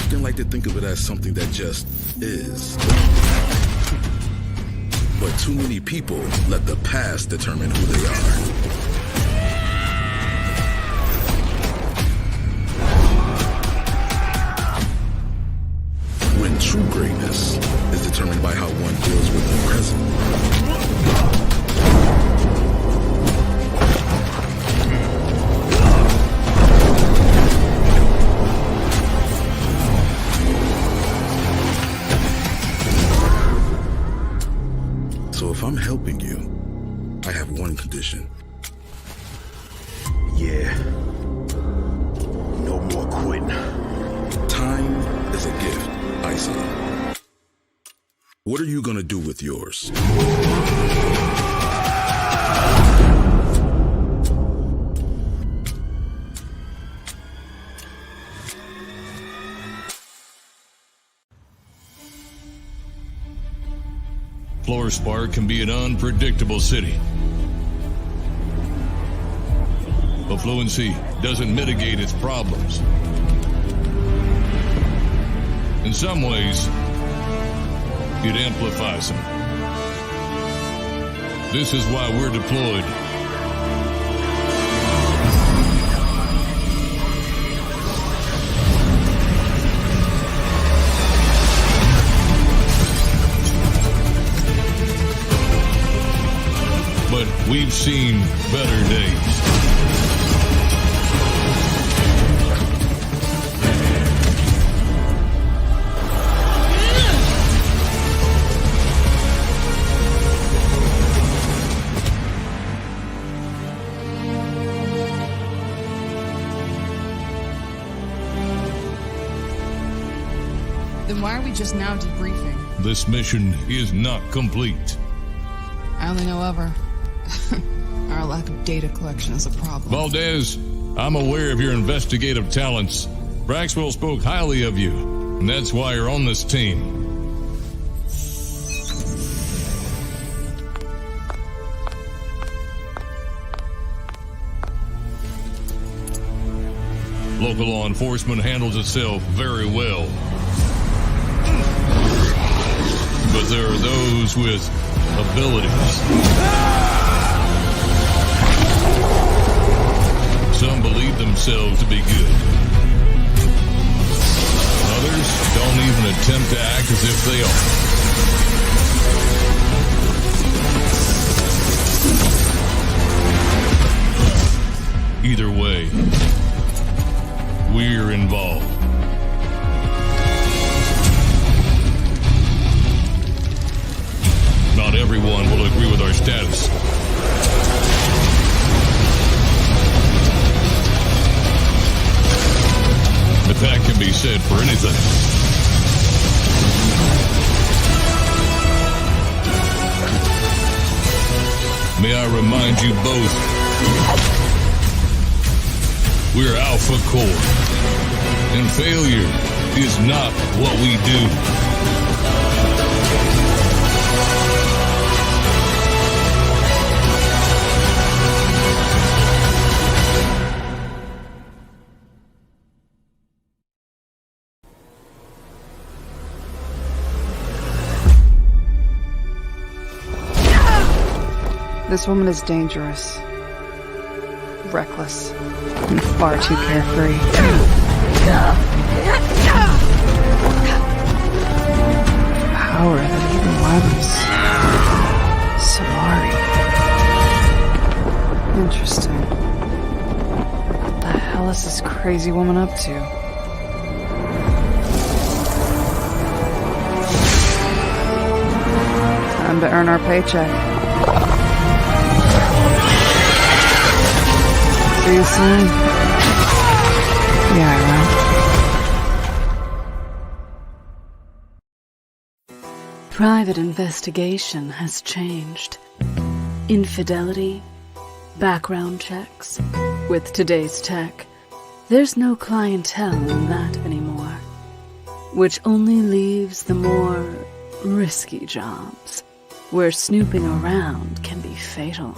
often like to think of it as something that just is. But too many people let the past determine who they are. When true greatness is determined by how one deals with the present. So if I'm helping you, I have one condition. Yeah. No more quitting. Time is a gift, Iceland. What are you gonna do with yours? Floorspar can be an unpredictable city. Affluency doesn't mitigate its problems. In some ways, it amplifies them. This is why we're deployed. But we've seen better days. Then why are we just now debriefing? This mission is not complete. I only know of her. Our lack of data collection is a problem. Valdez, I'm aware of your investigative talents. Braxwell spoke highly of you, and that's why you're on this team. Local law enforcement handles itself very well. But there are those with abilities. Some believe themselves to be good. Others don't even attempt to act as if they are. Either way, we're involved. Not everyone will agree with our status. But that can be said for anything. May I remind you both, we're Alpha Core, and failure is not what we do. This woman is dangerous, reckless, and far too carefree. Power that even weapons. Solari. Interesting. What the hell is this crazy woman up to? Time to earn our paycheck. See you soon. Yeah, Private investigation has changed. Infidelity, background checks. With today's tech, there's no clientele in that anymore. Which only leaves the more risky jobs, where snooping around can be fatal.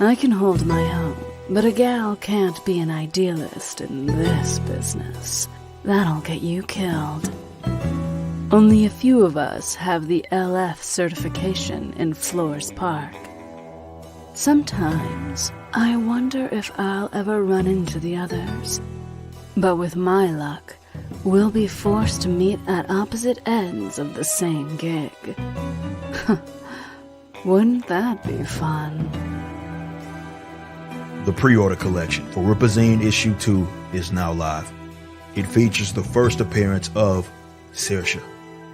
I can hold my own, but a gal can't be an idealist in this business. that'll get you killed. Only a few of us have the LF certification in Flores Park. Sometimes I wonder if I'll ever run into the others. But with my luck, we'll be forced to meet at opposite ends of the same gig. Wouldn't that be fun? The pre-order collection for Ripazine Issue 2 is now live. It features the first appearance of Saoirse,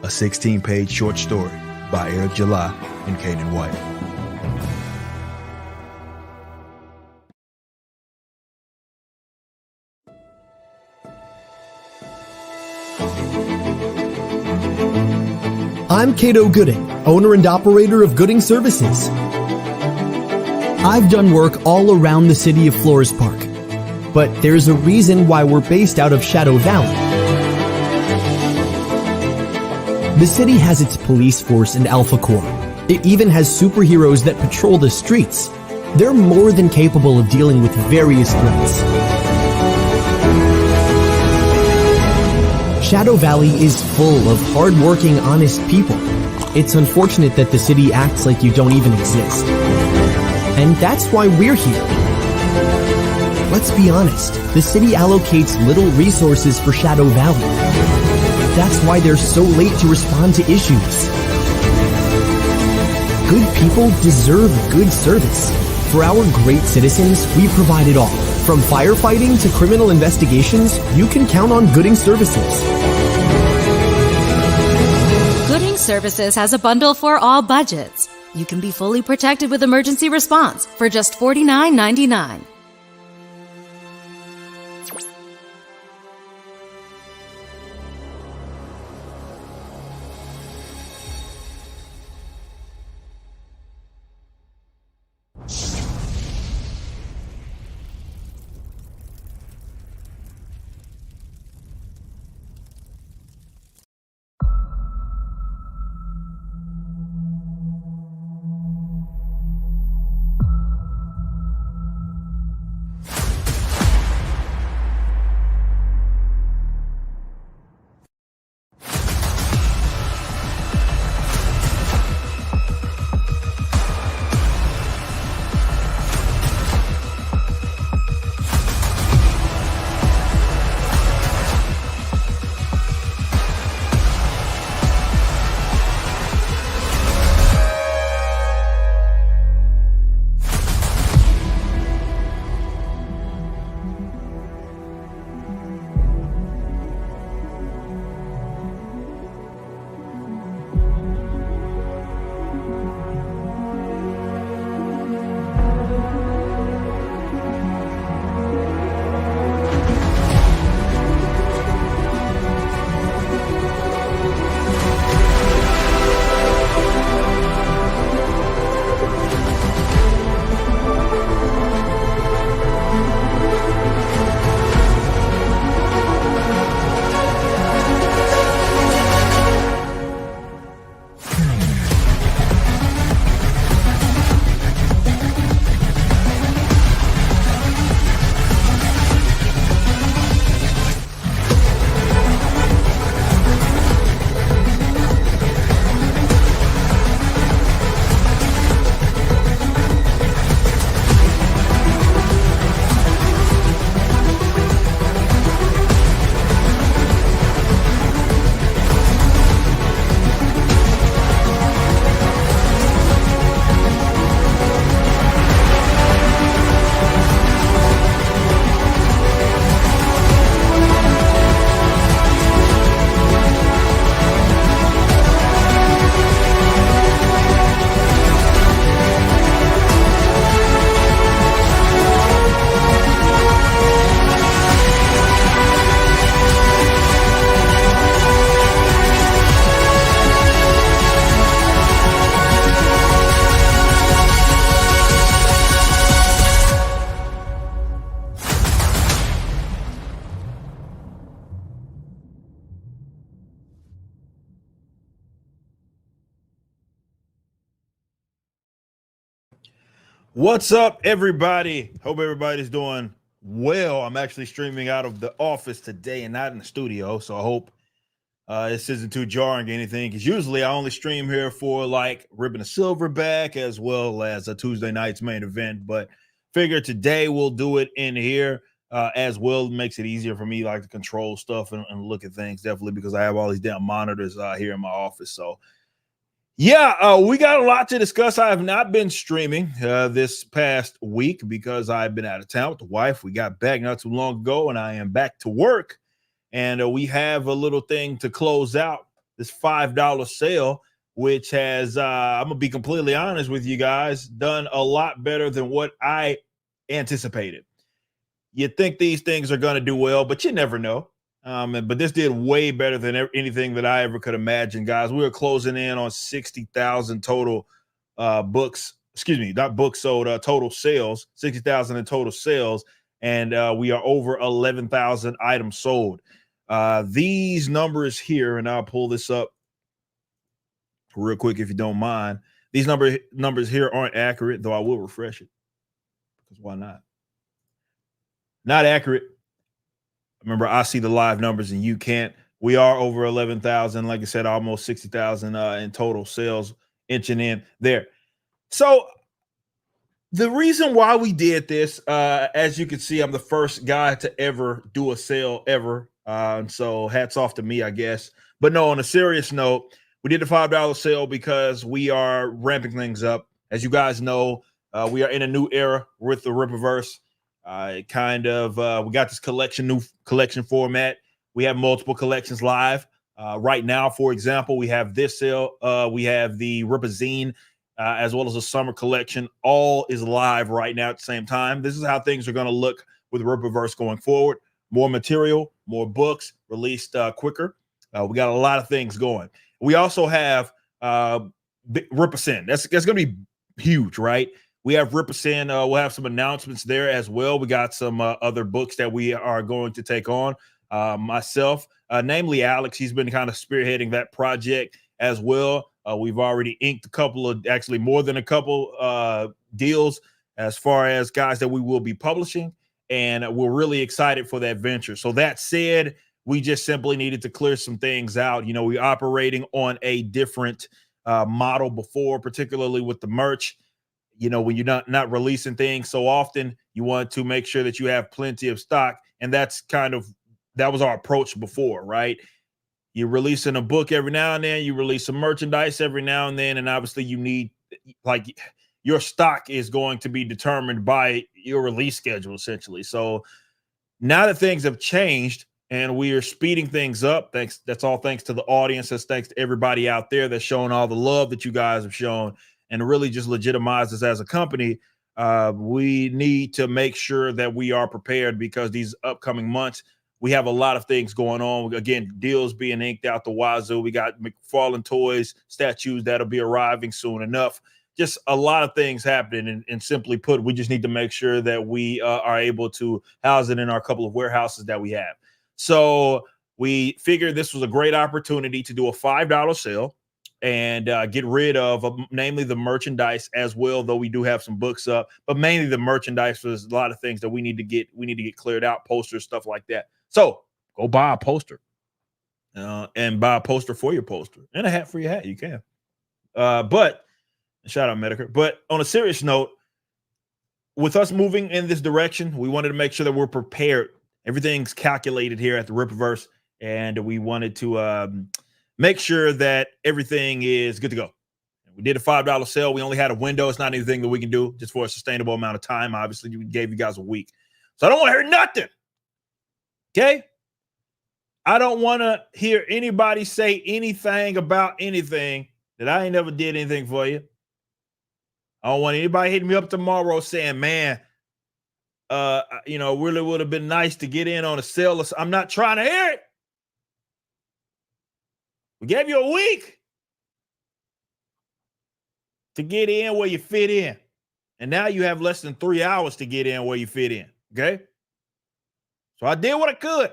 a 16-page short story by Eric July and Caden White. I'm Cato Gooding, owner and operator of Gooding Services. I've done work all around the city of Flores Park, but there's a reason why we're based out of Shadow Valley. The city has its police force and Alpha Corps. It even has superheroes that patrol the streets. They're more than capable of dealing with various threats. Shadow Valley is full of hard-working, honest people. It's unfortunate that the city acts like you don't even exist. And that's why we're here. Let's be honest, the city allocates little resources for Shadow Valley. That's why they're so late to respond to issues. Good people deserve good service. For our great citizens, we provide it all. From firefighting to criminal investigations, you can count on Gooding Services. Gooding Services has a bundle for all budgets. You can be fully protected with emergency response for just $49.99. What's up, everybody? Hope everybody's doing well. I'm actually streaming out of the office today and not in the studio, so I hope this isn't too jarring or anything, because usually I only stream here for like Ribbon of Silverback as well as a Tuesday night's main event, but figure today we'll do it in here as well. It makes it easier for me like to control stuff and look at things, definitely, because I have all these damn monitors here in my office. So yeah, we got a lot to discuss. I have not been streaming this past week because I've been out of town with the wife. We got back not too long ago, and I am back to work. And we have a little thing to close out this $5 sale, which has, I'm going to be completely honest with you guys, done a lot better than what I anticipated. You think these things are going to do well, but you never know. But this did way better than anything that I ever could imagine, guys. We were closing in on 60,000 total books. Excuse me, not books sold, total sales, 60,000 in total sales. And we are over 11,000 items sold. These numbers here, and I'll pull this up real quick if you don't mind. These numbers here aren't accurate, though I will refresh it, because why not? Not accurate. Remember, I see the live numbers and you can't. We are over 11,000. Like I said, almost 60,000 in total sales inching in there. So the reason why we did this, as you can see, I'm the first guy to ever do a sale ever. And so hats off to me, I guess. But no, on a serious note, we did the $5 sale because we are ramping things up. As you guys know, we are in a new era with the Rippaverse. We got this new collection format. We have multiple collections live right now. For example, we have this sale. We have the Rippazine as well as the summer collection. All is live right now at the same time. This is how things are going to look with Rippaverse going forward. More material, more books released quicker. We got a lot of things going. We also have Rippazine. That's going to be huge, right? We have Rippazine. We'll have some announcements there as well. We got some other books that we are going to take on. Myself, namely Alex, he's been kind of spearheading that project as well. We've already inked actually more than a couple deals as far as guys that we will be publishing. And we're really excited for that venture. So that said, we just simply needed to clear some things out. You know, we're operating on a different model before, particularly with the merch. You know, when you're not releasing things so often, you want to make sure that you have plenty of stock. And that was our approach before, right? You're releasing a book every now and then, you release some merchandise every now and then, and obviously you need, like, your stock is going to be determined by your release schedule, essentially. So now that things have changed and we are speeding things up, that's all thanks to the audience. That's thanks to everybody out there that's showing all the love that you guys have shown, and really just legitimize us as a company. We need to make sure that we are prepared, because these upcoming months, we have a lot of things going on. Again, deals being inked out the wazoo. We got McFarlane Toys statues that'll be arriving soon enough. Just a lot of things happening. And simply put, we just need to make sure that we are able to house it in our couple of warehouses that we have. So we figured this was a great opportunity to do a $5 sale and get rid of namely the merchandise as well, though we do have some books up, but mainly the merchandise. There's a lot of things that we need to get cleared out, posters, stuff like that. So go buy a poster and buy a poster for your poster and a hat for your hat. You can. But shout out Medicare. But on a serious note, with us moving in this direction, we wanted to make sure that we're prepared. Everything's calculated here at the Rippaverse, and we wanted to make sure that everything is good to go. We did a $5 sale. We only had a window. It's not anything that we can do just for a sustainable amount of time. Obviously, we gave you guys a week. So I don't want to hear nothing. Okay? I don't want to hear anybody say anything about anything that I ain't never did anything for you. I don't want anybody hitting me up tomorrow saying, man, really would have been nice to get in on a sale. I'm not trying to hear it. We gave you a week to get in where you fit in. And now you have less than 3 hours to get in where you fit in. Okay? So I did what I could.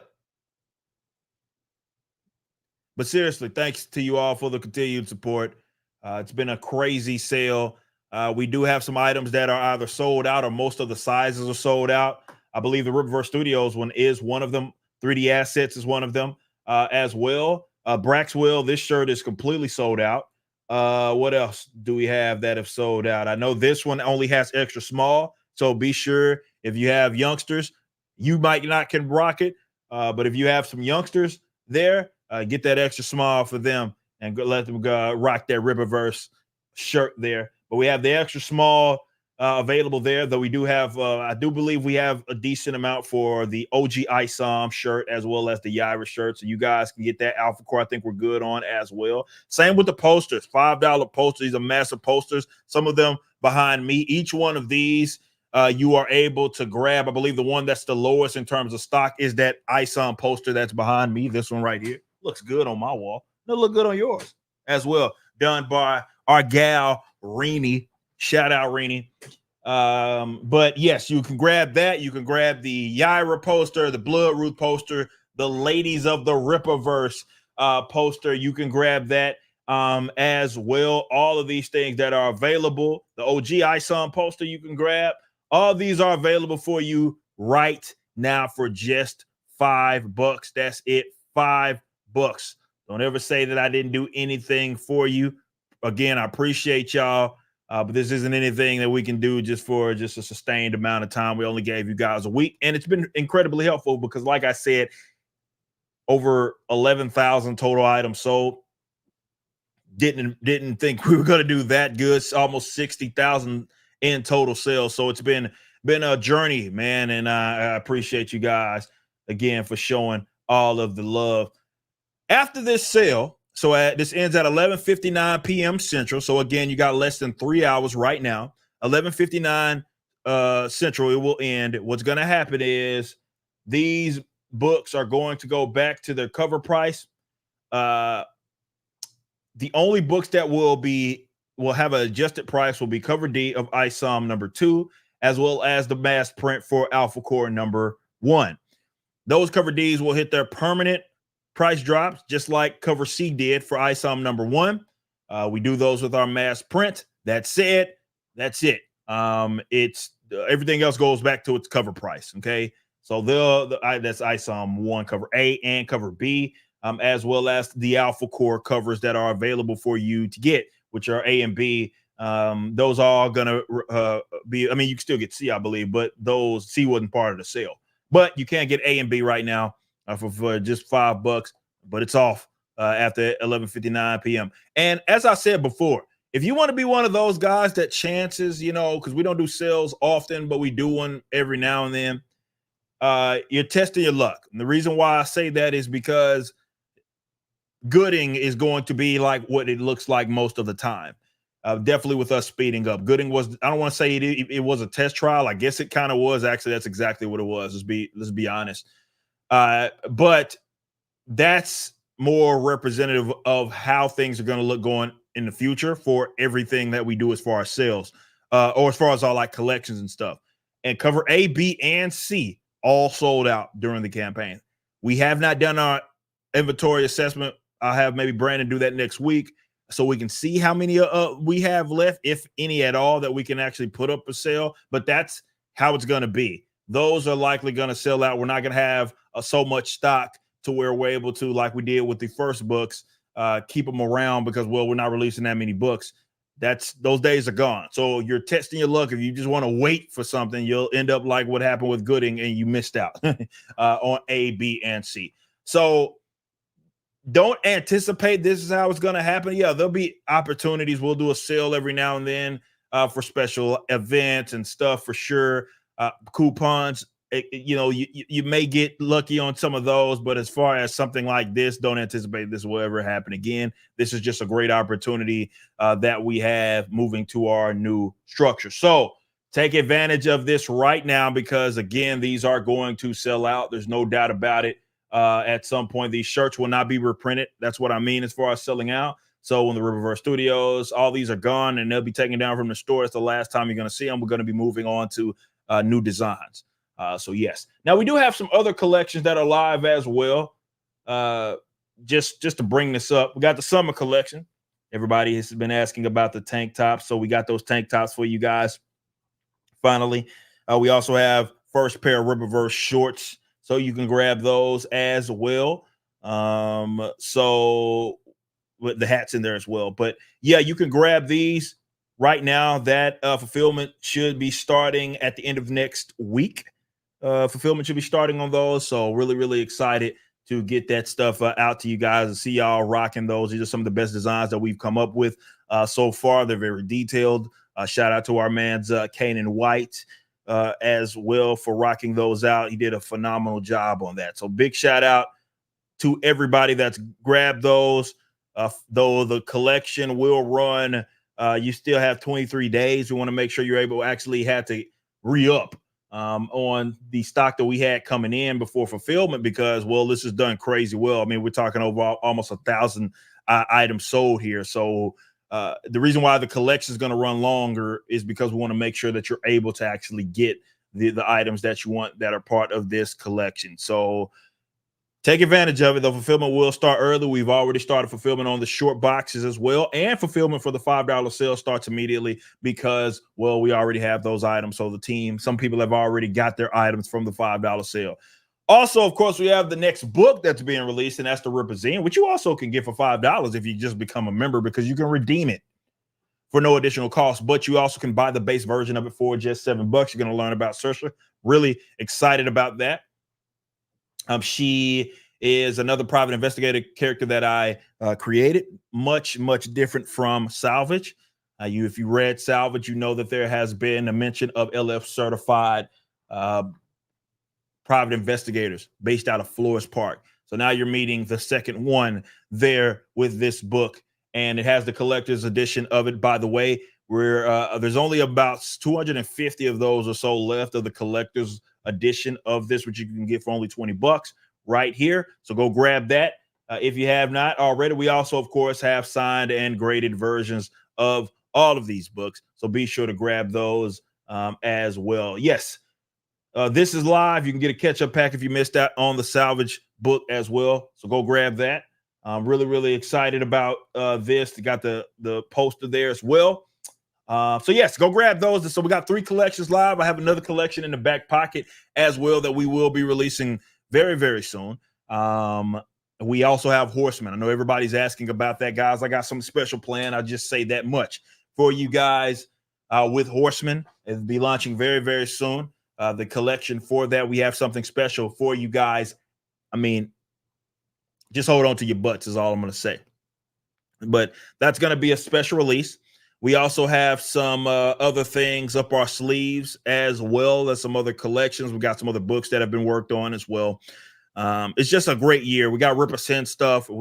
But seriously, thanks to you all for the continued support. It's been a crazy sale. We do have some items that are either sold out or most of the sizes are sold out. I believe the Riververse Studios one is one of them. 3D Assets is one of them as well. Braxwell, this shirt is completely sold out. What else do we have that have sold out? I know this one only has extra small, so be sure if you have youngsters, you might not can rock it, but if you have some youngsters there, get that extra small for them and let them rock that Riververse shirt there. But we have the extra small available there, though we do have, I do believe we have a decent amount for the OG ISOM shirt as well as the Yaira shirt. So you guys can get that Alpha Core. I think we're good on as well. Same with the posters, $5 posters. These are massive posters. Some of them behind me. Each one of these you are able to grab. I believe the one that's the lowest in terms of stock is that ISOM poster that's behind me. This one right here looks good on my wall. It'll look good on yours as well. Done by our gal, Reenie. Shout out, Reenie. But yes, you can grab that. You can grab the Yaira poster, the Bloodroot poster, the Ladies of the Rippaverse poster. You can grab that as well. All of these things that are available. The OG ISOM poster you can grab. All these are available for you right now for just $5. That's it, $5. Don't ever say that I didn't do anything for you. Again, I appreciate y'all. But this isn't anything that we can do just for a sustained amount of time. We only gave you guys a week, and it's been incredibly helpful because, like I said, over 11,000 total items sold. Didn't think we were going to do that good. It's almost 60,000 in total sales. So it's been a journey, man, and I appreciate you guys again for showing all of the love. After this sale, so this ends at 11:59 p.m. Central. So again, you got less than 3 hours right now. 11:59 Central, it will end. What's going to happen is these books are going to go back to their cover price. The only books that will have an adjusted price will be Cover D of ISOM number 2, as well as the mass print for Alpha Core number 1. Those Cover Ds will hit their permanent price drops, just like Cover C did for ISOM number 1. We do those with our mass print. That said, that's it. It's everything else goes back to its cover price. Okay, so that's ISOM 1 Cover A and Cover B, as well as the Alpha Core covers that are available for you to get, which are A and B. Those are all gonna be. I mean, you can still get C, I believe, but those C wasn't part of the sale. But you can't get A and B right now. For just $5, but it's off after 11:59 p.m. And as I said before, if you want to be one of those guys that chances, because we don't do sales often, but we do one every now and then, you're testing your luck. And the reason why I say that is because Gooding is going to be like what it looks like most of the time. Definitely with us speeding up. Gooding was, I don't want to say it was a test trial. I guess it kind of was. Actually, that's exactly what it was. Let's be honest. But that's more representative of how things are going to look going in the future for everything that we do as far as sales, or as far as our collections and stuff. And Cover A, B, and C all sold out during the campaign. We have not done our inventory assessment. I'll have maybe Brandon do that next week so we can see how many we have left, if any at all, that we can actually put up for sale. But that's how it's going to be. Those are likely going to sell out. We're not going to have so much stock to where we're able to, like we did with the first books, keep them around because, well, we're not releasing that many books. Those days are gone. So you're testing your luck. If you just want to wait for something, you'll end up like what happened with Gooding and you missed out on A, B, and C. So don't anticipate this is how it's going to happen. Yeah, there'll be opportunities. We'll do a sale every now and then for special events and stuff for sure. Coupons, you may get lucky on some of those, but as far as something like this, don't anticipate this will ever happen again. This is just a great opportunity that we have moving to our new structure. So take advantage of this right now because, again, these are going to sell out. There's no doubt about it. At some point, these shirts will not be reprinted. That's what I mean as far as selling out. So when the Riververse Studios, all these are gone and they'll be taken down from the store. It's the last time you're going to see them. We're going to be moving on to new designs. So yes. Now we do have some other collections that are live as well. Just to bring this up, we got the summer collection. Everybody has been asking about the tank tops, so we got those tank tops for you guys. Finally, we also have first pair of Rippaverse shorts, so you can grab those as well. So with the hats in there as well. But yeah, you can grab these right now. That fulfillment should be starting at the end of next week. Fulfillment should be starting on those. So really, really excited to get that stuff out to you guys and see y'all rocking those. These are some of the best designs that we've come up with so far. They're very detailed. Shout out to our man's Kanan White as well for rocking those out. He did a phenomenal job on that. So big shout out to everybody that's grabbed those. Though the collection will run, you still have 23 days. We want to make sure you're able to actually have to re-up on the stock that we had coming in before fulfillment because, well, this is done crazy well. I mean, we're talking over almost 1,000 items sold here. So the reason why the collection is going to run longer is because we want to make sure that you're able to actually get the items that you want that are part of this collection. So take advantage of it. The fulfillment will start early. We've already started fulfillment on the short boxes as well. And fulfillment for the $5 sale starts immediately because, well, we already have those items. So the team, some people have already got their items from the $5 sale. Also, of course, we have the next book that's being released, and that's the Ripazine, which you also can get for $5 if you just become a member because you can redeem it for no additional cost. But you also can buy the base version of it for just $7. You're going to learn about Saoirse. Really excited about that. She is another private investigator character that I created, much different from Salvage. If you read Salvage, you know that there has been a mention of LF certified private investigators based out of Flores Park. So now you're meeting the second one there with this book, and it has the collector's edition of it. By the way, there's only about 250 of those or so left of the collector's edition of this, which you can get for only $20 right here. So go grab that if you have not already. We also, of course, have signed and graded versions of all of these books. So be sure to grab those as well. Yes, this is live. You can get a catch-up pack if you missed out on the Salvage book as well. So go grab that. I'm really excited about this. Got the poster there as well. So yes, go grab those. So we got 3 collections live. I have another collection in the back pocket as well that we will be releasing very soon. We also have Horseman. I know everybody's asking about that, guys. I got some special plan. I'll just say that much for you guys with Horseman. It'll be launching very soon. The collection for that, we have something special for you guys. I mean, just hold on to your butts is all I'm going to say. But that's going to be a special release. We also have some other things up our sleeves as well as some other collections. We got some other books that have been worked on as well. It's just a great year. We got Ripper stuff.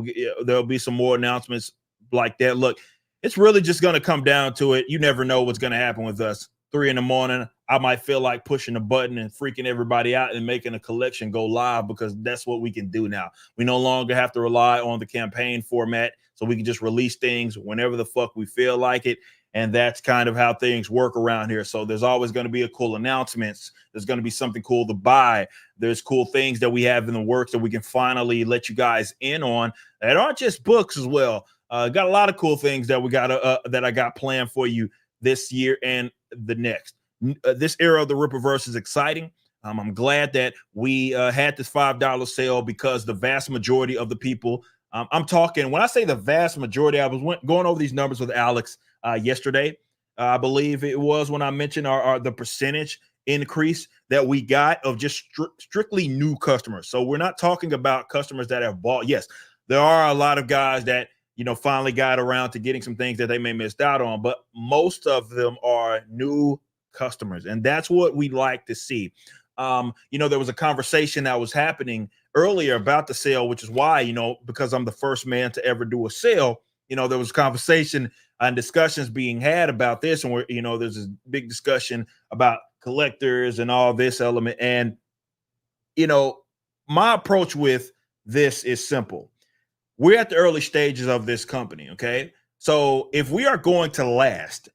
There'll be some more announcements like that. Look, it's really just going to come down to it. You never know what's going to happen with us. 3 a.m, I might feel like pushing a button and freaking everybody out and making a collection go live because that's what we can do now. We no longer have to rely on the campaign format, so we can just release things whenever the fuck we feel like it. And that's kind of how things work around here. So there's always going to be a cool announcements. There's going to be something cool to buy. There's cool things that we have in the works that we can finally let you guys in on that aren't just books as well. Got a lot of cool things that we got that I got planned for you this year and the next. This era of the Rippaverse is exciting. I'm glad that we had this $5 sale because the vast majority of the people, I'm talking, when I say the vast majority, I was going over these numbers with Alex yesterday. I believe it was when I mentioned the percentage increase that we got of just strictly new customers. So we're not talking about customers that have bought. Yes, there are a lot of guys that, finally got around to getting some things that they may missed out on, but most of them are new customers. And that's what we like to see. There was a conversation that was happening earlier about the sale, which is why, because I'm the first man to ever do a sale, there was conversation and discussions being had about this. And there's this big discussion about collectors and all this element. And, my approach with this is simple. We're at the early stages of this company. Okay. So if we are going to last,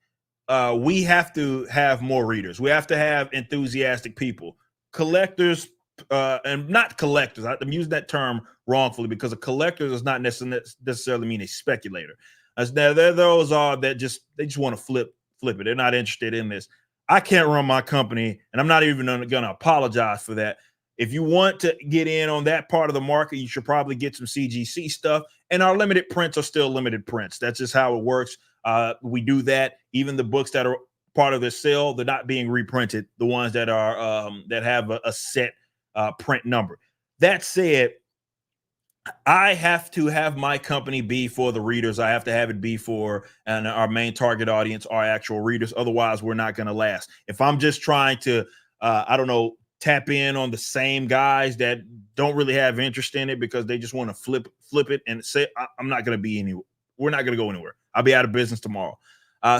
we have to have more readers. We have to have enthusiastic people, collectors, and not collectors. I'm using that term wrongfully because a collector does not necessarily mean a speculator. There those are that they just want to flip it. They're not interested in this. I can't run my company, and I'm not even going to apologize for that. If you want to get in on that part of the market, you should probably get some CGC stuff. And our limited prints are still limited prints. That's just how it works. We do that. Even the books that are part of the sale, they're not being reprinted. The ones that are that have a set print number. That said, I have to have my company be for the readers. I have to have it be for and our main target audience, our actual readers. Otherwise, we're not going to last. If I'm just trying to, I don't know, tap in on the same guys that don't really have interest in it because they just want to flip it and say, I'm not going to be anywhere. We're not going to go anywhere. I'll be out of business tomorrow.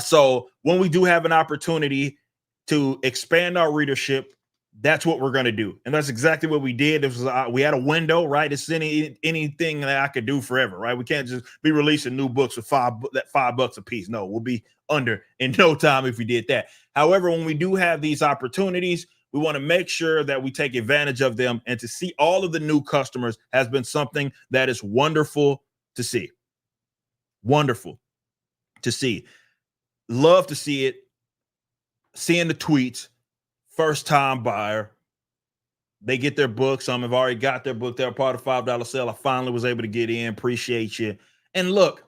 So when we do have an opportunity to expand our readership, that's what we're going to do. And that's exactly what we did. It was, we had a window, right? It's anything that I could do forever, right? We can't just be releasing new books for $5 a piece. No, we'll be under in no time if we did that. However, when we do have these opportunities, we want to make sure that we take advantage of them, and to see all of the new customers has been something that is wonderful to see. Wonderful to see. Love to see it. Seeing the tweets. First time buyer. They get their book. Some have already got their book. They're part of $5 sale. I finally was able to get in. Appreciate you. And look,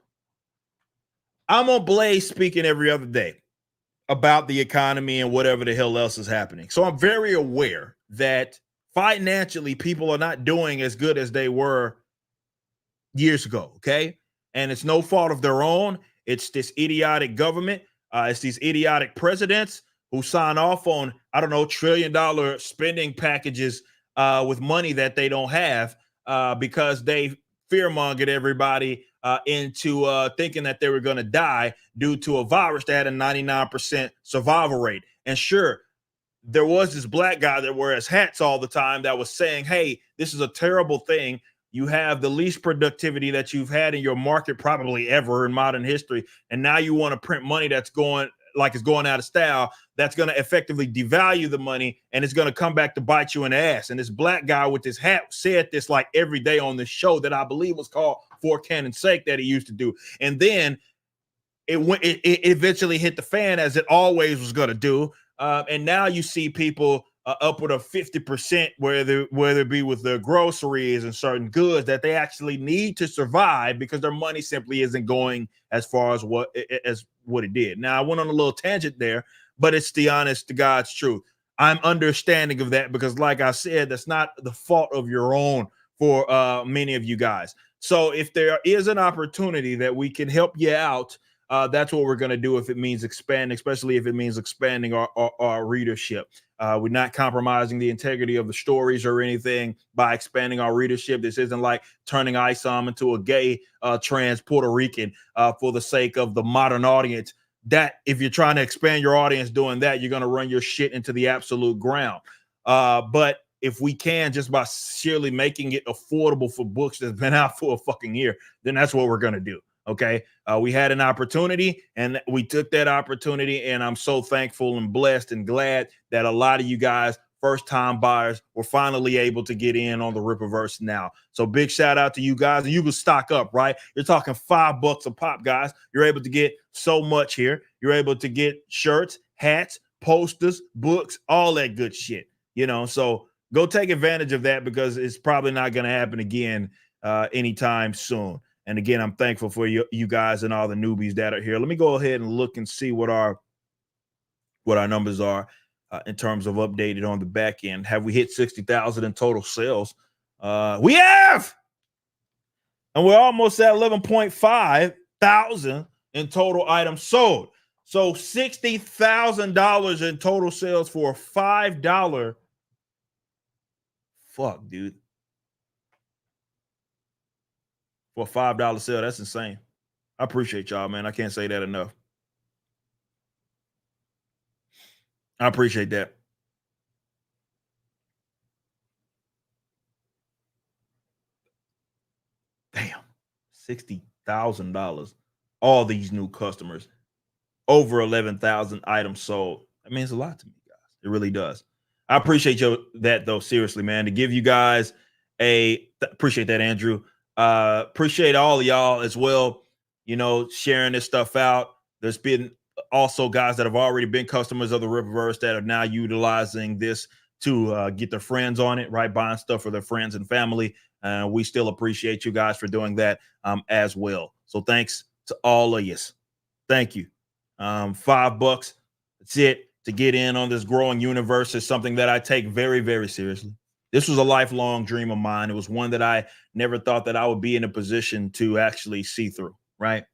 I'm on Blaze speaking every other day about the economy and whatever the hell else is happening. So I'm very aware that financially people are not doing as good as they were years ago. Okay. And it's no fault of their own. It's this idiotic government. It's these idiotic presidents who sign off on, I don't know, $1 trillion spending packages with money that they don't have because they fearmongered everybody into thinking that they were going to die due to a virus that had a 99% survival rate. And sure, there was this black guy that wears hats all the time that was saying, hey, this is a terrible thing. You have the least productivity that you've had in your market probably ever in modern history. And now you want to print money that's going like it's going out of style. That's going to effectively devalue the money, and it's going to come back to bite you in the ass. And this black guy with this hat said this like every day on this show that I believe was called For Cannon's Sake that he used to do. And then it eventually hit the fan, as it always was going to do. And now you see people upward of 50%, whether it be with their groceries and certain goods that they actually need to survive because their money simply isn't going as far as what it did. Now, I went on a little tangent there, but it's the honest to God's truth. I'm understanding of that because, like I said, that's not the fault of your own for many of you guys. So if there is an opportunity that we can help you out, that's what we're going to do if it means expanding, especially if it means expanding our readership. We're not compromising the integrity of the stories or anything by expanding our readership. This isn't like turning ISOM into a gay trans Puerto Rican for the sake of the modern audience. That if you're trying to expand your audience doing that, you're going to run your shit into the absolute ground. But if we can, just by sheerly making it affordable for books that's been out for a fucking year, then that's what we're going to do. Okay. We had an opportunity and we took that opportunity, and I'm so thankful and blessed and glad that a lot of you guys, first time buyers, were finally able to get in on the Rippaverse now. So big shout out to you guys. You can stock up, right? You're talking $5 a pop, guys. You're able to get so much here. You're able to get shirts, hats, posters, books, all that good shit, so go take advantage of that because it's probably not going to happen again anytime soon. And again, I'm thankful for you guys and all the newbies that are here. Let me go ahead and look and see what our numbers are in terms of updated on the back end. Have we hit 60,000 in total sales? We have, and we're almost at 11.5 thousand in total items sold. So $60,000 in total sales for a $5. Fuck, dude. For a $5 sale, that's insane. I appreciate y'all, man. I can't say that enough. I appreciate that. Damn, $60,000. All these new customers, over 11,000 items sold. That means a lot to me, guys. It really does. I appreciate that though. Seriously, man. To give you guys appreciate that, Andrew. Appreciate all of y'all as well, sharing this stuff out. There's been also guys that have already been customers of the Rippaverse that are now utilizing this to get their friends on it, right? Buying stuff for their friends and family. We still appreciate you guys for doing that as well. So thanks to all of you. Thank you. $5. That's it. To get in on this growing universe is something that I take very, very seriously. This was a lifelong dream of mine. It was one that I never thought that I would be in a position to actually see through, right?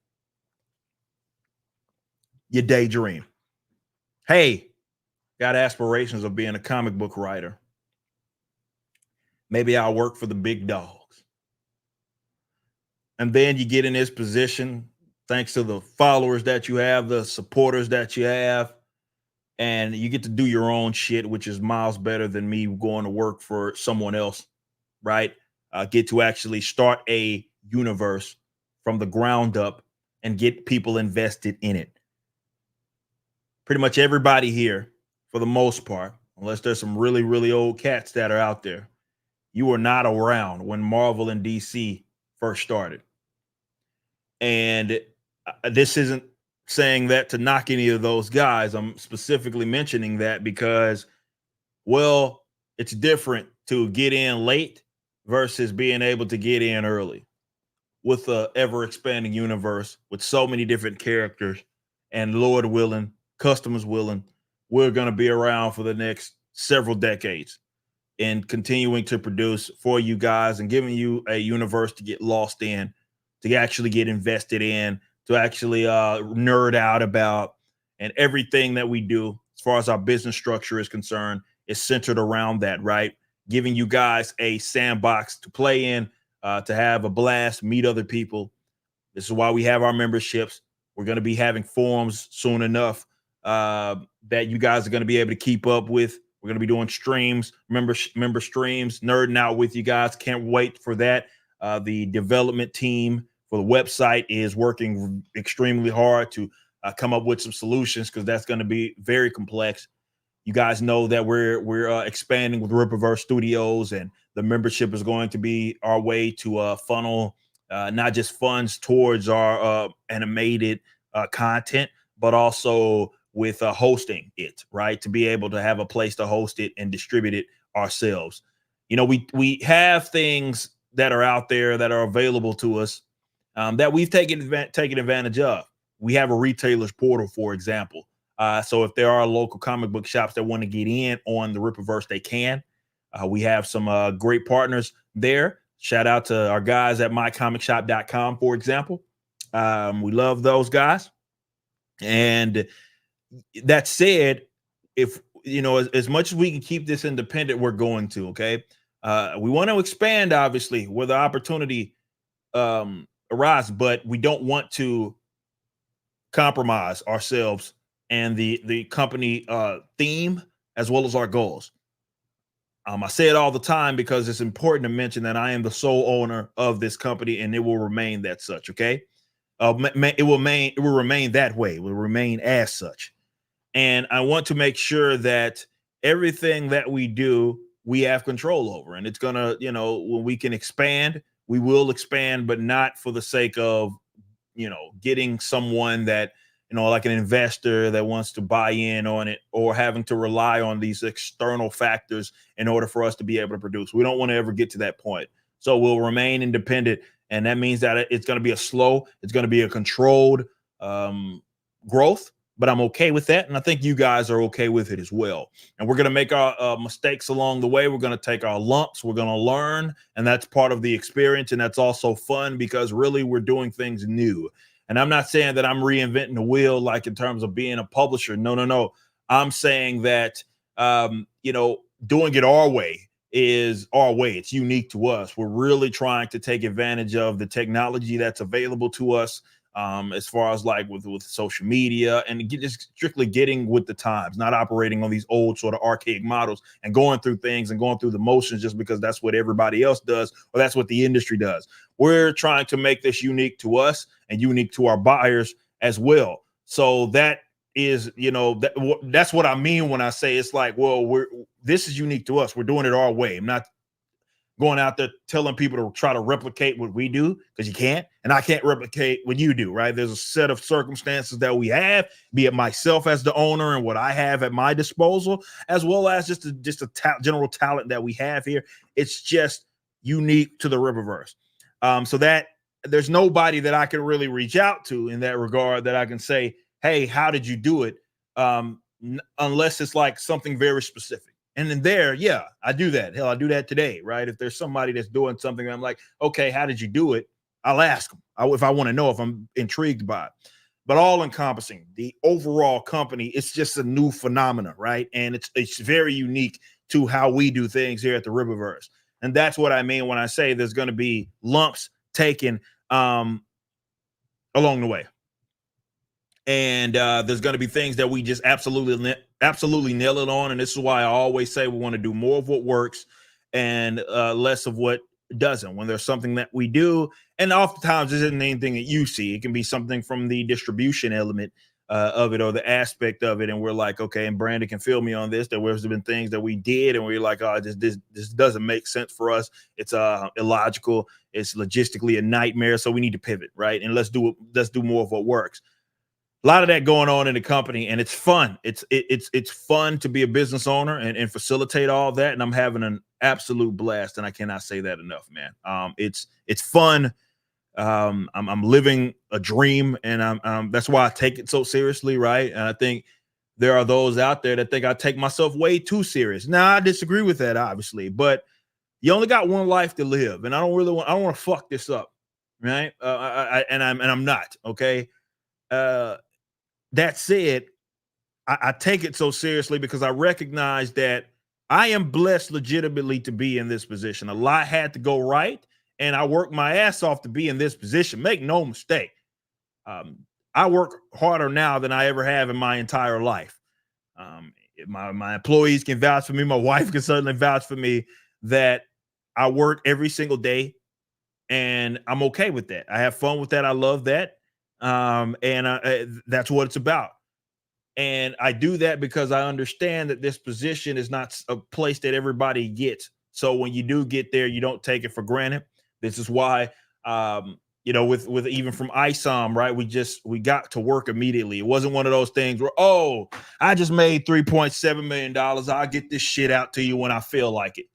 You daydream. Hey, got aspirations of being a comic book writer. Maybe I'll work for the big dogs. And then you get in this position, thanks to the followers that you have, the supporters that you have, and you get to do your own shit, which is miles better than me going to work for someone else, right? Get to actually start a universe from the ground up and get people invested in it. Pretty much everybody here, for the most part, unless there's some really, really old cats that are out there, you were not around when Marvel and DC first started. And this isn't saying that to knock any of those guys. I'm specifically mentioning that because, well, it's different to get in late versus being able to get in early with a ever expanding universe with so many different characters. And Lord willing, customers willing, we're going to be around for the next several decades and continuing to produce for you guys and giving you a universe to get lost in, to actually get invested in, to actually nerd out about. And everything that we do as far as our business structure is concerned is centered around that, right? Giving you guys a sandbox to play in, to have a blast, meet other people. This is why we have our memberships. We're going to be having forums soon enough that you guys are going to be able to keep up with. We're going to be doing streams, member streams, nerding out with you guys. Can't wait for that. The development team for the website is working extremely hard to come up with some solutions, because that's going to be very complex. You guys know that we're expanding with Rippaverse Studios, and the membership is going to be our way to funnel not just funds towards our animated content, but also with hosting it, right? To be able to have a place to host it and distribute it ourselves. You know, we have things that are out there that are available to us that we've taken advantage of. We have a retailer's portal, for example. So if there are local comic book shops that want to get in on the Rippaverse, they can. We have some great partners there. Shout out to our guys at mycomicshop.com, for example. We love those guys. And that said, if, you know, as much as we can keep this independent, we're going to, okay? We want to expand, obviously, where the opportunity arises, but we don't want to compromise ourselves and the company theme as well as our goals. I say it all the time because it's important to mention that I am the sole owner of this company, and it will remain that such. Okay, it will remain that way. It will remain as such, and I want to make sure that everything that we do, we have control over. And it's gonna, you know, when we can expand, we will expand, but not for the sake of, you know, getting someone that, you know, like an investor that wants to buy in on it, or having to rely on these external factors in order for us to be able to produce. We don't want to ever get to that point. So we'll remain independent. And that means that it's going to be it's going to be a controlled growth, but I'm okay with that. And I think you guys are okay with it as well. And we're going to make our mistakes along the way. We're going to take our lumps. We're going to learn. And that's part of the experience. And that's also fun, because really we're doing things new. And I'm not saying that I'm reinventing the wheel, like in terms of being a publisher. No. I'm saying that, you know, doing it our way is our way. It's unique to us. We're really trying to take advantage of the technology that's available to us, as far as like with social media, and just strictly getting with the times, not operating on these old sort of archaic models and going through things and going through the motions just because that's what everybody else does, or that's what the industry does. We're trying to make this unique to us and unique to our buyers as well. So that is, you know, that's what I mean when I say it's like, well, this is unique to us. We're doing it our way. I'm not going out there telling people to try to replicate what we do, because you can't, and I can't replicate what you do, right? There's a set of circumstances that we have, be it myself as the owner and what I have at my disposal, as well as just a general talent that we have here. It's just unique to the Riververse. So that there's nobody that I can really reach out to in that regard that I can say, hey, how did you do it? Unless it's like something very specific. And then there, yeah, I do that. Hell, I do that today, right? If there's somebody that's doing something, I'm like, okay, how did you do it? I'll ask them if I want to know, if I'm intrigued by it. But all encompassing, the overall company, it's just a new phenomena, right? And it's very unique to how we do things here at the Riververse. And that's what I mean when I say there's going to be lumps taken along the way. And there's going to be things that we just absolutely nail it on. And this is why I always say we want to do more of what works and less of what doesn't. When there's something that we do, and oftentimes this isn't anything that you see. It can be something from the distribution element of it, or the aspect of it. And we're like, okay, and Brandon can fill me on this. There has been things that we did and we're like, oh, this doesn't make sense for us. It's illogical. It's logistically a nightmare. So we need to pivot, right? And let's do more of what works. A lot of that going on in the company, and it's fun. It's fun to be a business owner and facilitate all that. And I'm having an absolute blast, and I cannot say that enough, man. It's fun. I'm living a dream, and that's why I take it so seriously, right? And I think there are those out there that think I take myself way too serious. Now, I disagree with that, obviously, but you only got one life to live, and I don't want to fuck this up, right? I'm not, okay. That said, I take it so seriously because I recognize that I am blessed legitimately to be in this position. A lot had to go right, and I worked my ass off to be in this position. Make no mistake. I work harder now than I ever have in my entire life. My employees can vouch for me. My wife can certainly vouch for me that I work every single day, and I'm okay with that. I have fun with that. I love that. That's what it's about. And I do that because I understand that this position is not a place that everybody gets. So when you do get there, you don't take it for granted. This is why, with even from ISOM, right? We got to work immediately. It wasn't one of those things where, oh, I just made $3.7 million. I'll get this shit out to you when I feel like it.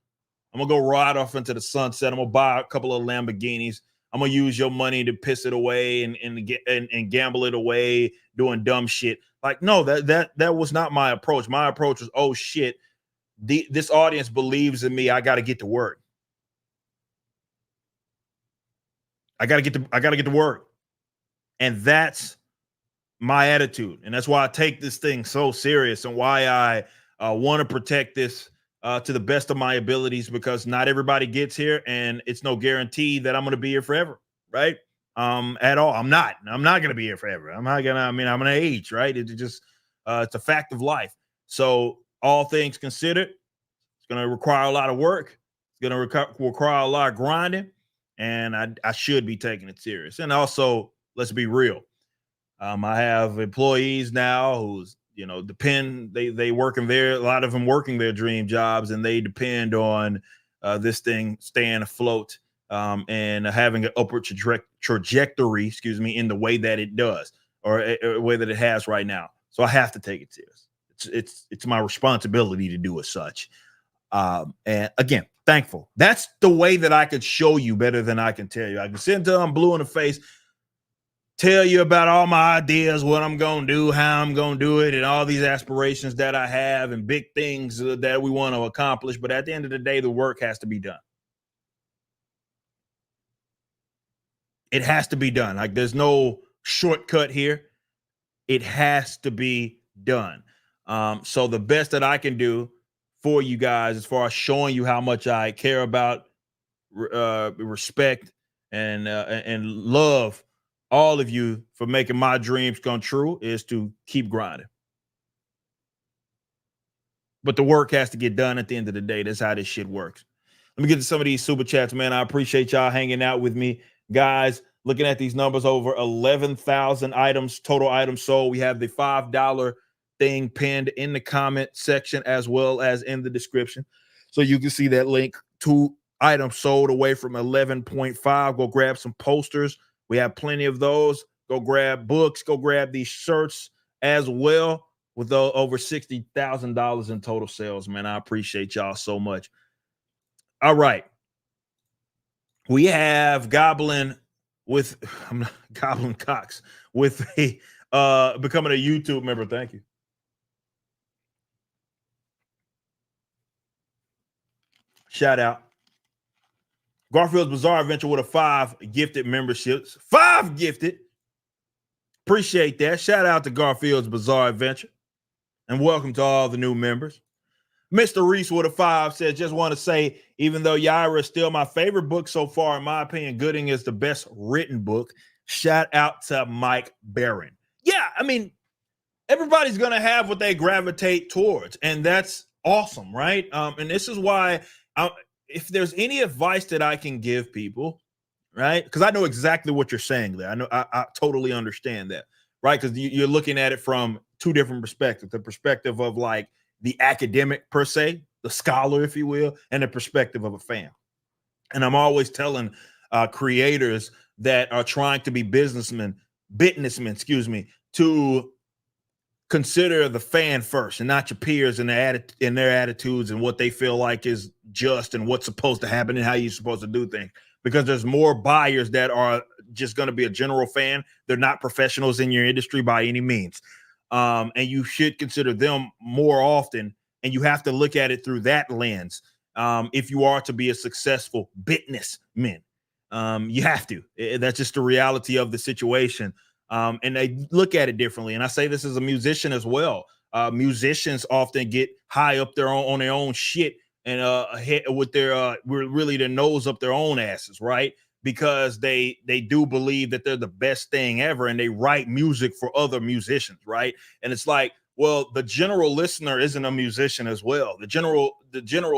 I'm gonna go ride off into the sunset. I'm gonna buy a couple of Lamborghinis. I'm gonna use your money to piss it away and gamble it away, doing dumb shit. Like, no, that was not my approach. My approach was, oh shit, this audience believes in me. I got to get to work. I got to get to work, and that's my attitude, and that's why I take this thing so serious, and why I want to protect this to the best of my abilities, because not everybody gets here, and it's no guarantee that I'm going to be here forever, right? At all. I'm not going to be here forever. I'm going to age, right? It's just, it's a fact of life. So all things considered, it's going to require a lot of work. It's going to require a lot of grinding, and I should be taking it serious. And also, let's be real. I have employees now who's, depend, they working there, a lot of them working their dream jobs, and they depend on this thing staying afloat and having an upward trajectory, in the way that it does, or a way that it has right now. So I have to take it serious. It's my responsibility to do as such. And again, thankful. That's the way that I could show you better than I can tell you. I can sit until I'm blue in the face, tell you about all my ideas, what I'm going to do, how I'm going to do it, and all these aspirations that I have and big things that we want to accomplish. But at the end of the day, the work has to be done. It has to be done. Like, there's no shortcut here. It has to be done. So the best that I can do for you guys, as far as showing you how much I care about, respect, and love all of you for making my dreams come true, is to keep grinding. But the work has to get done at the end of the day. That's how this shit works. Let me get to some of these super chats, man. I appreciate y'all hanging out with me. Guys, looking at these numbers, over 11,000 items, total items sold. We have the $5 thing pinned in the comment section as well as in the description. So you can see that link to items sold away from 11.5. Go grab some posters. We have plenty of those. Go grab books. Go grab these shirts as well with over $60,000 in total sales, man. I appreciate y'all so much. All right. We have Goblin Cox with a becoming a YouTube member. Thank you. Shout out. Garfield's Bizarre Adventure with a 5 gifted memberships. 5 gifted. Appreciate that. Shout out to Garfield's Bizarre Adventure. And welcome to all the new members. Mr. Reese with a 5 says, just want to say, even though Yaira is still my favorite book so far, in my opinion, Gooding is the best written book. Shout out to Mike Barron. Yeah, I mean, everybody's going to have what they gravitate towards, and that's awesome, right? And this is why if there's any advice that I can give people, right? Because I know exactly what you're saying there. I know I totally understand that, right? Because you're looking at it from 2 different perspectives. The perspective of like the academic per se, the scholar, if you will, and the perspective of a fan. And I'm always telling creators that are trying to be businessmen, to consider the fan first and not your peers and their attitudes and what they feel like is just and what's supposed to happen and how you're supposed to do things. Because there's more buyers that are just going to be a general fan. They're not professionals in your industry by any means. And you should consider them more often. And you have to look at it through that lens. If you are to be a successful businessman, you have to. That's just the reality of the situation. And they look at it differently. And I say this as a musician as well. Musicians often get high up on their own shit and with their really their nose up their own asses, right? Because they do believe that they're the best thing ever, and they write music for other musicians, right? And it's like, well, the general listener isn't a musician as well. The general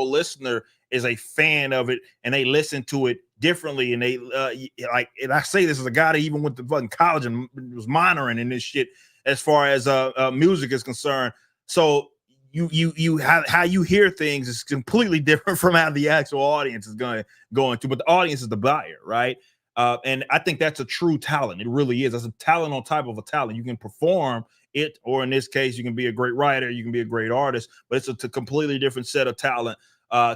listener is a fan of it, and they listen to it differently. And they and I say this as a guy that even went to fucking college and was minoring in this shit as far as music is concerned. So how you hear things is completely different from how the actual audience is going to, but the audience is the buyer, right? And I think that's a true talent. It really is. That's a talent on top of a talent. You can perform it, or in this case, you can be a great writer, you can be a great artist, but it's a completely different set of talent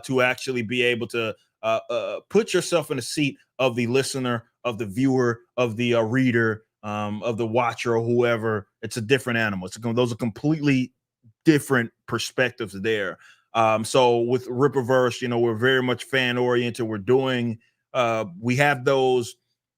to actually be able to put yourself in the seat of the listener, of the viewer, of the reader, of the watcher, or whoever. It's a different animal. Those are completely different perspectives there. So with Rippaverse, we're very much fan oriented. We're doing we have those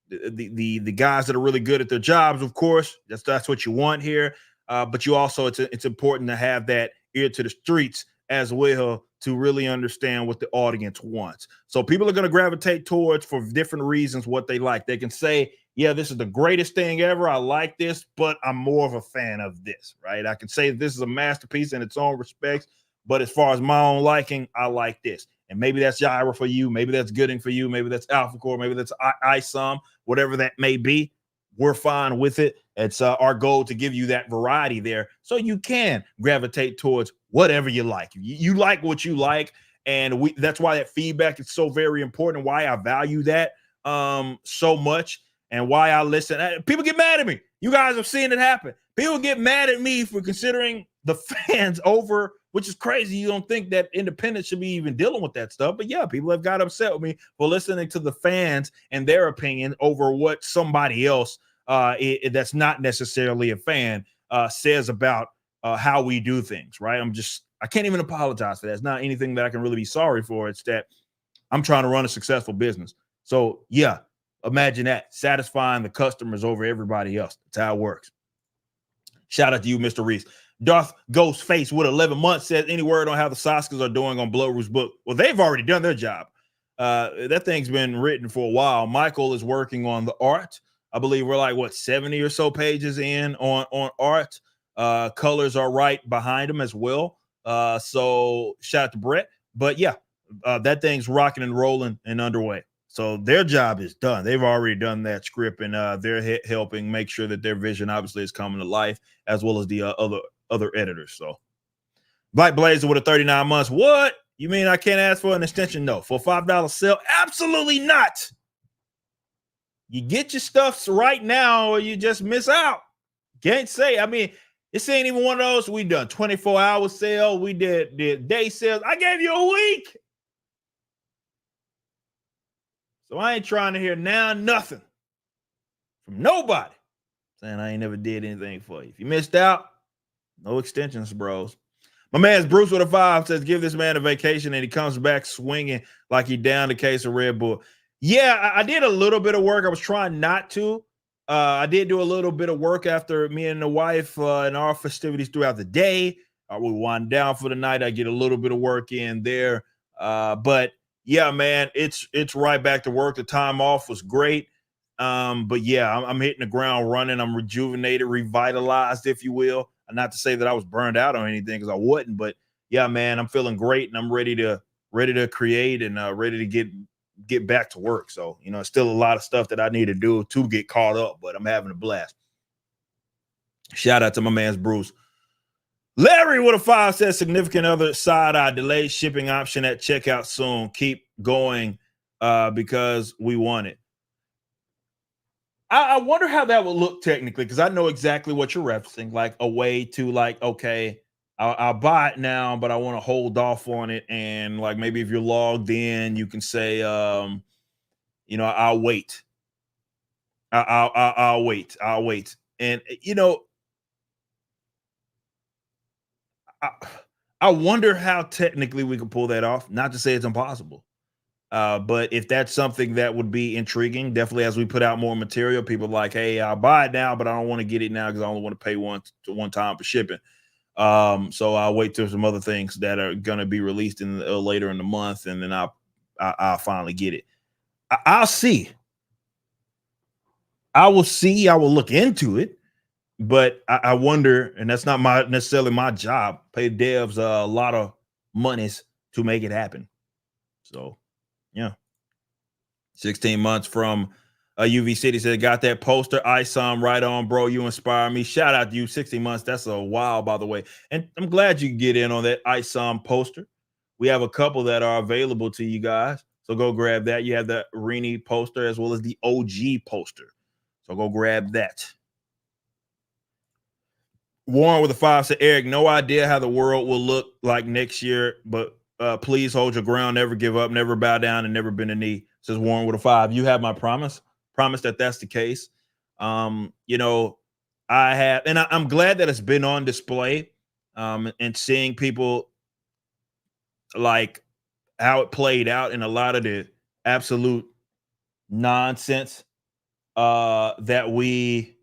the guys that are really good at their jobs, of course. That's what you want here. But you also it's important to have that ear to the streets as well to really understand what the audience wants. So people are going to gravitate towards, for different reasons, what they like. They can say, yeah, this is the greatest thing ever. I like this, but I'm more of a fan of this, right? I can say this is a masterpiece in its own respects, but as far as my own liking, I like this. And maybe that's Yaira for you. Maybe that's Gooding for you. Maybe that's Alpha Core. Maybe that's ISOM, whatever that may be. We're fine with it. It's our goal to give you that variety there so you can gravitate towards whatever you like. You like what you like, and that's why that feedback is so very important, why I value that so much, and why I listen. People get mad at me. You guys have seen it happen. People get mad at me for considering the fans over, which is crazy. You don't think that independents should be even dealing with that stuff. But yeah, people have got upset with me for listening to the fans and their opinion over what somebody else that's not necessarily a fan says about how we do things, right? I can't even apologize for that. It's not anything that I can really be sorry for. It's that I'm trying to run a successful business. So yeah, imagine that, satisfying the customers over everybody else. That's how it works. Shout out to you, Mr. Reese. Darth Ghostface with 11 months says, any word on how the Soskas are doing on Bloodroot's book? Well, they've already done their job. That thing's been written for a while. Michael is working on the art. I believe we're like 70 or so pages in on art. Colors are right behind them as well. So shout out to Brett. But yeah, that thing's rocking and rolling and underway. So their job is done. They've already done that script, and they're helping make sure that their vision obviously is coming to life, as well as the other editors. So Black Blazer with a 39 months. What? You mean I can't ask for an extension? No. For a $5 sale? Absolutely not. You get your stuff right now or you just miss out. Can't say. I mean, this ain't even one of those. We done 24-hour sale. We did day sales. I gave you a week. So I ain't trying to hear now nothing from nobody saying I ain't never did anything for you. If you missed out, no extensions, bros. My man's Bruce with a 5 says, give this man a vacation, and he comes back swinging like he downed a case of Red Bull. Yeah, I did a little bit of work. I was trying not to. I did do a little bit of work after me and the wife and our festivities throughout the day. We wind down for the night. I get a little bit of work in there. But yeah, man, it's right back to work. The time off was great. But yeah, I'm hitting the ground running. I'm rejuvenated, revitalized, if you will. Not to say that I was burned out on anything, because I wouldn't, but yeah, man, I'm feeling great and I'm ready to create and ready to get back to work. So, you know, it's still a lot of stuff that I need to do to get caught up, but I'm having a blast. Shout out to my man's Bruce. Larry with a 5 says, significant other side eye, delayed shipping option at checkout soon. Keep going because we want it. I wonder how that would look technically, because I know exactly what you're referencing, like a way to like, okay, I'll buy it now, but I want to hold off on it. And like, maybe if you're logged in, you can say, you know, I'll wait. I'll wait. I'll wait. And, you know, I wonder how technically we could pull that off. Not to say it's impossible. But if that's something that would be intriguing, definitely as we put out more material, people are like, hey, I'll buy it now, but I don't want to get it now because I only want to pay one time for shipping. So I'll wait till some other things that are going to be released in later in the month, and then I'll finally get it. I'll see. I will see. I will look into it, but I wonder, and that's not necessarily my job. Pay devs a lot of monies to make it happen. So. Yeah. 16 months from UV City said, got that poster. ISOM right on, bro. You inspire me. Shout out to you. 16 months. That's a while, by the way. And I'm glad you can get in on that ISOM poster. We have a couple that are available to you guys. So go grab that. You have the Rini poster as well as the OG poster. So go grab that. Warren with a 5 said, Eric, no idea how the world will look like next year, but please hold your ground, never give up, never bow down, and never bend a knee, says Warren with a 5. You have my promise that that's the case. You know, I have, and I'm glad that it's been on display and seeing people like how it played out in a lot of the absolute nonsense that we,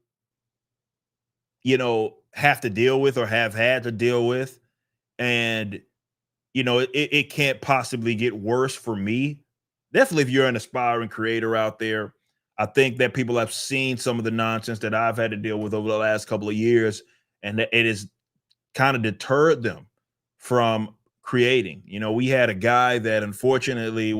you know, have to deal with or have had to deal with. And you know, it can't possibly get worse for me. Definitely if you're an aspiring creator out there, I think that people have seen some of the nonsense that I've had to deal with over the last couple of years, and that it has kind of deterred them from creating. You know, we had a guy that unfortunately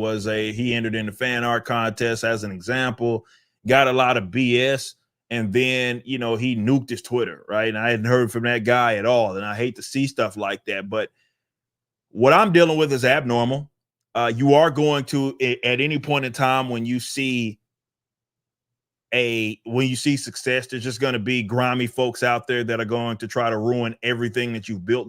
he entered in the fan art contest as an example, got a lot of BS, and then, you know, he nuked his Twitter, right? And I hadn't heard from that guy at all, and I hate to see stuff like that, but what I'm dealing with is abnormal. You are going to, at any point in time when you see success, there's just going to be grimy folks out there that are going to try to ruin everything that you've built.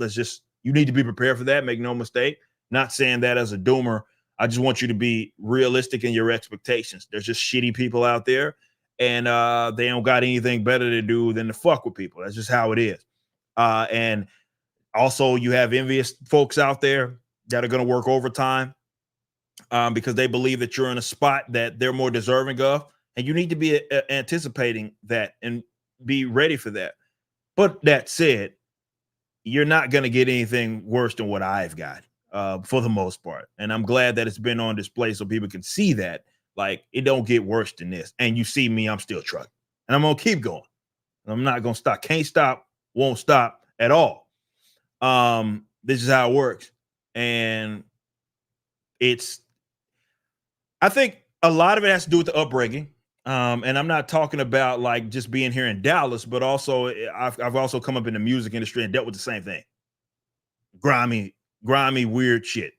You need to be prepared for that. Make no mistake. Not saying that as a doomer. I just want you to be realistic in your expectations. There's just shitty people out there, and they don't got anything better to do than to fuck with people. That's just how it is. And also, you have envious folks out there that are going to work overtime because they believe that you're in a spot that they're more deserving of. And you need to be anticipating that and be ready for that. But that said, you're not going to get anything worse than what I've got for the most part. And I'm glad that it's been on display so people can see that. Like, it don't get worse than this. And you see me, I'm still trucking. And I'm going to keep going. I'm not going to stop. Can't stop, won't stop at all. This is how it works. And I think a lot of it has to do with the upbringing. And I'm not talking about like just being here in Dallas, but also I've also come up in the music industry and dealt with the same thing. Grimy, weird shit.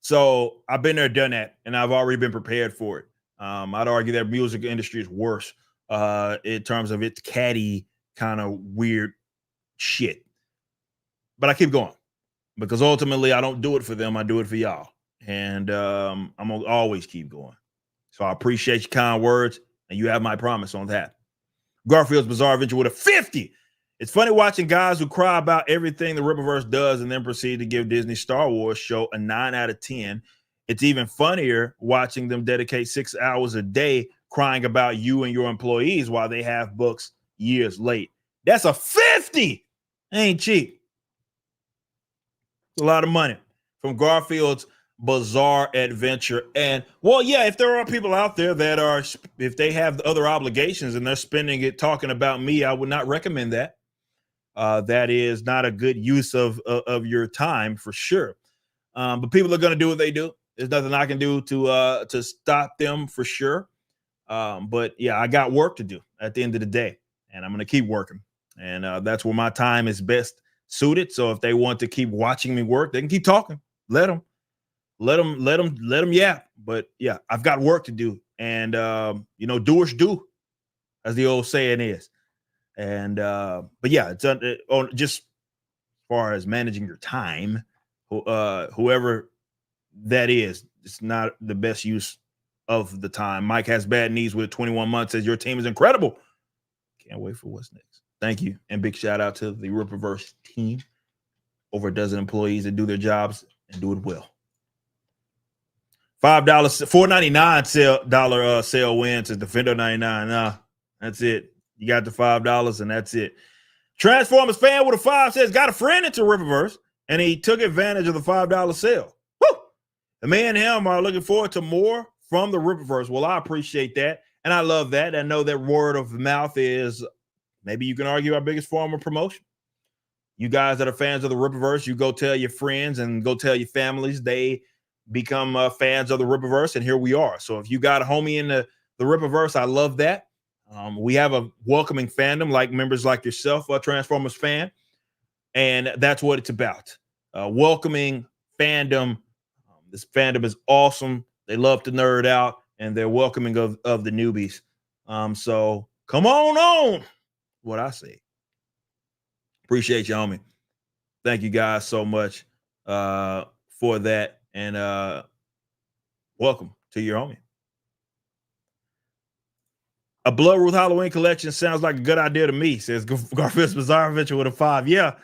So I've been there, done that, and I've already been prepared for it. I'd argue that music industry is worse in terms of its catty kind of weird shit. But I keep going because ultimately I don't do it for them. I do it for y'all. And I'm going to always keep going. So I appreciate your kind words, and you have my promise on that. Garfield's Bizarre Adventure with a 50. It's funny watching guys who cry about everything the Rippaverse does and then proceed to give Disney Star Wars show a 9 out of 10. It's even funnier watching them dedicate 6 hours a day crying about you and your employees while they have books years late. That's a 50. Ain't cheap. It's a lot of money from Garfield's Bizarre Adventure. And well, yeah, if there are people out there that are, if they have other obligations and they're spending it talking about me, I would not recommend that. That is not a good use of your time for sure. But people are going to do what they do. There's nothing I can do to stop them for sure. But yeah, I got work to do at the end of the day, and I'm going to keep working. And that's where my time is best suited. So if they want to keep watching me work, they can keep talking. Let them yap. But yeah, I've got work to do. And doers do, as the old saying is. And but yeah, it's on just as far as managing your time, whoever that is, it's not the best use of the time. Mike has bad knees with 21 months, says your team is incredible. Can't wait for what's next. Thank you. And big shout out to the Rippaverse team. Over a dozen employees that do their jobs and do it well. $5, $4.99 sale wins is Defender 99. Nah, that's it. You got the $5 and that's it. Transformers fan with a 5 says, got a friend into Rippaverse and he took advantage of the $5 sale. Woo! The me and him are looking forward to more from the Rippaverse. Well, I appreciate that. And I love that. I know that word of mouth is, maybe you can argue, our biggest form of promotion. You guys that are fans of the Rippaverse, you go tell your friends and go tell your families. They become fans of the Rippaverse, and here we are. So if you got a homie in the Rippaverse, I love that. We have a welcoming fandom, like members like yourself, a Transformers fan, and that's what it's about. Welcoming fandom. This fandom is awesome. They love to nerd out, and they're welcoming of the newbies. So come on, what I say. Appreciate you, homie. Thank you guys so much for that, and welcome to your homie. A Bloodroot Halloween collection sounds like a good idea to me, says Garfield's Bizarre Adventure with a 5. Yeah,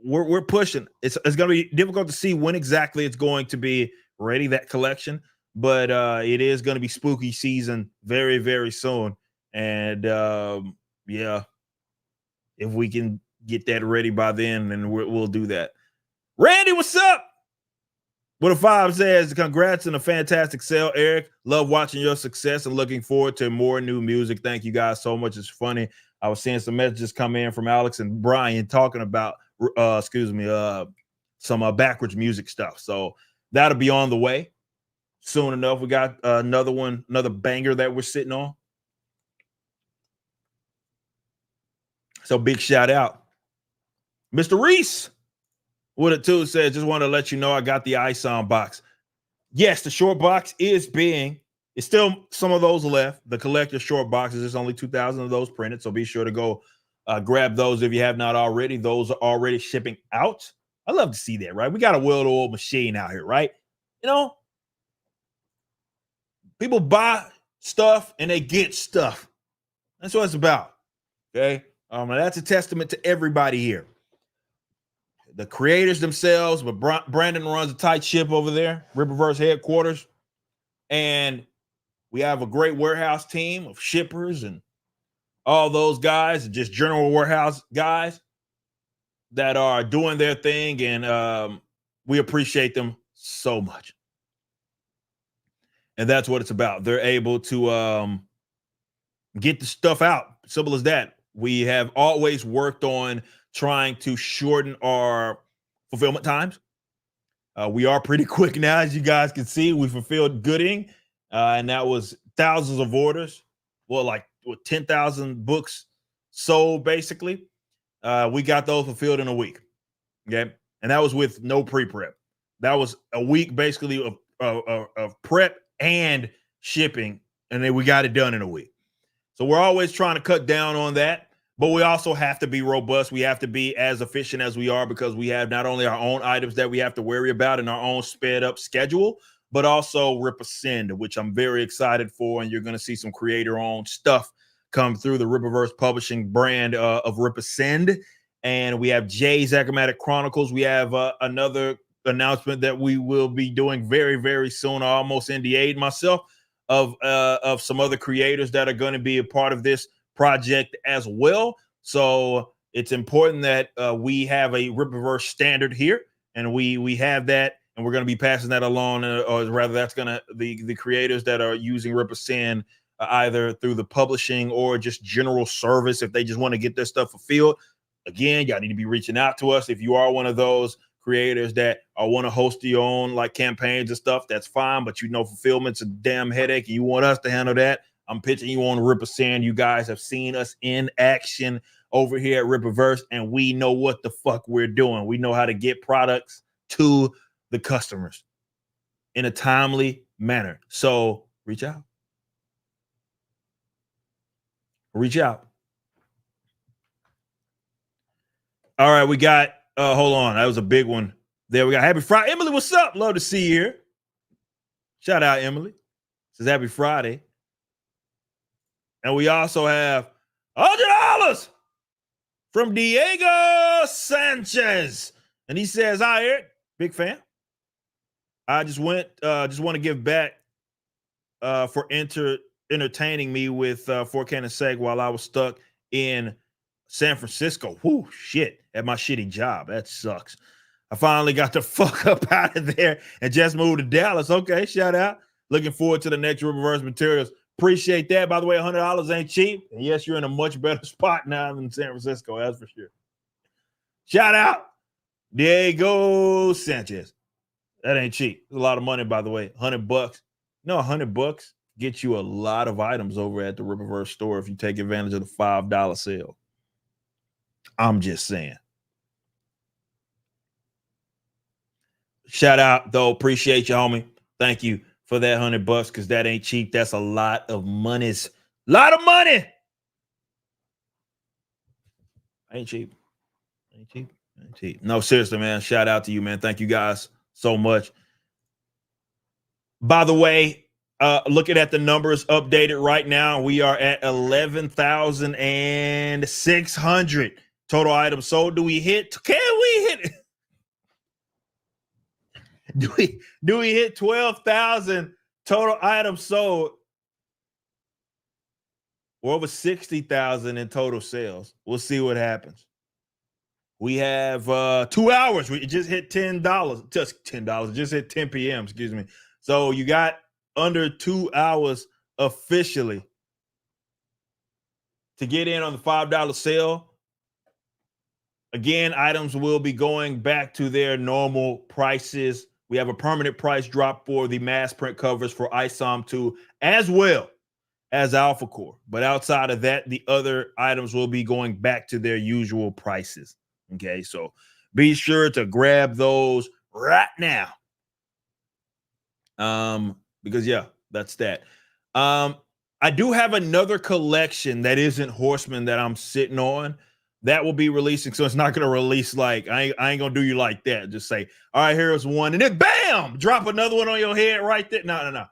we're pushing. It's going to be difficult to see when exactly it's going to be ready, that collection, but it is going to be spooky season very, very soon. And yeah, if we can get that ready by then, then we'll do that. Randy, what's up? What a 5 says, congrats on a fantastic sale, Eric. Love watching your success and looking forward to more new music. Thank you guys so much. It's funny. I was seeing some messages come in from Alex and Brian talking about, some backwards music stuff. So that'll be on the way soon enough. We got another banger that we're sitting on. So big shout out. Mr. Reese. What it too says, just want to let you know I got the ISON box. Yes, the short box it's still some of those left. The collector short boxes, there's only 2,000 of those printed. So be sure to go grab those if you have not already. Those are already shipping out. I love to see that, right? We got a well-oiled machine out here, right? You know, people buy stuff and they get stuff. That's what it's about. Okay. And that's a testament to everybody here. The creators themselves, but Brandon runs a tight ship over there, Rippaverse headquarters. And we have a great warehouse team of shippers and all those guys, just general warehouse guys that are doing their thing. And we appreciate them so much. And that's what it's about. They're able to get the stuff out. Simple as that. We have always worked on trying to shorten our fulfillment times. We are pretty quick now, as you guys can see. We fulfilled Gooding, and that was thousands of orders. Well, like 10,000 books sold, basically. We got those fulfilled in a week. Okay, and that was with no pre-prep. That was a week basically of prep and shipping, and then we got it done in a week. So we're always trying to cut down on that, but we also have to be robust. We have to be as efficient as we are, because we have not only our own items that we have to worry about in our own sped up schedule, but also Ripascend, which I'm very excited for. And you're going to see some creator-owned stuff come through the Rippaverse publishing brand of Ripascend. And we have Jay's Achromatic Chronicles. We have another announcement that we will be doing very, very soon. I almost NDA'd myself of some other creators that are going to be a part of this project as well. So it's important that we have a Rippaverse standard here, and we have that, and we're going to be passing that along, or rather, that's going to the creators that are using Ripascend either through the publishing or just general service, if they just want to get their stuff fulfilled. Again, y'all need to be reaching out to us if you are one of those creators that want to host your own like campaigns and stuff. That's fine, but fulfillment's a damn headache, and you want us to handle that. I'm pitching you on Ripascend. You guys have seen us in action over here at Rippaverse, and we know what the fuck we're doing. We know how to get products to the customers in a timely manner. So reach out. Reach out. All right, we got hold on. That was a big one. There we got Happy Friday. Emily, what's up? Love to see you here. Shout out, Emily. Says Happy Friday. And we also have $100 from Diego Sanchez. And he says, hi, Eric. Big fan. I just want to give back for entertaining me with 4K and Seg while I was stuck in San Francisco. Whoo, shit, at my shitty job. That sucks. I finally got the fuck up out of there and just moved to Dallas. Okay, shout out. Looking forward to the next Rippaverse materials. Appreciate that. By the way, $100 ain't cheap. And yes, you're in a much better spot now than San Francisco, that's for sure. Shout out, Diego Sanchez. That ain't cheap. It's a lot of money, by the way. $100. No, $100 gets you a lot of items over at the Rippaverse store if you take advantage of the $5 sale. I'm just saying. Shout out, though. Appreciate you, homie. Thank you for that $100, because that ain't cheap. That's a lot of monies. Lot of money. Ain't cheap. Ain't cheap. Ain't cheap. No, seriously, man. Shout out to you, man. Thank you guys so much. By the way, looking at the numbers updated right now, we are at 11,600 total items sold. Do we hit? Can we hit? Do we hit 12,000 total items sold? We're over 60,000 in total sales. We'll see what happens. We have 2 hours. We just hit $10. Just $10. Just hit 10 p.m. Excuse me. So you got under 2 hours officially to get in on the $5 sale. Again, items will be going back to their normal prices. We have a permanent price drop for the mass print covers for ISOM 2 as well as Alpha Core. But outside of that, the other items will be going back to their usual prices. Okay, so be sure to grab those right now. Because yeah, that's that. I do have another collection that isn't Horseman that I'm sitting on. That will be releasing, so it's not going to release like, I ain't going to do you like that. Just say, all right, here's one, and then bam, drop another one on your head right there. No.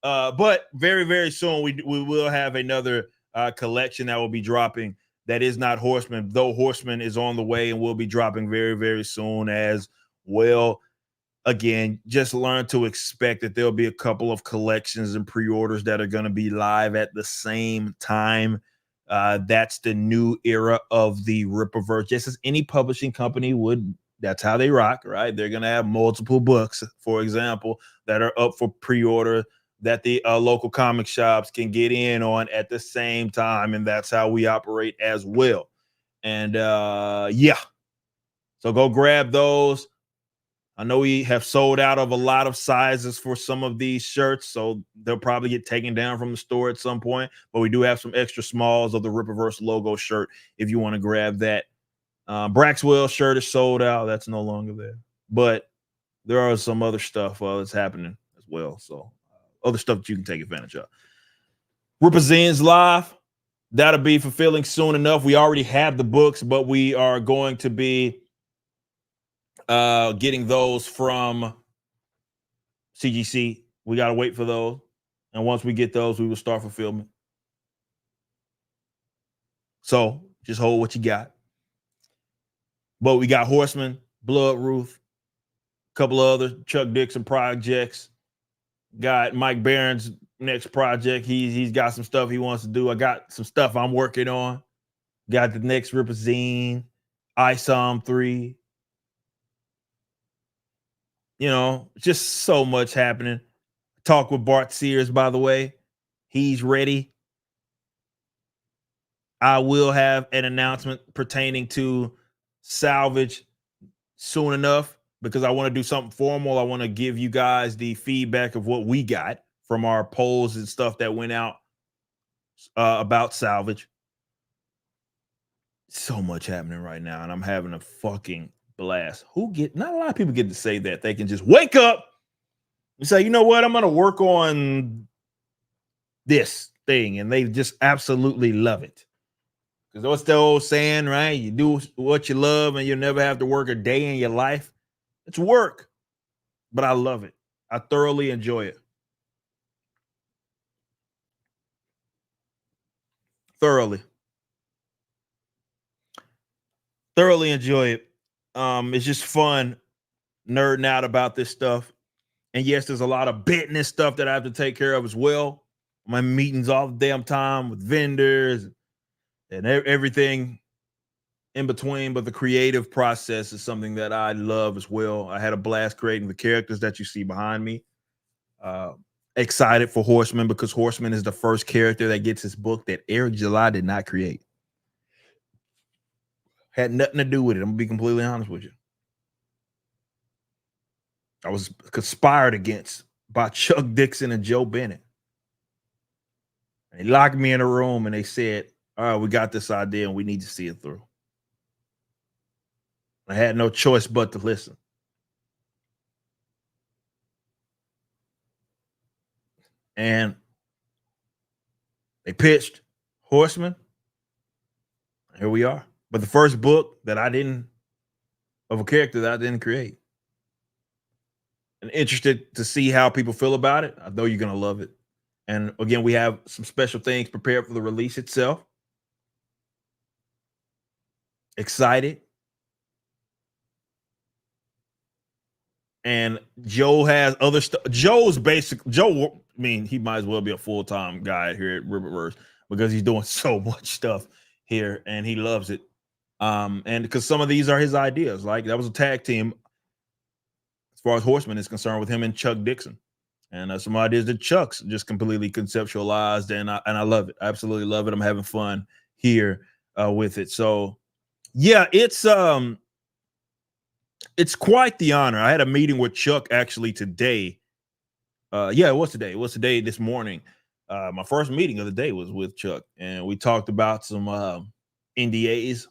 But very, very soon, we will have another collection that will be dropping that is not Horseman, though Horseman is on the way and will be dropping very, very soon as well. Again, just learn to expect that there'll be a couple of collections and pre-orders that are going to be live at the same time. That's the new era of the Rippaverse. Just as any publishing company would, that's how they rock, right? They're going to have multiple books, for example, that are up for pre-order that the local comic shops can get in on at the same time. And that's how we operate as well. And yeah, so go grab those. I know we have sold out of a lot of sizes for some of these shirts, so they'll probably get taken down from the store at some point. But we do have some extra smalls of the Rippaverse logo shirt if you want to grab that. Braxwell shirt is sold out. That's no longer there. But there are some other stuff that's happening as well. So other stuff that you can take advantage of. Represents live. That'll be fulfilling soon enough. We already have the books, but we are going to be getting those from CGC. We got to wait for those. And once we get those, we will start fulfillment. So just hold what you got. But we got Horseman, Blood Ruth, a couple of other Chuck Dixon projects. Got Mike Barron's next project. He's got some stuff he wants to do. I got some stuff I'm working on. Got the next Ripazine, ISOM 3. You know, just so much happening. Talk with Bart Sears, by the way. He's ready. I will have an announcement pertaining to Salvage soon enough because I want to do something formal. I want to give you guys the feedback of what we got from our polls and stuff that went out about Salvage. So much happening right now, and I'm having a fucking blast. Not a lot of people get to say that. They can just wake up and say, you know what, I'm going to work on this thing, and they just absolutely love it. Because what's the old saying, right? You do what you love and you'll never have to work a day in your life. It's work, but I love it. I thoroughly enjoy it. Thoroughly enjoy it. It's just fun nerding out about this stuff. And yes, there's a lot of business stuff that I have to take care of as well. My meetings all the damn time with vendors and everything in between, but the creative process is something that I love as well. I had a blast creating the characters that you see behind me. Excited for Horseman because Horseman is the first character that gets his book that Eric July did not create. Had nothing to do with it. I'm gonna be completely honest with you. I was conspired against by Chuck Dixon and Joe Bennett. And they locked me in a room and they said, all right, we got this idea and we need to see it through. I had no choice but to listen. And they pitched Horseman. Here we are. But the first book that of a character that I didn't create. And interested to see how people feel about it. I know you're going to love it. And again, we have some special things prepared for the release itself. Excited. And Joe has other stuff. Joe, I mean, he might as well be a full-time guy here at Riververse because he's doing so much stuff here and he loves it. And because some of these are his ideas, like that was a tag team as far as Horseman is concerned with him and Chuck Dixon. And some ideas that Chuck's just completely conceptualized, and I love it. I absolutely love it. I'm having fun here with it. So yeah, it's quite the honor. I had a meeting with Chuck actually today. It was today. It was today this morning. My first meeting of the day was with Chuck, and we talked about some NDAs,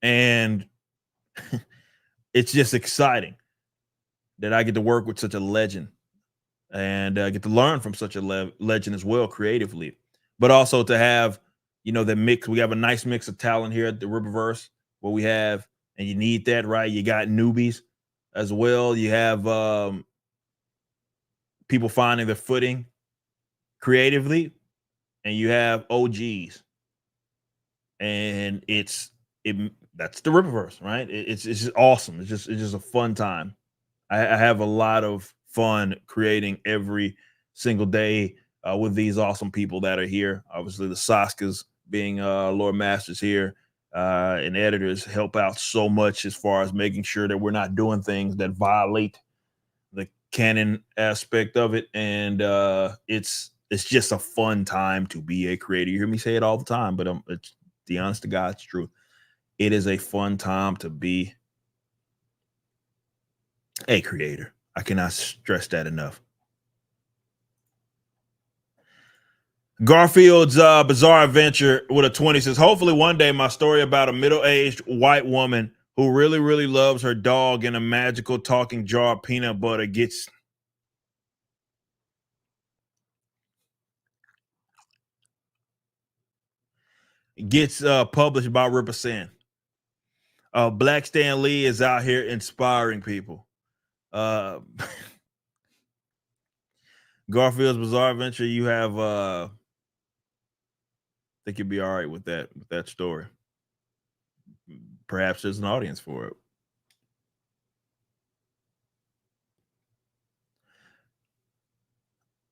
and it's just exciting that I get to work with such a legend and get to learn from such a legend as well creatively, but also to have, the mix. We have a nice mix of talent here at the Riververse where we have, and you need that, right? You got newbies as well. You have people finding their footing creatively, and you have OGs, and that's the Riververse, right? It's just awesome. It's just a fun time. I have a lot of fun creating every single day with these awesome people that are here. Obviously, the Saskas being Lord Masters here and editors help out so much as far as making sure that we're not doing things that violate the canon aspect of it. And it's just a fun time to be a creator. You hear me say it all the time, but it's the honest to God's truth. It is a fun time to be a creator. I cannot stress that enough. Garfield's Bizarre Adventure with a 20 says, hopefully one day my story about a middle-aged white woman who really, really loves her dog in a magical talking jar of peanut butter gets published by Ripper Sin. Black Stan Lee is out here inspiring people. Garfield's Bizarre Adventure, you have I think you'd be all right with that story. Perhaps there's an audience for it.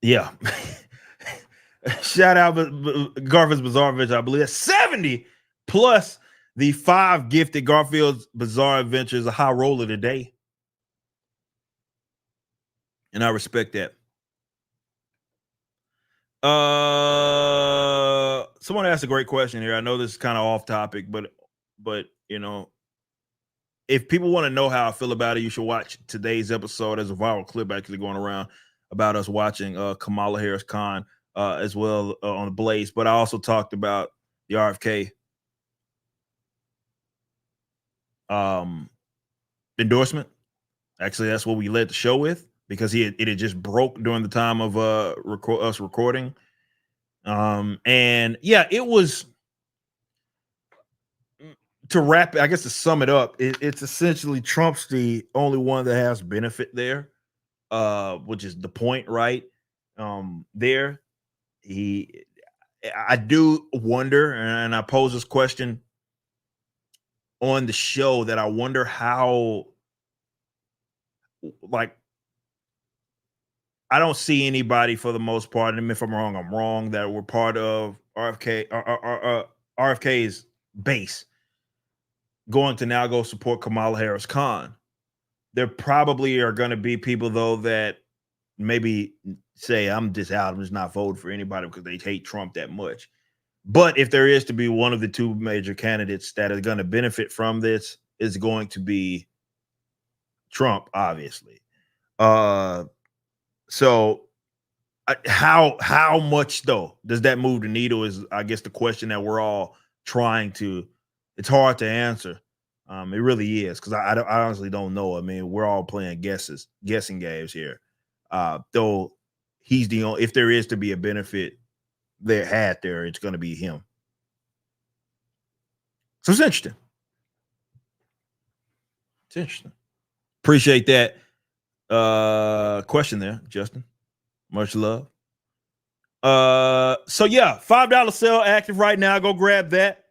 Yeah. Shout out Garfield's Bizarre Adventure. I believe that's 70 plus the 5 gifted Garfield's Bizarre Adventures, a high roller today. And I respect that. Someone asked a great question here. I know this is kind of off topic, but you know, if people want to know how I feel about it, you should watch today's episode. There's a viral clip actually going around about us watching Kamala Harris Khan as well on the Blaze. But I also talked about the RFK endorsement. Actually, that's what we led the show with, because it had just broke during the time of us recording. And yeah, it was, to wrap, I guess to sum it up, it's essentially Trump's the only one that has benefit there, which is the point, right? There, I do wonder, and I pose this question on the show, that I wonder how, like, I don't see anybody, for the most part, and if I'm wrong, I'm wrong, that were part of RFK's base going to now go support Kamala Harris Khan. There probably are going to be people, though, that maybe say, I'm just out, I'm just not voting for anybody because they hate Trump that much. But if there is to be one of the two major candidates that are going to benefit from this, is going to be Trump, obviously. So how much, though, does that move the needle is, I guess, the question that we're all trying to, it's hard to answer. It really is, because I honestly don't know. I mean, we're all playing guessing games here. Though he's the only, if there is to be a benefit there, it's going to be him. So it's interesting. It's interesting. Appreciate that question there, Justin. Much love. So yeah, $5 sale active right now. Go grab that.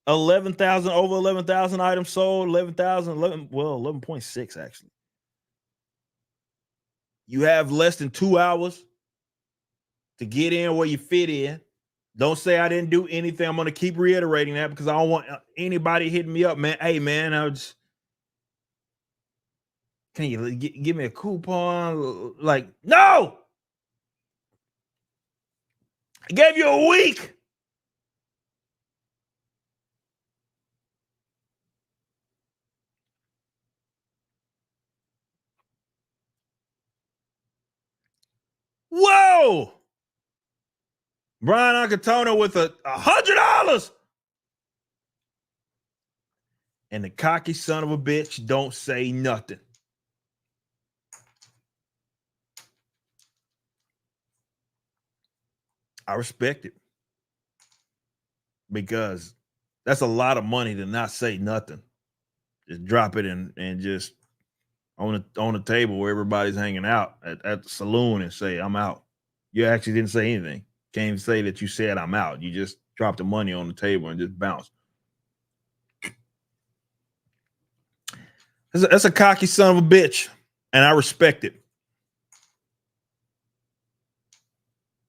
11,000, over 11,000 items sold. 11.6 actually. You have less than 2 hours to get in where you fit in. Don't say I didn't do anything. I'm going to keep reiterating that, because I don't want anybody hitting me up, man. Hey, man, can you give me a coupon? Like, no! I gave you a week. Whoa! Brian Arcatona with $100. And the cocky son of a bitch don't say nothing. I respect it, because that's a lot of money to not say nothing. Just drop it and just on the table where everybody's hanging out at the saloon and say, I'm out. You actually didn't say anything. Can't even say that you said I'm out. You just dropped the money on the table and just bounced. That's a cocky son of a bitch, and I respect it.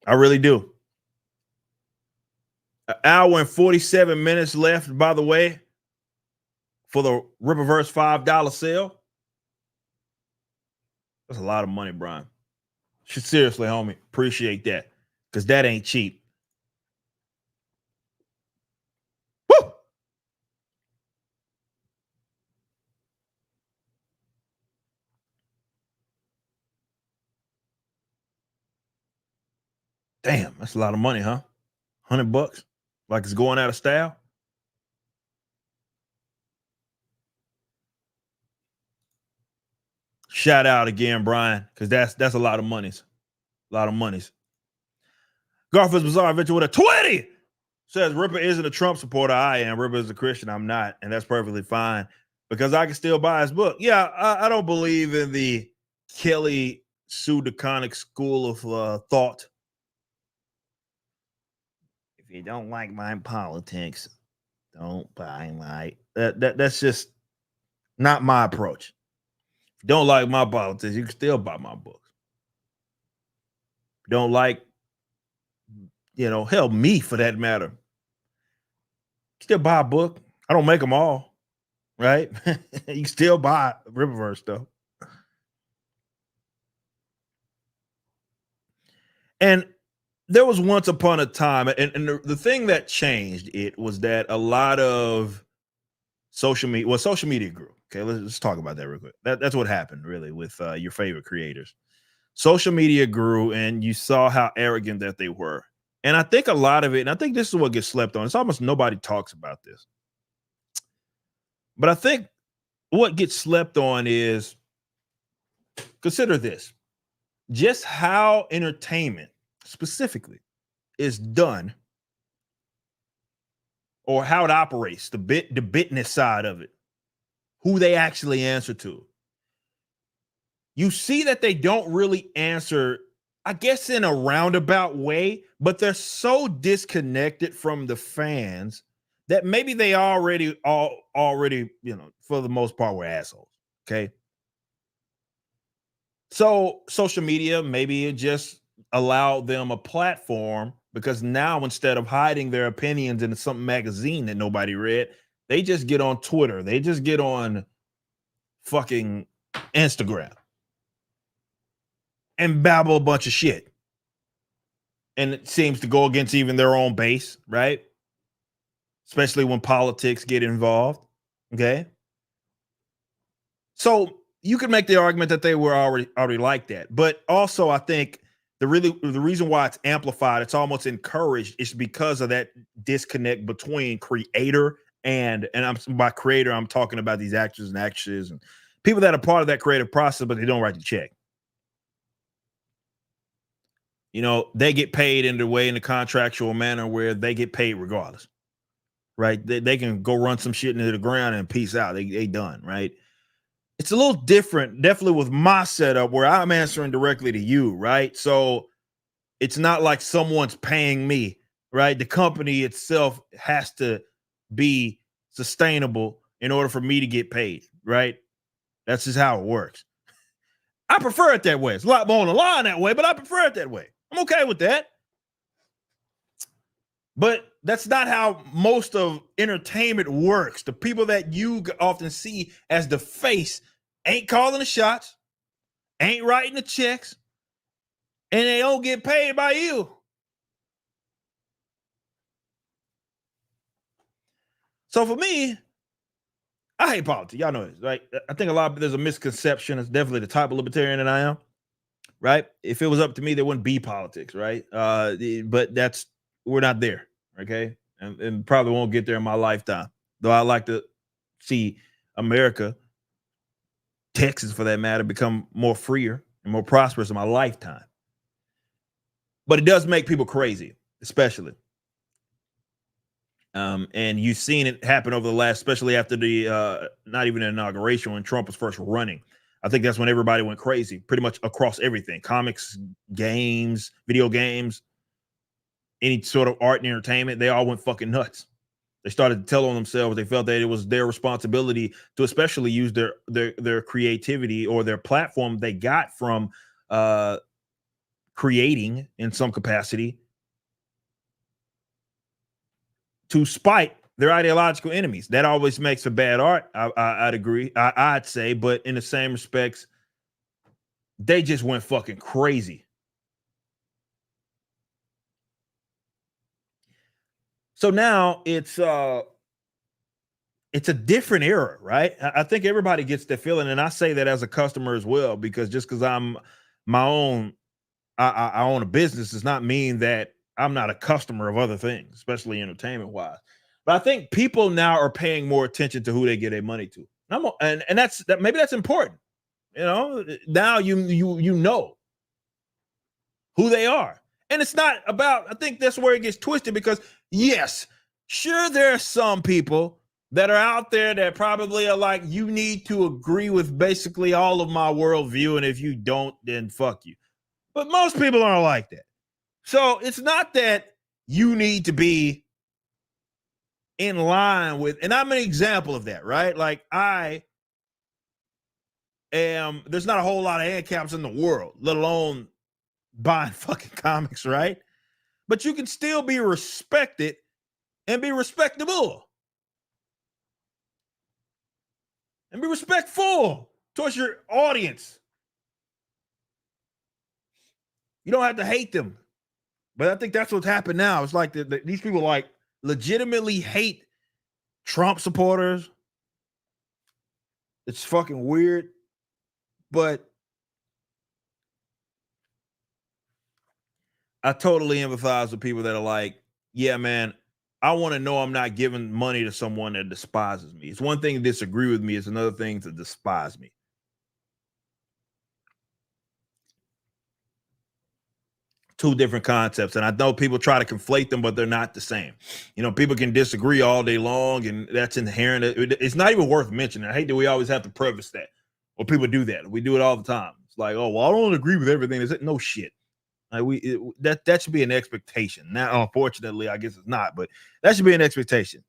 I really do. An hour and 47 minutes left, by the way, for the Rippaverse $5 sale. That's a lot of money, Brian. Seriously, homie, appreciate that, because that ain't cheap. Woo! Damn, that's a lot of money, huh? $100, like it's going out of style. Shout out again, Brian, because that's a lot of monies. A lot of monies. Garfield's Bizarre Adventure with a 20 says Ripper isn't a Trump supporter. I am. Ripper is a Christian. I'm not. And that's perfectly fine because I can still buy his book. Yeah, I don't believe in the Kelly pseudoconic school of thought. If you don't like my politics, don't buy my that's just not my approach. If you don't like my politics, you can still buy my books. If you don't like, hell, me for that matter, still buy a book. I don't make them all, right? You can still buy Riververse though. And there was once upon a time, and the thing that changed it was that a lot of social media grew. Okay, let's talk about that real quick. That's what happened really with your favorite creators. Social media grew, and you saw how arrogant that they were. And I think a lot of it, and I think this is what gets slept on. It's almost nobody talks about this. But I think what gets slept on is, consider this, just how entertainment specifically is done, or how it operates, the bitness side of it, who they actually answer to. You see that they don't really answer, I guess, in a roundabout way, but they're so disconnected from the fans that maybe they already, for the most part, were assholes. Okay. So social media, maybe it just allowed them a platform, because now instead of hiding their opinions in some magazine that nobody read, they just get on Twitter. They just get on fucking Instagram and babble a bunch of shit. And it seems to go against even their own base, right? Especially when politics get involved. Okay. So you could make the argument that they were already like that. But also, I think the reason why it's amplified, it's almost encouraged, is because of that disconnect between creator and by creator, I'm talking about these actors and actresses and people that are part of that creative process, but they don't write the check. They get paid in the contractual manner where they get paid regardless, right? They can go run some shit into the ground and peace out. They done, right? It's a little different, definitely with my setup where I'm answering directly to you, right? So it's not like someone's paying me, right? The company itself has to be sustainable in order for me to get paid, right? That's just how it works. I prefer it that way. It's a lot more on the line that way, but I prefer it that way. I'm okay with that. But that's not how most of entertainment works. The people that you often see as the face ain't calling the shots, ain't writing the checks, and they don't get paid by you. So for me, I hate politics. Y'all know this, right? I think there's a misconception. It's definitely the type of libertarian that I am, right? If it was up to me, there wouldn't be politics, right? But we're not there, okay? And probably won't get there in my lifetime. Though I like to see America, Texas for that matter, become more freer and more prosperous in my lifetime. But it does make people crazy, especially. And you've seen it happen over the last, especially after the not even an inauguration, when Trump was first running. I think that's when everybody went crazy, pretty much across everything: comics, games, video games, any sort of art and entertainment. They all went fucking nuts. They started to tell on themselves. They felt that it was their responsibility to especially use their creativity or their platform they got from creating in some capacity to spite their ideological enemies. That always makes for bad art. I'd agree. I'd say, but in the same respects, they just went fucking crazy. So now it's a different era, right? I think everybody gets that feeling, and I say that as a customer as well, because just because I'm my own, I own a business does not mean that I'm not a customer of other things, especially entertainment wise. But I think people now are paying more attention to who they give their money to, and that's maybe that's important. You know, now you know who they are. And it's not about, I think that's where it gets twisted because, yes, sure, there are some people that are out there that probably are like, you need to agree with basically all of my worldview. And if you don't, then fuck you. But most people aren't like that. So it's not that you need to be in line with, and I'm an example of that, right? Like there's not a whole lot of handicaps in the world, let alone buying fucking comics, right? But you can still be respected and be respectable and be respectful towards your audience. You don't have to hate them. But I think that's what's happened now. It's like these people like legitimately hate Trump supporters. It's fucking weird. But I totally empathize with people that are like, yeah, man, I want to know I'm not giving money to someone that despises me. It's one thing to disagree with me. It's another thing to despise me. Two different concepts. And I know people try to conflate them, but they're not the same. You know, people can disagree all day long, and that's inherent. It's not even worth mentioning. I hate that we always have to preface that. Or people do that. We do it all the time. It's like, oh, well, I don't agree with everything. Is it? No shit. Like that should be an expectation. Now, unfortunately, I guess it's not, but that should be an expectation.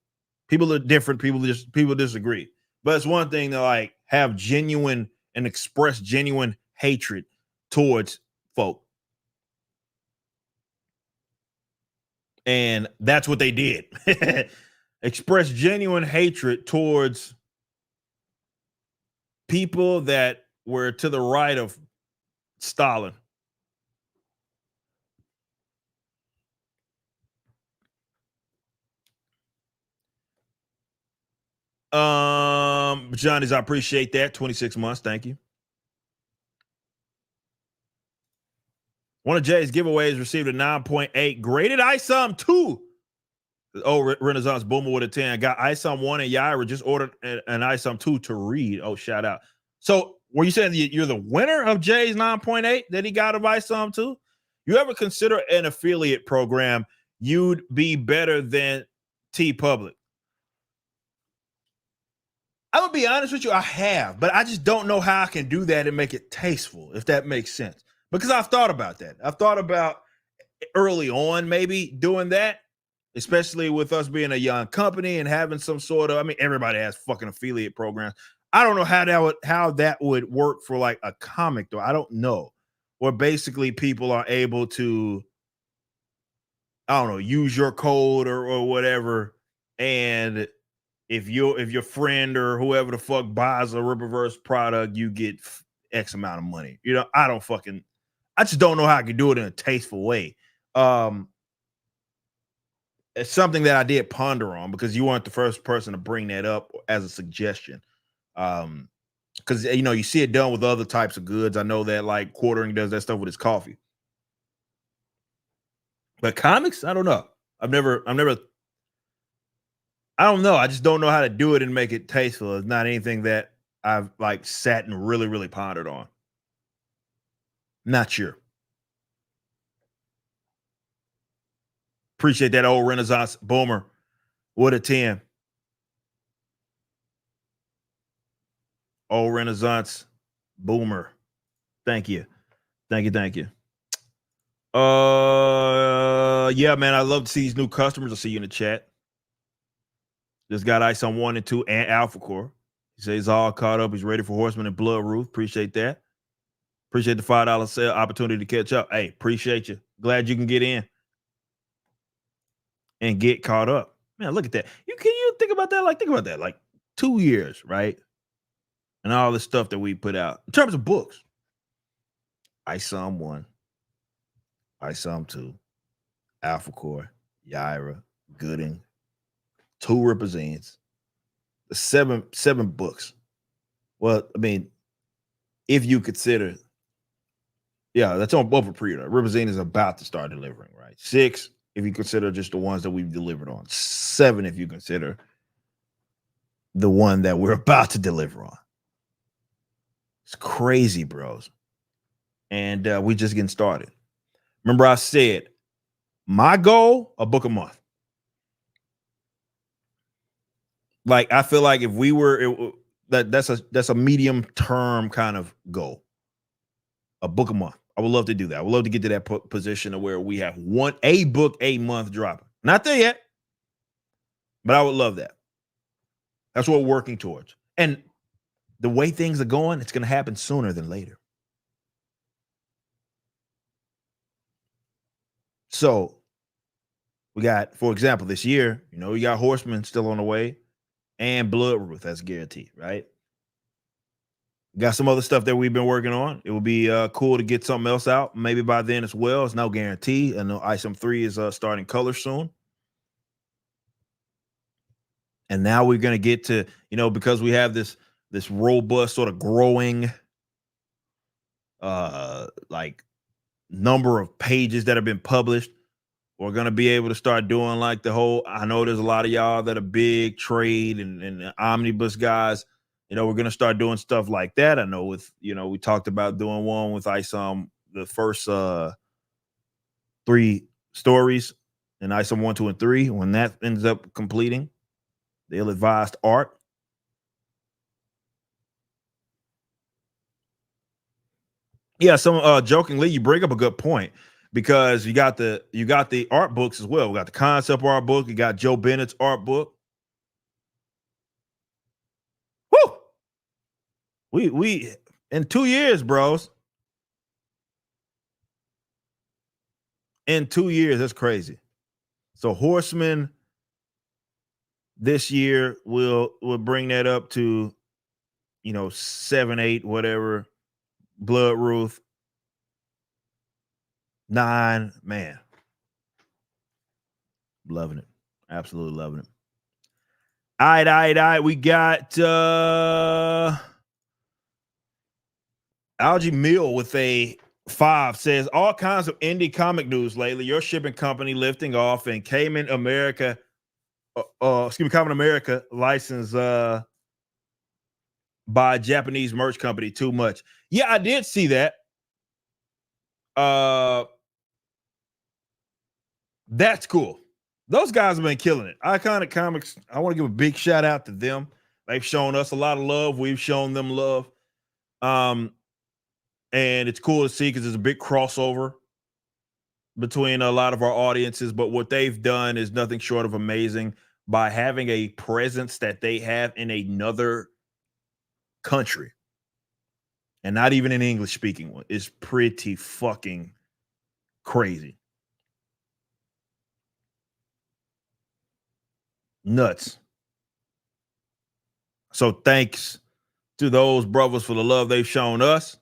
People are different. People disagree. But it's one thing to like have genuine and express genuine hatred towards folk. And that's what they did. Express genuine hatred towards people that were to the right of Stalin. Johnny's, I appreciate that. 26 months. Thank you. One of Jay's giveaways received a 9.8 graded ISOM 2. Oh, Renaissance Boomer with a 10. Got ISOM 1 and Yaira just ordered an ISOM 2 to read. Oh, shout out. So were you saying you're the winner of Jay's 9.8 that he got of ISOM 2? You ever consider an affiliate program? You'd be better than TeePublic. I'm going to be honest with you. I have, but I just don't know how I can do that and make it tasteful, if that makes sense. Because I've thought about that. I've thought about early on maybe doing that, especially with us being a young company and having some sort of, I mean, everybody has fucking affiliate programs. I don't know how that would work for like a comic though. I don't know. Where basically people are able to, I don't know, use your code or whatever. And if your friend or whoever the fuck buys a Rippaverse product, you get X amount of money. You know, I just don't know how I can do it in a tasteful way. It's something that I did ponder on because you weren't the first person to bring that up as a suggestion. Because you know, you see it done with other types of goods. I know that like Quartering does that stuff with his coffee. But comics, I don't know. I don't know. I just don't know how to do it and make it tasteful. It's not anything that I've like sat and really, really pondered on. Not sure. Appreciate that old Renaissance Boomer. What a 10. Old Renaissance Boomer. Thank you. Thank you. Yeah, man. I love to see these new customers. I'll see you in the chat. Just got Ice on 1 and 2 and Alpha Core. He says he's all caught up. He's ready for Horseman and Blood Ruth. Appreciate that. Appreciate the $5 sale opportunity to catch up. Hey, appreciate you. Glad you can get in and get caught up. Man, look at that. You think about that? Think about that. Like 2 years, right? And all the stuff that we put out in terms of books. ISOM 1, ISOM 2, Alpha Core, Yaira, Gooding, 2 represents the seven books. Well, I mean, if you consider, yeah, that's on both for pre-order. Represent is about to start delivering, right? 6, if you consider just the ones that we've delivered on. 7, if you consider the one that we're about to deliver on. It's crazy, bros. And we just getting started. Remember, I said my goal, a book a month. Like, I feel like if we were that's a medium term kind of goal. A book a month. I would love to do that. I would love to get to that position of where we have a book a month dropping. Not there yet, but I would love that. That's what we're working towards. And the way things are going, it's going to happen sooner than later. So we got, for example, this year, we got Horseman still on the way and Bloodruth, that's guaranteed, right? Got some other stuff that we've been working on. It will be cool to get something else out, maybe by then as well. It's no guarantee. I know ISOM 3 is starting color soon. And now we're going to get to, because we have this robust sort of growing like number of pages that have been published, we're going to be able to start doing like the whole, I know there's a lot of y'all that are big trade and omnibus guys. We're going to start doing stuff like that. I know with, we talked about doing one with ISOM, the first 3 stories in ISOM 1, 2, and 3. When that ends up completing, the ill-advised art. Yeah, some jokingly, you bring up a good point because you got the art books as well. We got the concept art book. You got Joe Bennett's art book. Woo! We in 2 years, bros. In 2 years, that's crazy. So Horseman this year will bring that up to 7, 8, whatever. Bloodruth 9, man. Loving it. Absolutely loving it. All right. We got Algie Mill with a 5 says all kinds of indie comic news lately. Your shipping company lifting off and Cayman America, Cayman America license by a Japanese merch company too much. Yeah, I did see that. That's cool. Those guys have been killing it. Iconic Comics, I want to give a big shout out to them. They've shown us a lot of love. We've shown them love. And it's cool to see because there's a big crossover between a lot of our audiences. But what they've done is nothing short of amazing by having a presence that they have in another country. And not even an English speaking one. It's pretty fucking crazy. Nuts. So thanks to those brothers for the love they've shown us.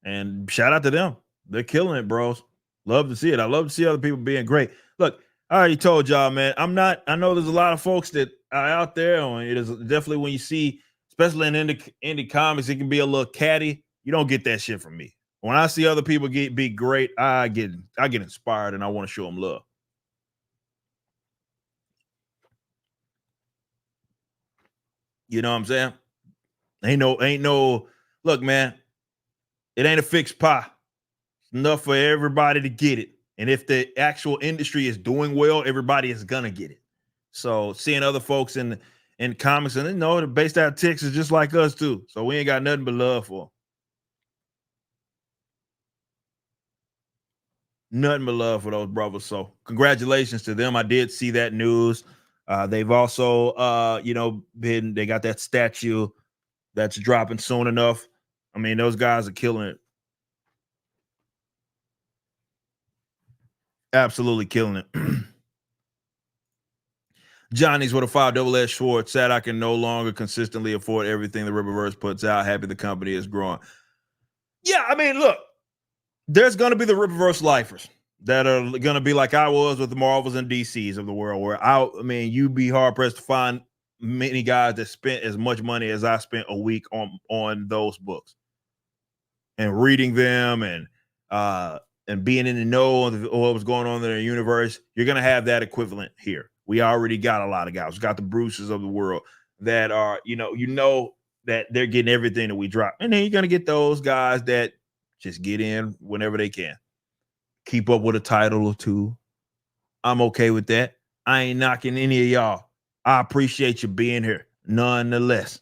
And shout out to them. They're killing it, bros. Love to see it. I love to see other people being great. Look, I already told y'all, man, I know there's a lot of folks that are out there. And it is definitely when you see, especially in indie comics, it can be a little catty. You don't get that shit from me. When I see other people be great, I get inspired and I want to show them love. You know what I'm saying? Ain't no look, man. It ain't a fixed pie. It's enough for everybody to get it. And if the actual industry is doing well, everybody is gonna get it. So seeing other folks in comics, and they're based out of Texas just like us too. So we ain't got nothing but love for them. Nothing but love for those brothers. So congratulations to them. I did see that news. They've also they got that statue that's dropping soon enough. I mean, those guys are killing it. Absolutely killing it. Johnny's with a 5 double-edged sword. Sad I can no longer consistently afford everything the Riververse puts out. Happy the company is growing. Yeah, I mean, look, there's going to be the Riververse lifers that are going to be like I was with the Marvels and DCs of the world, where you'd be hard-pressed to find many guys that spent as much money as I spent a week on those books and reading them and being in the know of what was going on in their universe. You're going to have that equivalent here. We already got a lot of guys. We got the Bruces of the world that are, that they're getting everything that we drop. And then you're going to get those guys that just get in whenever they can. Keep up with a title or two. I'm okay with that. I ain't knocking any of y'all. I appreciate you being here nonetheless.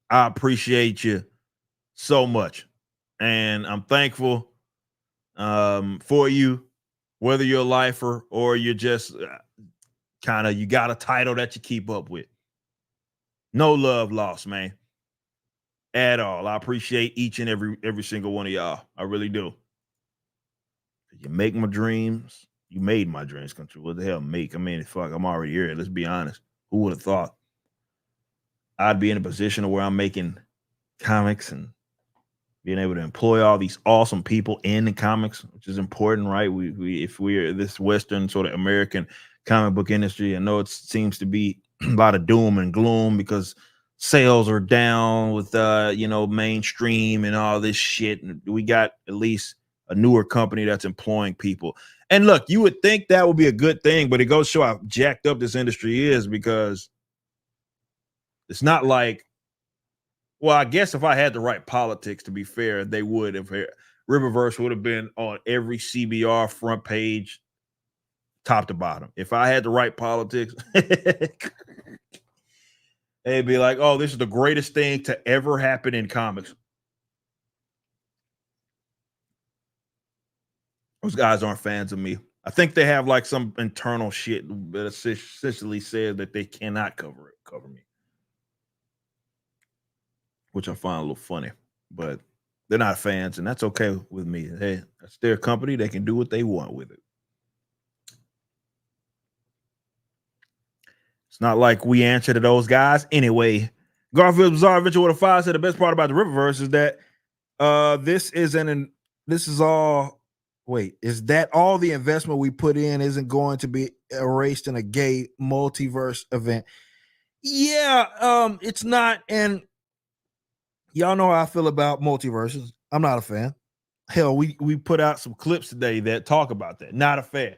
I appreciate you so much. And I'm thankful for you, whether you're a lifer or you're just kind of, you got a title that you keep up with. No love lost, man. At all. I appreciate each and every single one of y'all. I really do. You make my dreams. You made my dreams come true. What the hell make? I mean, fuck, I'm already here. Let's be honest. Who would have thought I'd be in a position where I'm making comics and being able to employ all these awesome people in the comics, which is important, right? If we're this Western sort of American comic book industry, I know it seems to be a lot of doom and gloom because sales are down with mainstream and all this shit. And we got at least a newer company that's employing people. And look, you would think that would be a good thing, but it goes to show how jacked up this industry is, because it's not like, well, I guess if I had the right politics, to be fair, they would have. Riververse would have been on every CBR front page, top to bottom. If I had the right politics, they'd be like, oh, this is the greatest thing to ever happen in comics. Those guys aren't fans of me. I think they have like some internal shit that essentially says that they cannot cover me, which I find a little funny, but they're not fans, and that's okay with me. Hey, that's their company. They can do what they want with it. It's not like we answer to those guys. Anyway, Garfield Bizarre Adventure with a 5 said the best part about the Riververse is that is that all the investment we put in isn't going to be erased in a gay multiverse event? Yeah, it's not. And y'all know how I feel about multiverses. I'm not a fan. Hell, we put out some clips today that talk about that. Not a fan.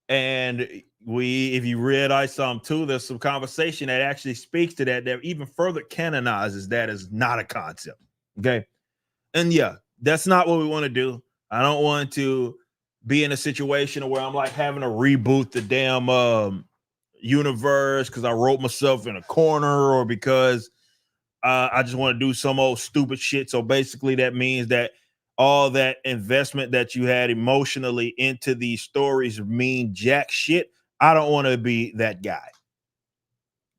And if you read I Saw Him Too, there's some conversation that actually speaks to that even further canonizes that as not a concept. Okay. And yeah, that's not what we want to do. I don't want to be in a situation where I'm like having to reboot the damn universe because I wrote myself in a corner, or because I just want to do some old stupid shit. So basically that means that all that investment that you had emotionally into these stories mean jack shit. I don't want to be that guy,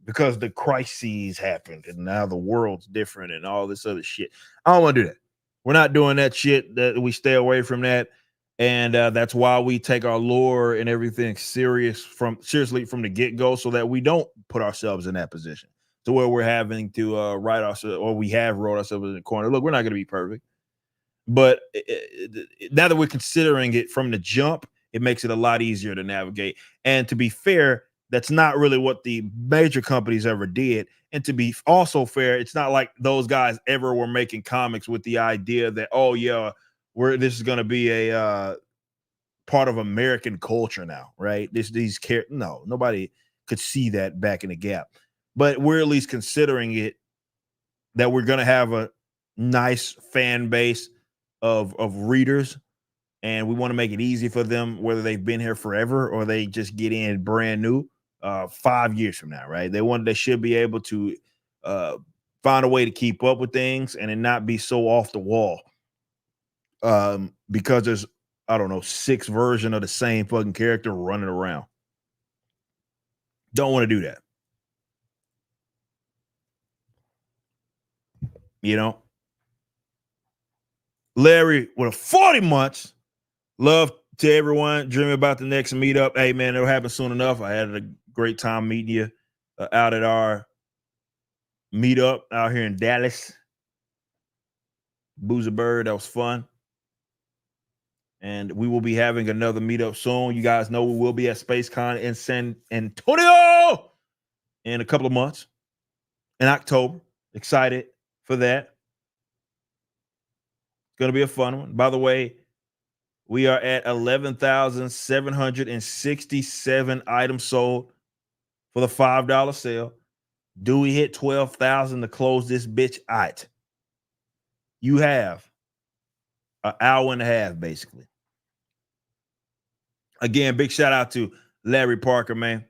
because the crises happened and now the world's different and all this other shit. I don't want to do that. We're not doing that shit. That we stay away from that. And that's why we take our lore and everything seriously from the get-go, so that we don't put ourselves in that position to where we're having to write ourselves, or we have wrote ourselves in the corner. Look, we're not going to be perfect, but now that we're considering it from the jump, it makes it a lot easier to navigate. And to be fair, that's not really what the major companies ever did. And to be also fair, it's not like those guys ever were making comics with the idea that, oh yeah, this is going to be a part of American culture now, right? No, nobody could see that back in the gap. But we're at least considering it, that we're going to have a nice fan base of readers, and we want to make it easy for them, whether they've been here forever or they just get in brand new 5 years from now, right? They should be able to find a way to keep up with things and then not be so off the wall because there's, I don't know, 6 versions of the same fucking character running around. Don't want to do that. You know, Larry with a 40 months. Love to everyone. Dreaming about the next meetup. Hey, man, it'll happen soon enough. I had a great time meeting you out at our meetup out here in Dallas. Boozer Bird, that was fun. And we will be having another meetup soon. You guys know we will be at SpaceCon in San Antonio in a couple of months in October. Excited for that. It's going to be a fun one. By the way, we are at 11,767 items sold. for the $5 sale. Do we hit 12,000 to close this bitch out? You have an hour and a half, basically. Again, big shout out to Larry Parker, man.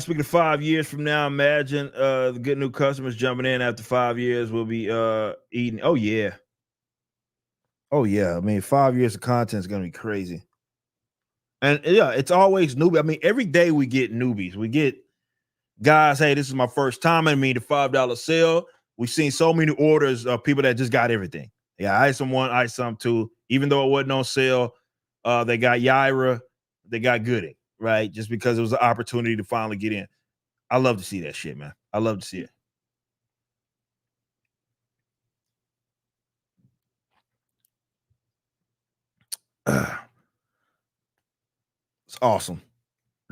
Speaking of 5 years from now, imagine the good new customers jumping in after 5 years will be eating. Oh yeah. I mean, 5 years of content is gonna be crazy. And yeah, it's always newbie. I mean, every day we get newbies. We get guys, hey, this is my first time. I mean, the $5 sale. We've seen so many orders of people that just got everything. Yeah, item 1, item 2. Even though it wasn't on sale, they got Yaira, they got Gooding, right? Just because it was an opportunity to finally get in. I love to see that shit, man. I love to see it. It's awesome.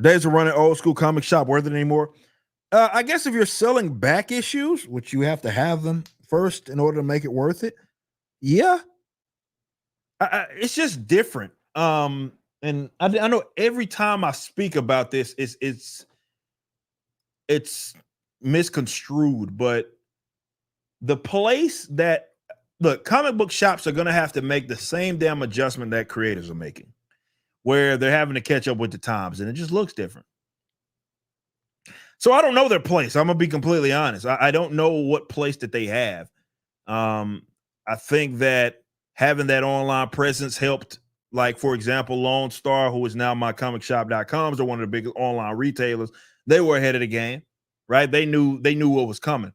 Days of running old school comic shop worth it anymore? I guess if you're selling back issues, which you have to have them first in order to make it worth it, yeah. It's just different. And I know every time I speak about this, it's misconstrued, but the place that look, comic book shops are gonna have to make the same damn adjustment that creators are making, where they're having to catch up with the times, and it just looks different. So I don't know their place. I'm gonna be completely honest. I don't know what place that they have. I think that having that online presence helped. Like, for example, Lone Star, who is now mycomicshop.com, they're one of the biggest online retailers. They were ahead of the game, right? They knew what was coming.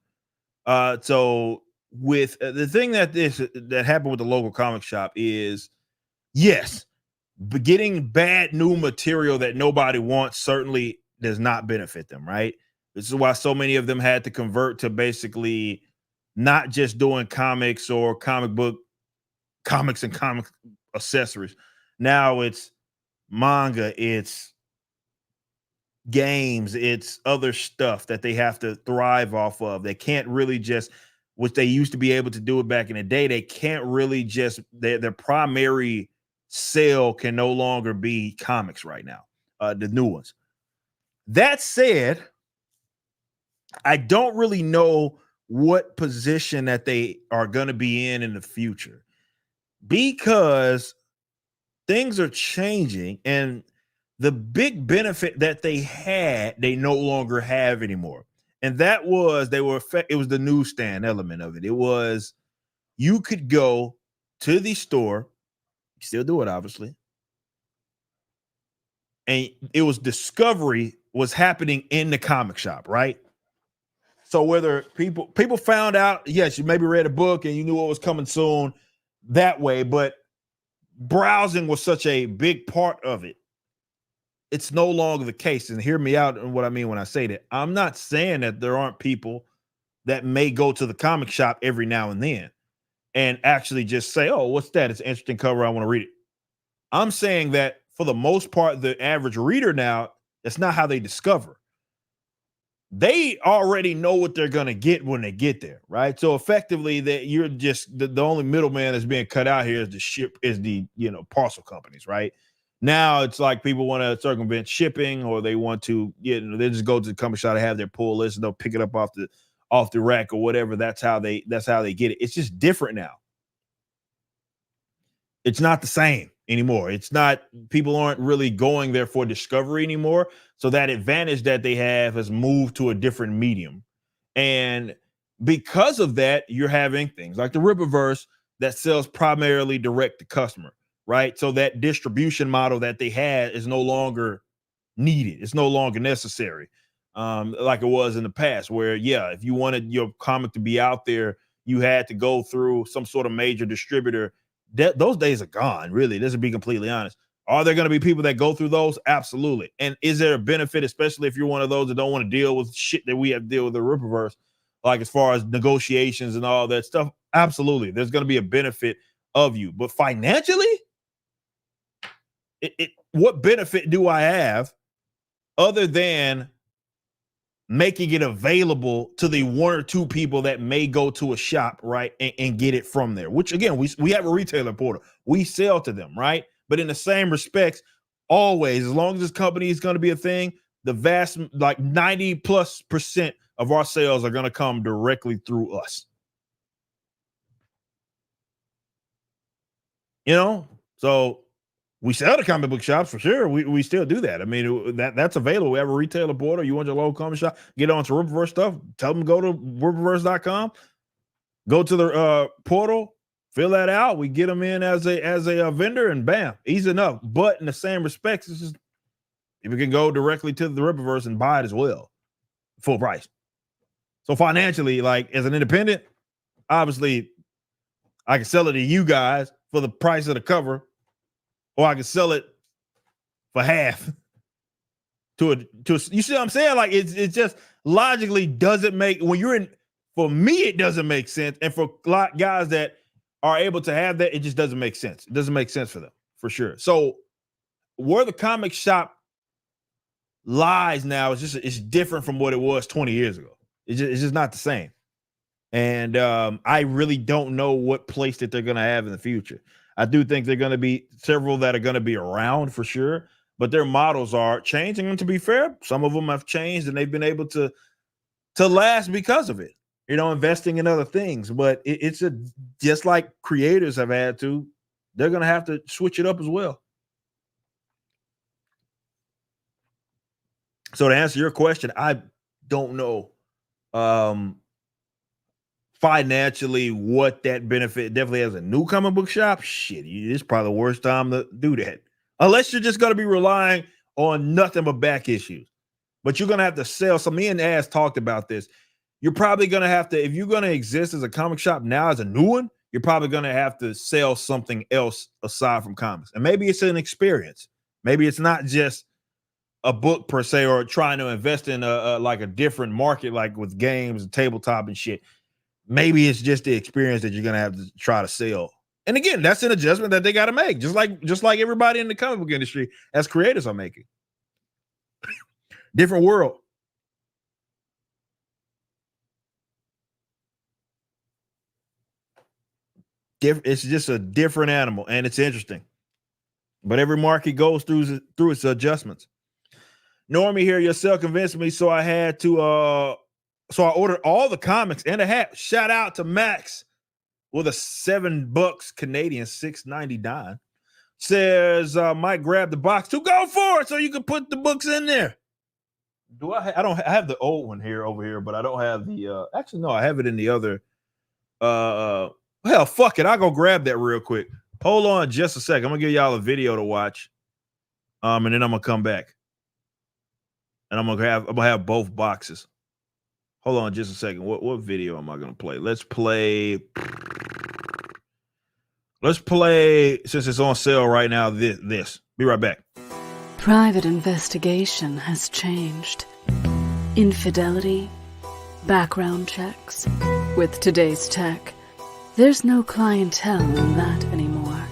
So with the thing that happened with the local comic shop is, yes, but getting bad new material that nobody wants certainly does not benefit them, right? This is why so many of them had to convert to basically not just doing comics or comics and comic accessories. Now it's manga, it's games, it's other stuff that they have to thrive off of. They can't really just, which they used to be able to do it back in the day, they can't really just, their primary sale can no longer be comics right now, the new ones. That said, I don't really know what position that they are going to be in the future, because things are changing, and the big benefit that they had, they no longer have anymore. And that was, it was the newsstand element of it. It was, you could go to the store, you still do it, obviously, and it was discovery was happening in the comic shop, right? So whether people found out, yes, you maybe read a book and you knew what was coming soon that way, but browsing was such a big part of it. It's no longer the case. And hear me out on what I mean when I say that. I'm not saying that there aren't people that may go to the comic shop every now and then and actually just say, oh, what's that? It's an interesting cover. I want to read it. I'm saying that for the most part, the average reader now, that's not how they discover. They already know what they're going to get when they get there, right? So effectively, that you're just the only middleman that's being cut out here is the parcel companies, right? Now it's like people want to circumvent shipping, or they want to, they just go to the comic shop to have their pull list and they'll pick it up off the rack or whatever. That's how they get it. It's just different now. It's not the same anymore. It's not, people aren't really going there for discovery anymore. So that advantage that they have has moved to a different medium. And because of that, you're having things like the Rippaverse that sells primarily direct to customer, right? So that distribution model that they had is no longer needed. It's no longer necessary. Like it was in the past, where, yeah, if you wanted your comic to be out there, you had to go through some sort of major distributor. Those days are gone, really. Let's be completely honest. Are there going to be people that go through those? Absolutely. And is there a benefit, especially if you're one of those that don't want to deal with shit that we have to deal with the Rippaverse, like as far as negotiations and all that stuff? Absolutely. There's going to be a benefit of you. But financially, what benefit do I have other than making it available to the one or two people that may go to a shop, right, and get it from there, which again, we have a retailer portal. We sell to them, right? But in the same respects, always, as long as this company is going to be a thing, the vast, like 90+% of our sales are going to come directly through us. You know, so we sell to comic book shops for sure. We still do that. I mean, that's available. We have a retailer portal. You want your local comic shop, get onto Rippaverse stuff. Tell them go to rippaverse.com, go to the portal, fill that out. We get them in as a vendor, and bam, easy enough. But in the same respects, it's just if you can go directly to the Rippaverse and buy it as well, full price. So financially, like as an independent, obviously, I can sell it to you guys for the price of the cover, or I can sell it for half to a you see what I'm saying? Like it just logically doesn't make, when you're in, for me, it doesn't make sense. And for a lot of guys that are able to have that, it just doesn't make sense. It doesn't make sense for them, for sure. So where the comic shop lies now is it's different from what it was 20 years ago. It's just not the same. And I really don't know what place that they're going to have in the future. I do think they're going to be several that are going to be around for sure, but their models are changing. And to be fair, some of them have changed and they've been able to last because of it, you know, investing in other things. But it's just like creators have had to, they're going to have to switch it up as well. So to answer your question, I don't know financially what that benefit definitely as a new comic book shop. Shit, it's probably the worst time to do that, unless you're just going to be relying on nothing but back issues. But you're going to have to sell. So me and Az talked about this. You're probably going to have to, if you're going to exist as a comic shop now as a new one, you're probably going to have to sell something else aside from comics. And maybe it's an experience. Maybe it's not just a book per se, or trying to invest in like a different market, like with games and tabletop and shit. Maybe it's just the experience that you're going to have to try to sell. And again, that's an adjustment that they got to make, just like everybody in the comic book industry as creators are making. Different world. It's just a different animal, and it's interesting. But every market goes through its adjustments. Normie here, yourself convinced me, so I had to so I ordered all the comics and a hat. Shout out to Max with a $7 Canadian, $6.99. Says might grab the box to go for it so you can put the books in there. Do I have the old one here over here, but I don't have the actually no, I have it in the other hell, fuck it. I'll go grab that real quick. Hold on just a second. I'm gonna give y'all a video to watch. And then I'm gonna come back. And I'm gonna have both boxes. Hold on just a second. What video am I gonna play? Let's play, since it's on sale right now, this. Be right back. Private investigation has changed. Infidelity, background checks. With today's tech, there's no clientele in that anymore,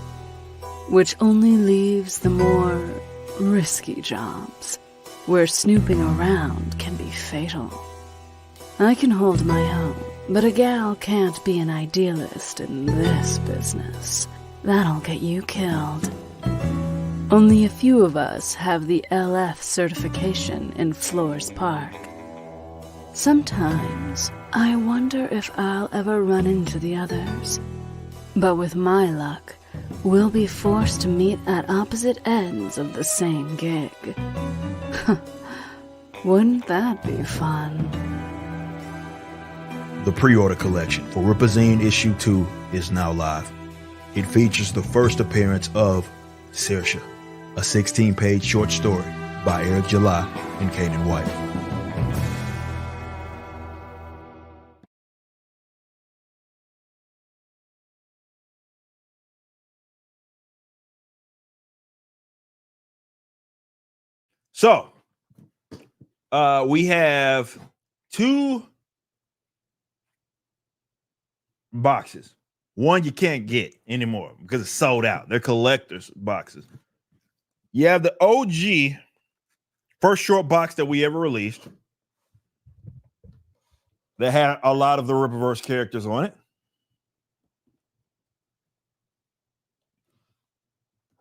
which only leaves the more risky jobs, where snooping around can be fatal. I can hold my own, but a gal can't be an idealist in this business. That'll get you killed. Only a few of us have the LF certification in Flores Park. Sometimes I wonder if I'll ever run into the others. But with my luck, we'll be forced to meet at opposite ends of the same gig. Wouldn't that be fun? The pre-order collection for Ripazine Issue 2 is now live. It features the first appearance of Saoirse, a 16-page short story by Eric July and Kanan White. So we have 2 boxes. One you can't get anymore because it's sold out. They're collector's boxes. You have the OG first short box that we ever released. that had a lot of the Rippaverse characters on it.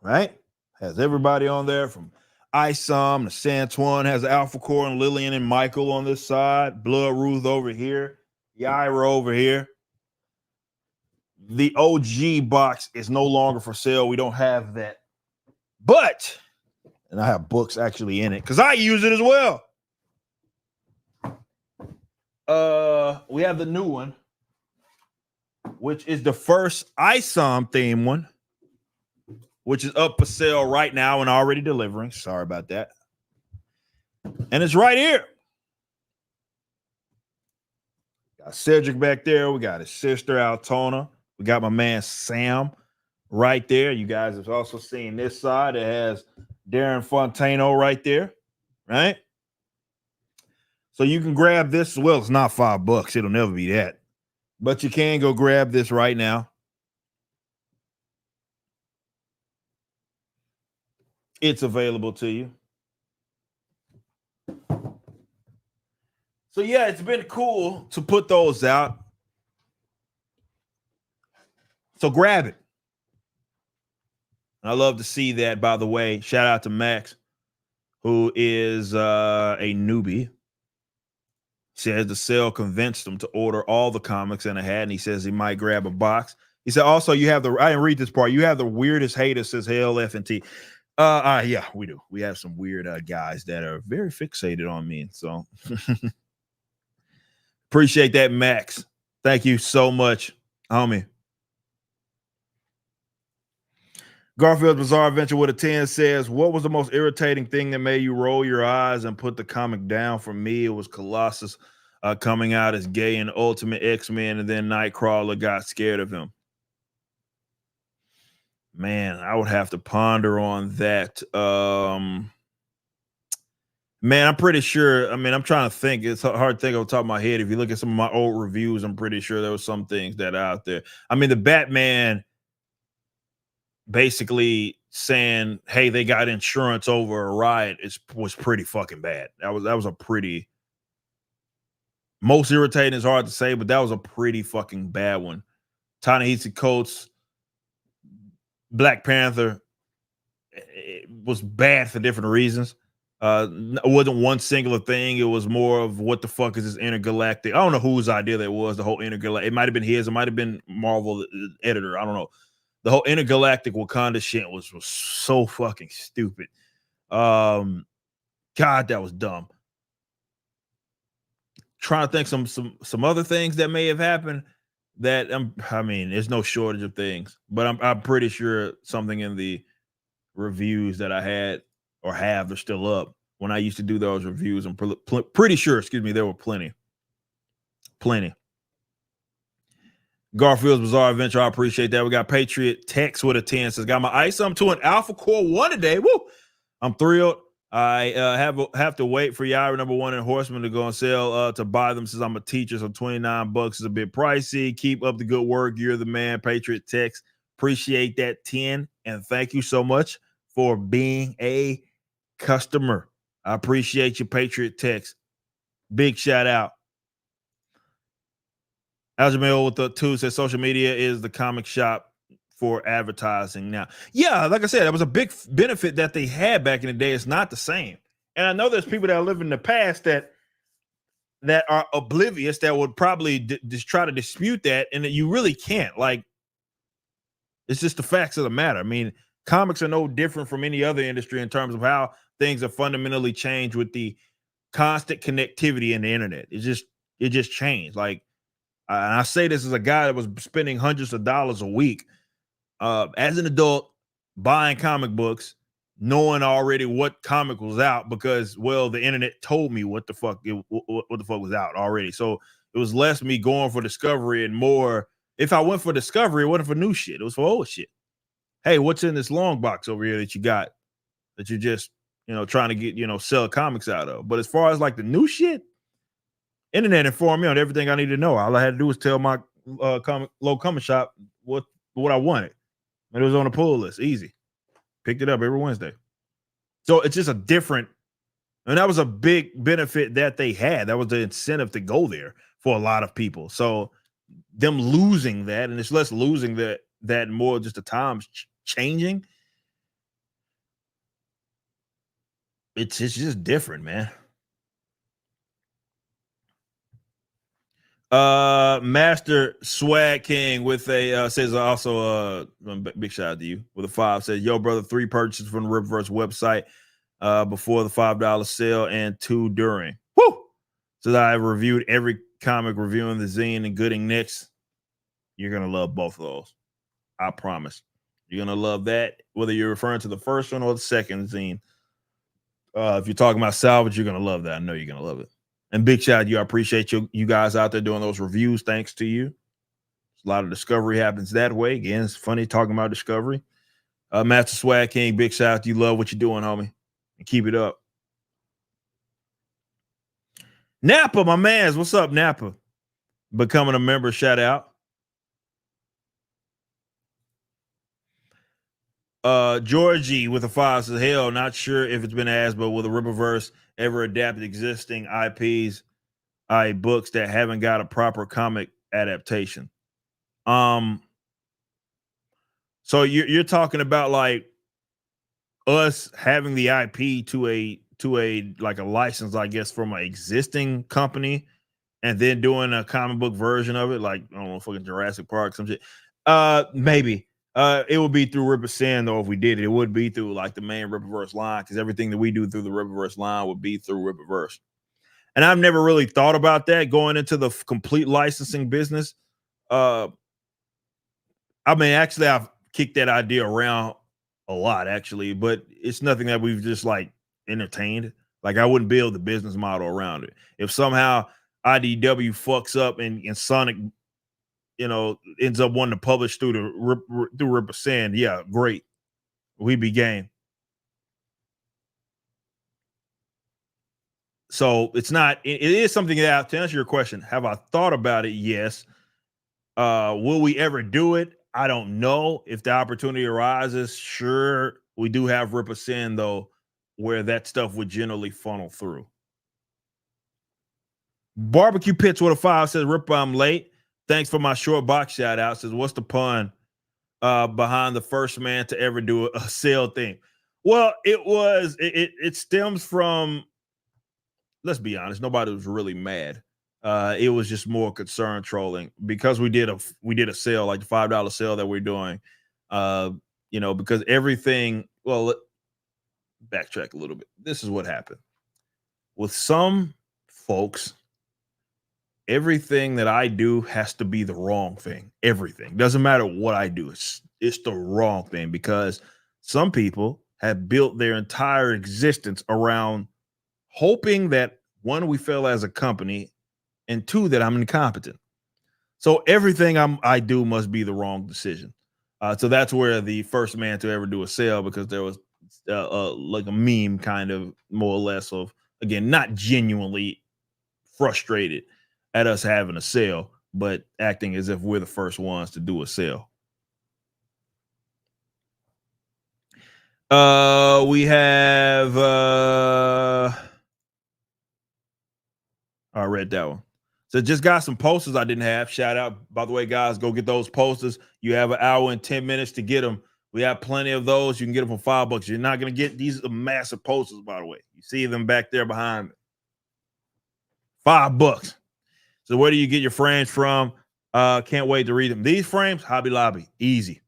Right? Has everybody on there from Isom to Santuan, has Alpha Core and Lillian and Michael on this side, Blood Ruth over here, Yaira over here. The OG box is no longer for sale. We don't have that. But, and I have books actually in it because I use it as well. We have the new one, which is the first Isom theme one, which is up for sale right now and already delivering. Sorry about that. And it's right here. Got Cedric back there. We got his sister Altona. We got my man Sam right there. You guys have also seen this side. It has Darren Fontano right there, right? So you can grab this as well. It's not $5. It'll never be that. But you can go grab this right now. It's available to you. So yeah, it's been cool to put those out. So grab it. I love to see that, by the way. Shout out to Max, who is a newbie. Says the sale convinced him to order all the comics in a hat, and he says he might grab a box. He said also you have I didn't read this part. You have the weirdest hater, says Hell F and T. Yeah, we do. We have some weird guys that are very fixated on me. So appreciate that, Max. Thank you so much, homie. Garfield's Bizarre Adventure with a 10 says, what was the most irritating thing that made you roll your eyes and put the comic down? For me, it was Colossus coming out as gay in Ultimate X-Men, and then Nightcrawler got scared of him. Man, I would have to ponder on that. Man, I'm pretty sure. I mean, I'm trying to think. It's hard to think off the top of my head. If you look at some of my old reviews, I'm pretty sure there was some things that are out there. I mean, the Batman basically saying, hey, they got insurance over a riot was pretty fucking bad. That was a pretty, most irritating is hard to say, but that was a pretty fucking bad one. Ta-Nehisi Coates, Black Panther, it was bad for different reasons. It wasn't one singular thing. It was more of what the fuck is this intergalactic? I don't know whose idea that was, the whole intergalactic. It might have been his. It might have been Marvel editor. I don't know. The whole intergalactic Wakanda shit was so fucking stupid. God, that was dumb. Trying to think some other things that may have happened that I mean, there's no shortage of things, but I'm pretty sure something in the reviews that I had or have, they're still up. When I used to do those reviews, I'm pretty sure, there were plenty. Garfield's Bizarre Adventure, I appreciate that. We got Patriot Tex with a 10 says, got my Isom to an Alpha Core 1 today. Woo! I'm thrilled. I have to wait for Yaira #1 and Horseman to go on sale to buy them, since I'm a teacher, so $29 is a bit pricey. Keep up the good work. You're the man, Patriot Tex. Appreciate that 10, and thank you so much for being a customer. I appreciate you, Patriot Tex. Big shout out. Aljamail with the 2 says social media is the comic shop for advertising now. Yeah, like I said, it was a big benefit that they had back in the day. It's not the same. And I know there's people that live in the past that are oblivious, that would probably just try to dispute that, and that you really can't. Like, it's just the facts of the matter. I mean, comics are no different from any other industry in terms of how things are fundamentally changed with the constant connectivity in the internet. It just changed. Like, and I say this as a guy that was spending hundreds of dollars a week as an adult, buying comic books, knowing already what comic was out because, well, the internet told me what the fuck was out already. So it was less me going for discovery and more, if I went for discovery, it wasn't for new shit. It was for old shit. Hey, what's in this long box over here that you got that you're just, trying to get, sell comics out of? But as far as like the new shit, internet informed me on everything I needed to know. All I had to do was tell my comic shop what I wanted. And it was on the pull list. Easy. Picked it up every Wednesday. So it's just a different And that was a big benefit that they had. That was the incentive to go there for a lot of people. So them losing that, and it's less losing that more just the times changing. It's just different, man. Master Swag King with a says also big shout out to you with a 5 says, yo brother, 3 purchases from the Ripverse website before the $5 sale and 2 during. Woo! So that I reviewed every comic reviewing the zine and Gooding Nicks. You're gonna love both of those. I promise. You're gonna love that, whether you're referring to the first one or the second zine. If you're talking about salvage, you're gonna love that. I know you're gonna love it. And big shout out to you. I appreciate you guys out there doing those reviews. Thanks to you. A lot of discovery happens that way. Again, it's funny talking about discovery. Master Swag King, big shout out to you. Love what you're doing, homie. And keep it up. Napa, my mans. What's up, Napa? Becoming a member, shout out. Georgie with a 5 says, hell, not sure if it's been asked, but will the Ripverse ever adapt existing IPs, books that haven't got a proper comic adaptation? So you're talking about like us having the IP to a like a license, I guess, from an existing company, and then doing a comic book version of it, like I don't know, fucking Jurassic Park, some shit. Maybe. It would be through Ripverse, though. If we did it, it would be through like the main Ripverse line, because everything that we do through the Ripverse line would be through Ripverse. And I've never really thought about that going into the complete licensing business. I mean, actually, I've kicked that idea around a lot, actually, but it's nothing that we've just like entertained. Like, I wouldn't build the business model around it. If somehow IDW fucks up and Sonic, ends up wanting to publish through Ripverse, yeah, great. We be game. So it's not, it is something that, to answer your question, have I thought about it? Yes. Will we ever do it? I don't know. If the opportunity arises, sure. We do have Ripverse, though, where that stuff would generally funnel through. Barbecue Pits with a 5 says, Rip, I'm late. Thanks for my short box shout out. Says, what's the pun behind the first man to ever do a sale thing? Well, it stems from, let's be honest, nobody was really mad. It was just more concern trolling, because we did a sale, like the $5 sale that we're doing. Because everything, well, backtrack a little bit. This is what happened with some folks. Everything that I do has to be the wrong thing. Everything. Doesn't matter what I do. It's the wrong thing, because some people have built their entire existence around hoping that, one, we fail as a company, and 2, that I'm incompetent. So everything I do must be the wrong decision. So that's where the first man to ever do a sale, because there was like a meme kind of more or less of, again, not genuinely frustrated at us having a sale, but acting as if we're the first ones to do a sale. We have I read that one. So just got some posters I didn't have. Shout out, by the way, guys, go get those posters. You have an hour and 10 minutes to get them. We have plenty of those. You can get them for $5. You're not going to get these massive posters, by the way. You see them back there behind me. $5. So where do you get your frames from? Can't wait to read them. These frames, Hobby Lobby, easy.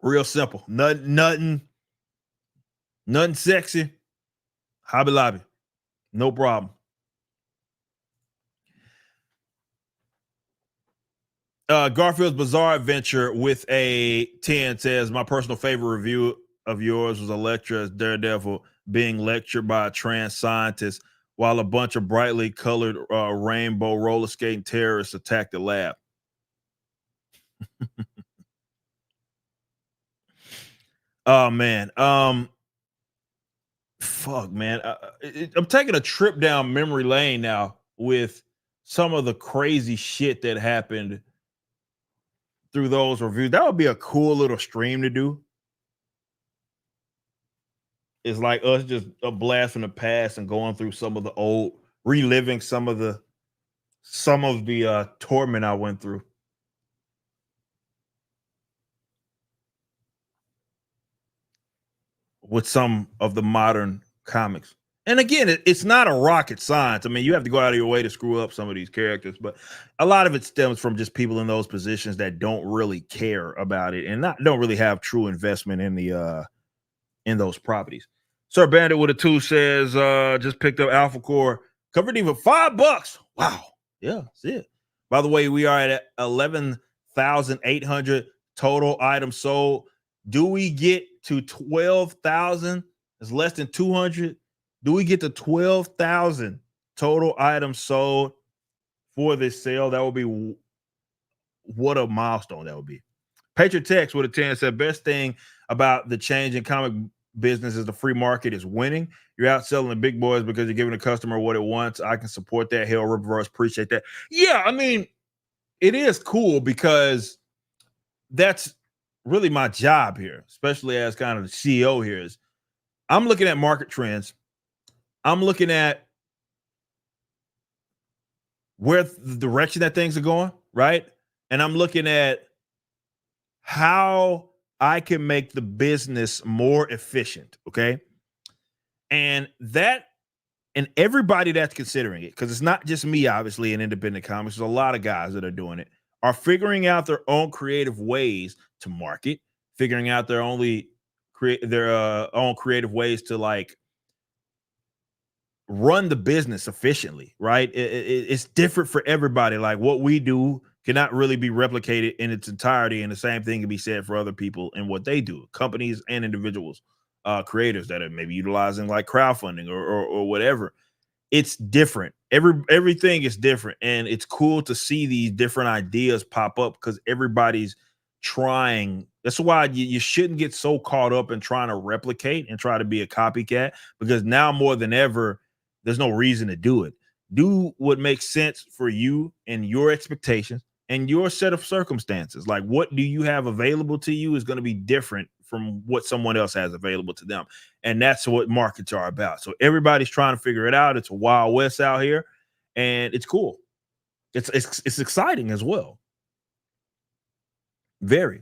Real simple. Nothing sexy. Hobby Lobby, no problem. Garfield's Bizarre Adventure with a 10 says, my personal favorite review of yours was Elektra as Daredevil being lectured by a trans scientist while a bunch of brightly colored rainbow roller skating terrorists attacked the lab. Oh man, fuck man, I'm taking a trip down memory lane now with some of the crazy shit that happened through those reviews. That would be a cool little stream to do. is like us just a blast from the past and going through some of the old, reliving some of the torment I went through. With some of the modern comics. And again, it's not a rocket science. I mean, you have to go out of your way to screw up some of these characters, but a lot of it stems from just people in those positions that don't really care about it and don't really have true investment in those properties. Sir Bandit with a 2 says, just picked up Alpha Core, covered even $5. Wow. Yeah, that's it. By the way, we are at 11,800 total items sold. Do we get to 12,000? It's less than 200. Do we get to 12,000 total items sold for this sale? That would be what a milestone that would be. Patriot Text with a 10 said, best thing about the change in comic business is the free market is winning. You're out selling the big boys because you're giving the customer what it wants. I can support that. Hell, Ripperverse, appreciate that. Yeah, I mean, it is cool because that's really my job here, especially as kind of the CEO here, is I'm looking at market trends. I'm looking at where the direction that things are going, right? And I'm looking at how I can make the business more efficient, okay? And everybody that's considering it, because it's not just me, obviously, in independent comics, there's a lot of guys that are doing it, are figuring out their own creative ways to market, figuring out their own creative ways to like run the business efficiently, right? It's different for everybody. Like what we do cannot really be replicated in its entirety, and the same thing can be said for other people and what they do, companies and individuals, creators that are maybe utilizing like crowdfunding or whatever. It's different. Everything is different, and it's cool to see these different ideas pop up because everybody's trying. That's why you shouldn't get so caught up in trying to replicate and try to be a copycat, because now more than ever, there's no reason to do it. Do what makes sense for you and your expectations and your set of circumstances. Like what do you have available to you is going to be different from what someone else has available to them. And that's what markets are about. So everybody's trying to figure it out. It's a wild west out here, and it's cool. It's exciting as well. Very.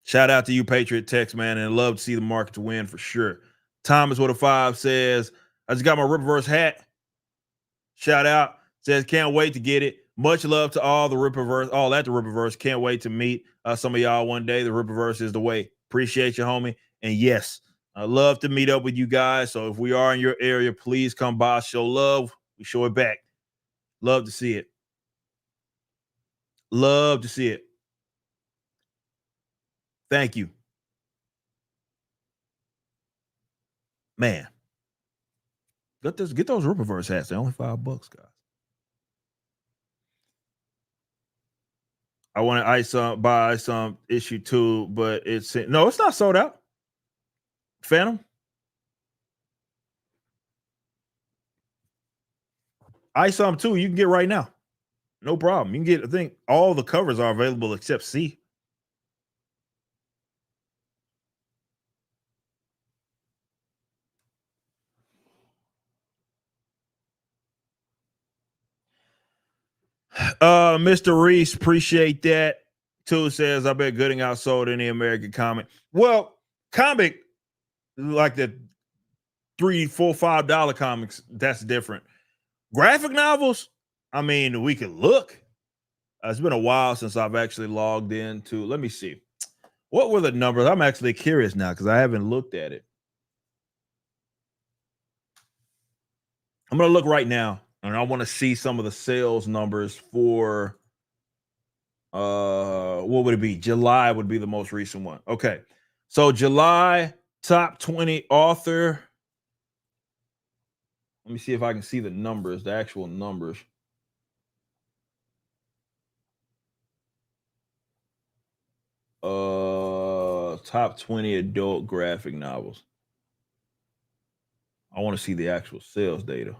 Shout out to you, Patriot Text, man, and love to see the markets win for sure. Thomas with a 5 says, I just got my Ripperverse hat. Shout out. Says, can't wait to get it. Much love to all at the Ripperverse. Can't wait to meet some of y'all one day. The Ripperverse is the way. Appreciate you, homie. And yes, I love to meet up with you guys. So if we are in your area, please come by, show love. We show it back. Love to see it. Love to see it. Thank you. Man. Get those Ripperverse hats. They're only $5, guys. I want to buy some issue 2, but it's not sold out. Phantom. Some 2 you can get right now. No problem. You can get, I think all the covers are available except C. Mr. Reese, appreciate that. 2 says, I bet Gooding outsold any American comic. Well, comic like the $3, $4, $5 comics, that's different. Graphic novels, I mean, we could look. It's been a while since I've actually logged into. Let me see. What were the numbers? I'm actually curious now because I haven't looked at it. I'm going to look right now, and I want to see some of the sales numbers for what would it be? July would be the most recent one. Okay. So July top 20 author. Let me see if I can see the numbers, the actual numbers. Top 20 adult graphic novels. I want to see the actual sales data.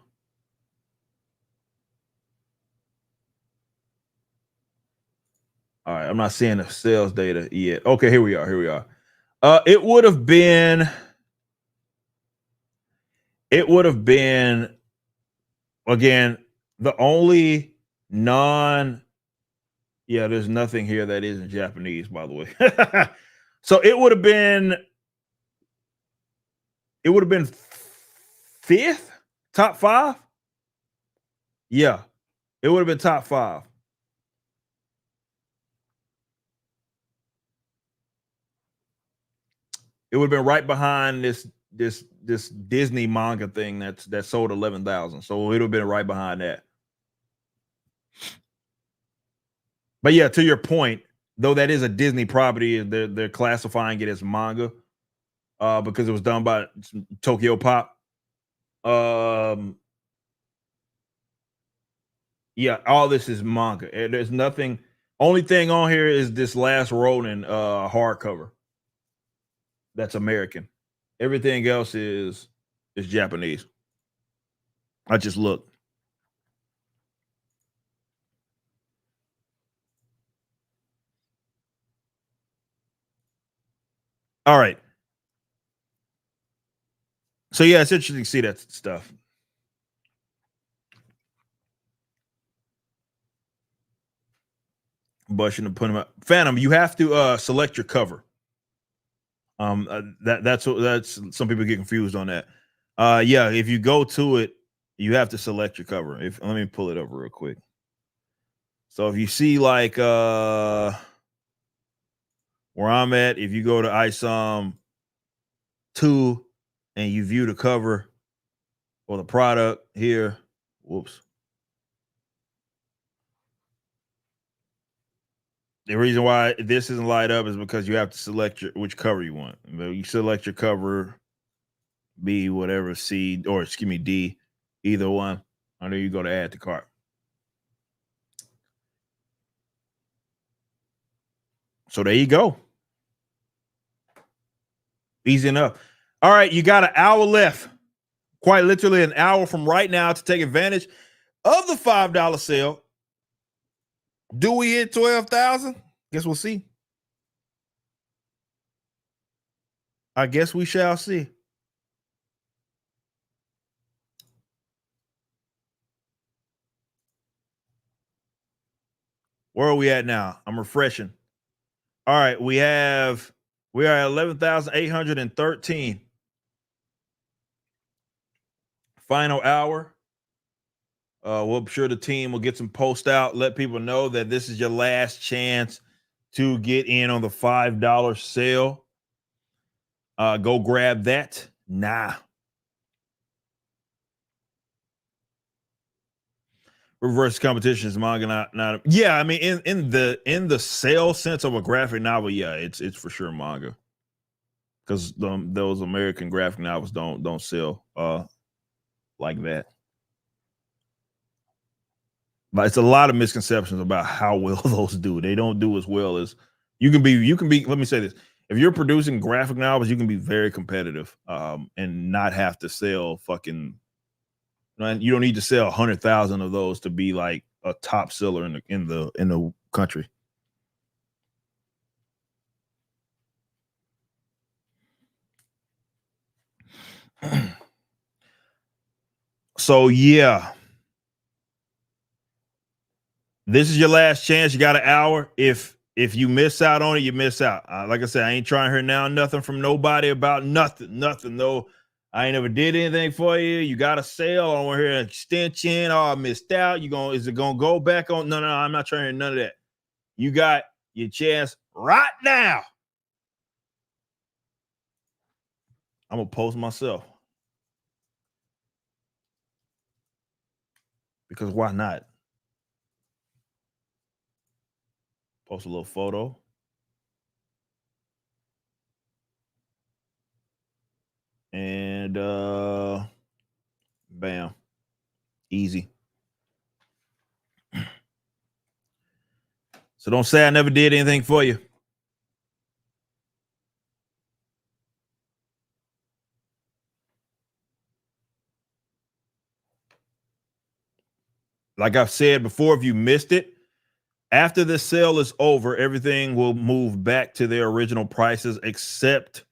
All right, I'm not seeing the sales data yet. Okay, here we are. It would have been. It would have been again the only non. Yeah, there's nothing here that isn't Japanese, by the way. So it would have been. It would have been fifth, top five. Yeah, it would have been top five. It would have been right behind this Disney manga thing that sold 11,000. So it would have been right behind that. But yeah, to your point, though that is a Disney property, they're classifying it as manga because it was done by Tokyo Pop. Yeah, all this is manga. There's nothing. Only thing on here is this Last Ronin hardcover. That's American. Everything else is Japanese. I just looked. All right. So yeah, it's interesting to see that stuff. Bushing and putting them up. Phantom, you have to select your cover. That's some people get confused on that. Yeah, if you go to it, you have to select your cover. If let me pull it up real quick. So if you see like where I'm at, if you go to ISOM 2 and you view the cover or the product here, whoops. The reason why this isn't light up is because you have to select which cover you want. You select your cover, B, whatever, C, or excuse me, D, either one. And then you go to add to cart. So there you go. Easy enough. All right, you got an hour left. Quite literally an hour from right now to take advantage of the $5 sale. Do we hit 12,000? Guess we'll see. I guess we shall see. Where are we at now? I'm refreshing. All right, we are at 11,813. Final hour. I'm sure the team will get some post out, let people know that this is your last chance to get in on the $5 sale. Go grab that. Nah. Reverse competition is manga, not yeah. I mean, in the sale sense of a graphic novel, yeah, it's for sure manga. Because those American graphic novels don't sell like that. But it's a lot of misconceptions about how well those do. They don't do as well as you can be. Let me say this: if you're producing graphic novels, you can be very competitive and not have to sell fucking. You don't need to sell 100,000 of those to be like a top seller in the country. So yeah, this is your last chance. You got an hour. If you miss out on it, you miss out. Like I said, I ain't trying to hear now nothing from nobody about nothing. No, I ain't never did anything for you. You got a sale. I don't want to hear an extension. Oh, I missed out. Is it gonna go back on? No, I'm not trying to hear none of that. You got your chance right now. I'm gonna post myself. Because why not? Post a little photo. And bam. Easy. So don't say I never did anything for you. Like I've said before, if you missed it, After the sale is over, everything will move back to their original prices, except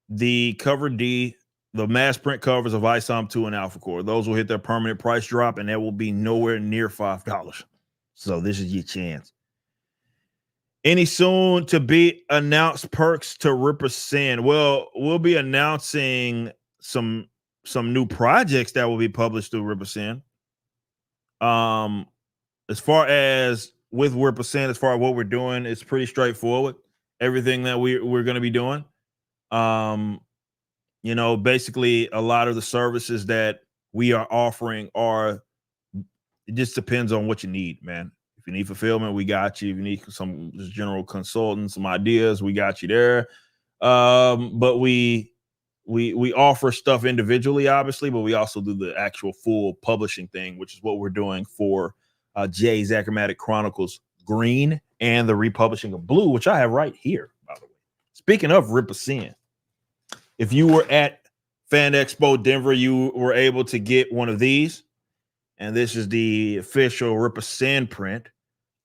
the cover D, the mass print covers of ISOM 2 and Alpha Core. Those will hit their permanent price drop, and that will be nowhere near $5. So this is your chance. Any soon to be announced perks to represent? Well, we'll be announcing some new projects that will be published through represent. As far as with represent, as far as what we're doing, it's pretty straightforward. Everything that we're going to be doing. Basically a lot of the services that we are offering it just depends on what you need, man. If you need fulfillment, we got you. If you need some just general consulting, some ideas, we got you there. But we offer stuff individually, obviously, but we also do the actual full publishing thing, which is what we're doing for Jay's Achromatic Chronicles Green and the republishing of Blue, which I have right here, by the way. Speaking of represent, if you were at Fan Expo Denver, you were able to get one of these. And this is the official represent print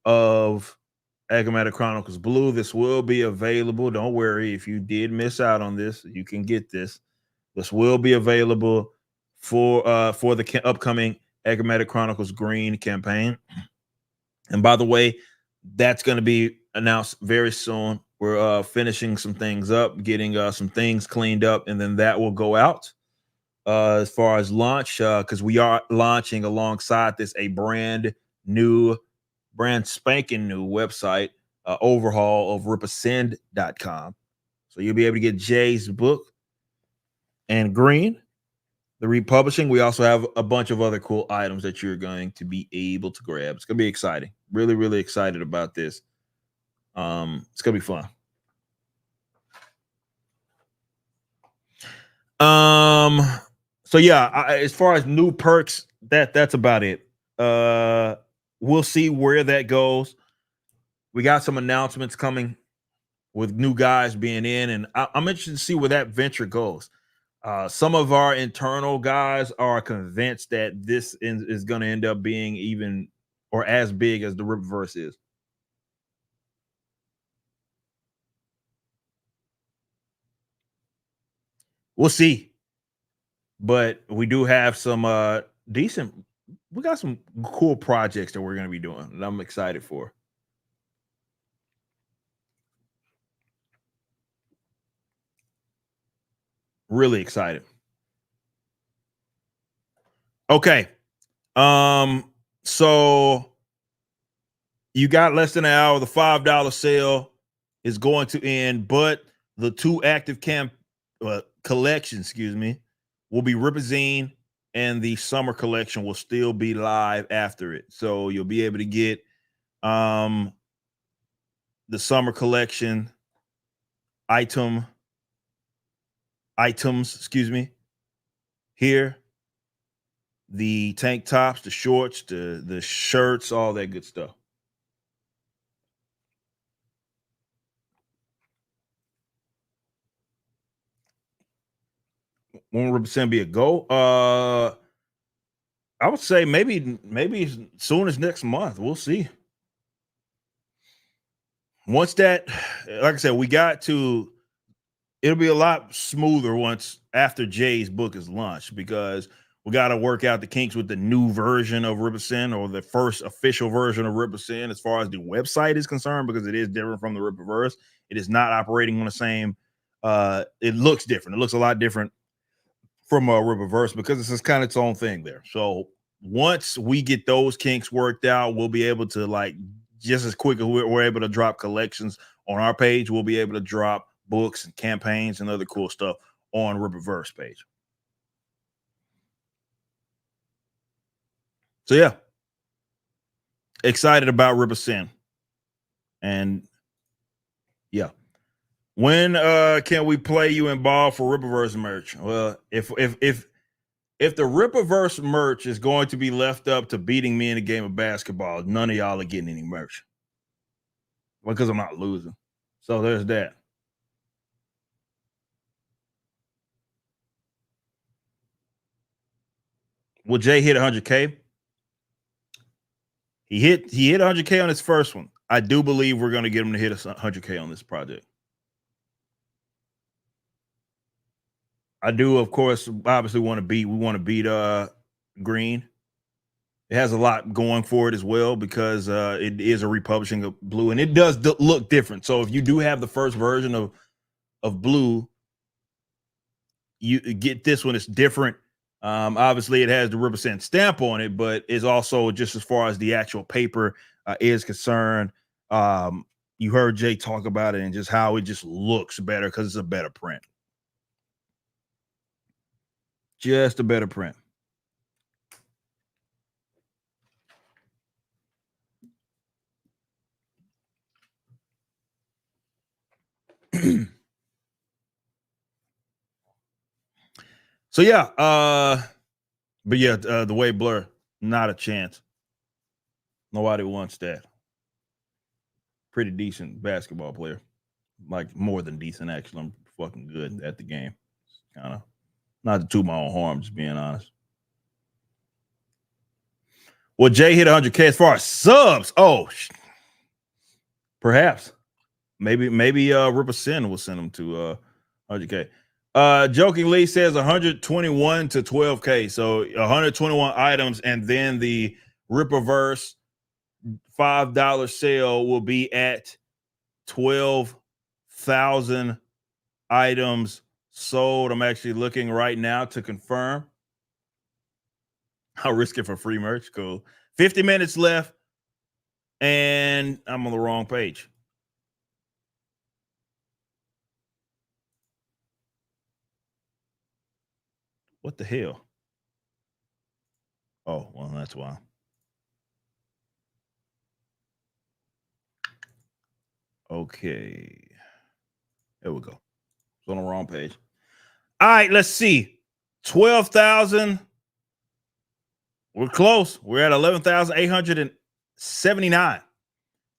of Achromatic Chronicles Blue. This will be available. Don't worry. If you did miss out on this, you can get this. This will be available for the upcoming Achromatic Chronicles Green campaign. And by the way, that's going to be announced very soon. We're finishing some things up, getting some things cleaned up, and then that will go out. As far as launch, because we are launching alongside this a brand spanking new website overhaul of represent.com. So you'll be able to get Jay's book and Green, the republishing. We also have a bunch of other cool items that you're going to be able to grab. It's going to be exciting. Really, really excited about this. It's going to be fun. So yeah, as far as new perks, that's about it. We'll see where that goes. We got some announcements coming with new guys being in, and I'm interested to see where that venture goes. Some of our internal guys are convinced that this is going to end up being even or as big as the Ripverse is. We'll see. But we do have some we got some cool projects that we're going to be doing that I'm excited for. Really excited. Okay. So you got less than an hour. The $5 sale is going to end, but the two active collections, will be Ripazine, and the summer collection will still be live after it. So you'll be able to get the summer collection items, here. The tank tops, the shorts, the shirts, all that good stuff. Won't represent be a go? I would say maybe as soon as next month. We'll see. Once that, like I said, it'll be a lot smoother once after Jay's book is launched, because we got to work out the kinks with the new version of Represent, or the first official version of Represent, as far as the website is concerned, because it is different from the Rippaverse. It is not operating on the same. It looks different. It looks a lot different from a Rippaverse because it's just kind of its own thing there. So once we get those kinks worked out, we'll be able to, just as quick as we're able to drop collections on our page, we'll be able to drop books and campaigns and other cool stuff on Rippaverse page. So yeah, excited about Represent. And yeah, when can we play you in ball for Rippaverse merch? Well, if the Rippaverse merch is going to be left up to beating me in a game of basketball, none of y'all are getting any merch, because I'm not losing. So there's that. Will Jay hit 100K? He hit 100K on his first one. I do believe we're going to get him to hit 100K on this project. I do, of course, obviously want to beat. We want to beat Green. It has a lot going for it as well because it is a republishing of Blue, and it does look different. So if you do have the first version of Blue, you get this one. It's different. Obviously, it has the Riverside stamp on it, but it's also just as far as the actual paper is concerned. You heard Jay talk about it and just how it just looks better because it's a better print. Just a better print. So yeah, but yeah, the way Blur, not a chance. Nobody wants that. Pretty decent basketball player, like more than decent. Actually, I'm fucking good at the game. Kind of not to toot my own horn, just being honest. Well, Jay hit 100K as far as subs. Oh, perhaps. Maybe Ripper Sin will send him to 100K. Jokingly says 121 to 12K. So 121 items, and then the Ripperverse $5 sale will be at 12,000 items sold. I'm actually looking right now to confirm. I'll risk it for free merch. Cool. 50 minutes left, and I'm on the wrong page. What the hell? Oh, well, that's why. Okay. There we go. It's on the wrong page. All right, let's see. 12,000. We're close. We're at 11,879.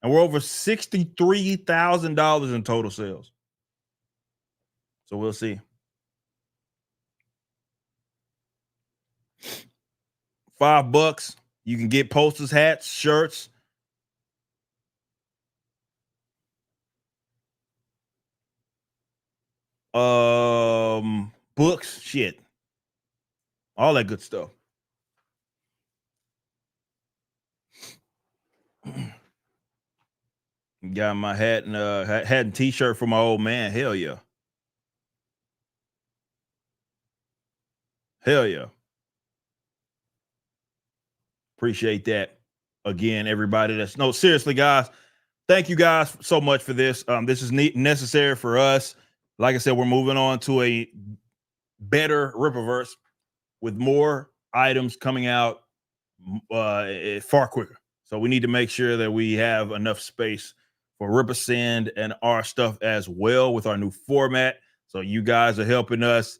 And we're over $63,000 in total sales. So we'll see. $5. You can get posters, hats, shirts. Books, shit. All that good stuff. Got my hat and t-shirt for my old man. Hell yeah. Hell yeah. Appreciate that. Again, everybody that's seriously, guys. Thank you guys so much for this. This is necessary for us. Like I said, we're moving on to a better Ripperverse with more items coming out far quicker. So we need to make sure that we have enough space for Rippersend and our stuff as well with our new format. So you guys are helping us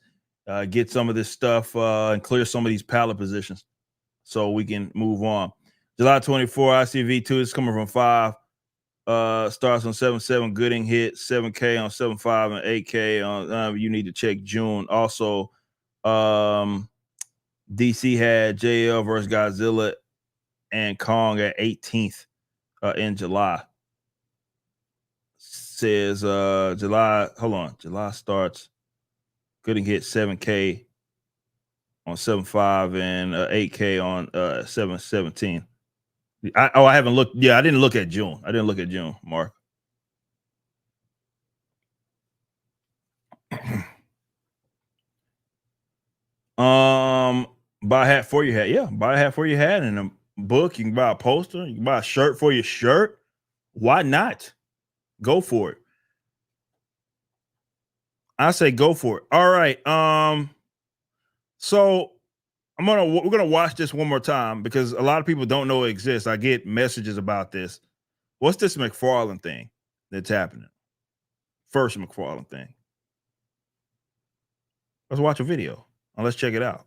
get some of this stuff and clear some of these pallet positions so we can move on. July 24, ICV2 is coming from 5. Starts on 7-7. Gooding hit 7K on 7-5 and 8K on. You need to check June. Also, DC had JL versus Godzilla and Kong at 18th in July. Says July. Hold on. July starts. Gooding hit 7K on 7-5 and 8K on 7-17. I haven't looked. Yeah, I didn't look at June. Mark. Buy a hat for your hat. Yeah, buy a hat for your hat and a book. You can buy a poster. You can buy a shirt for your shirt. Why not? Go for it. I say go for it. All right. So we're gonna watch this one more time because a lot of people don't know it exists. I get messages about this. What's this McFarlane thing that's happening? First McFarlane thing. Let's watch a video and let's check it out.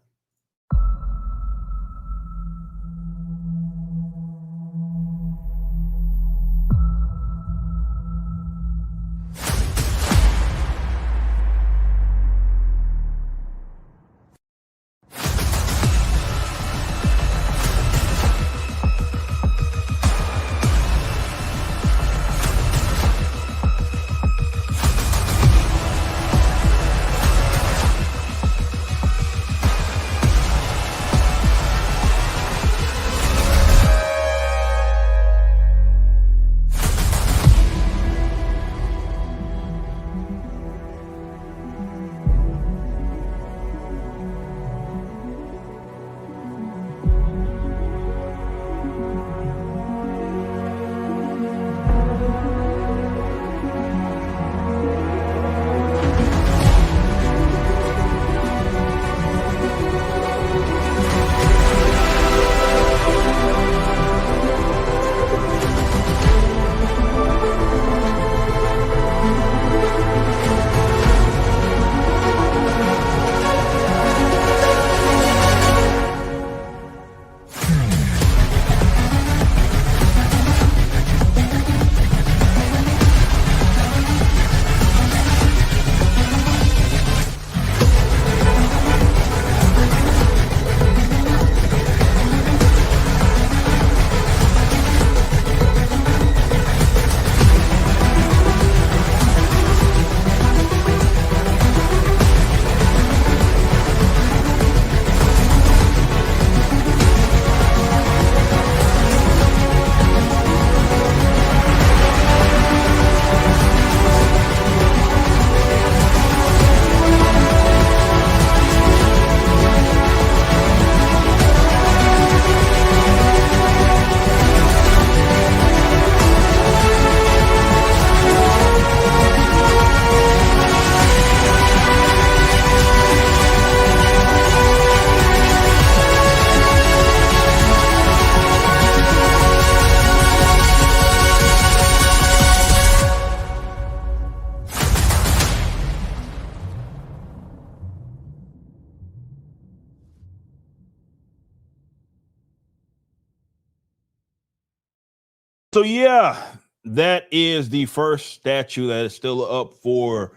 So yeah, that is the first statue that is still up for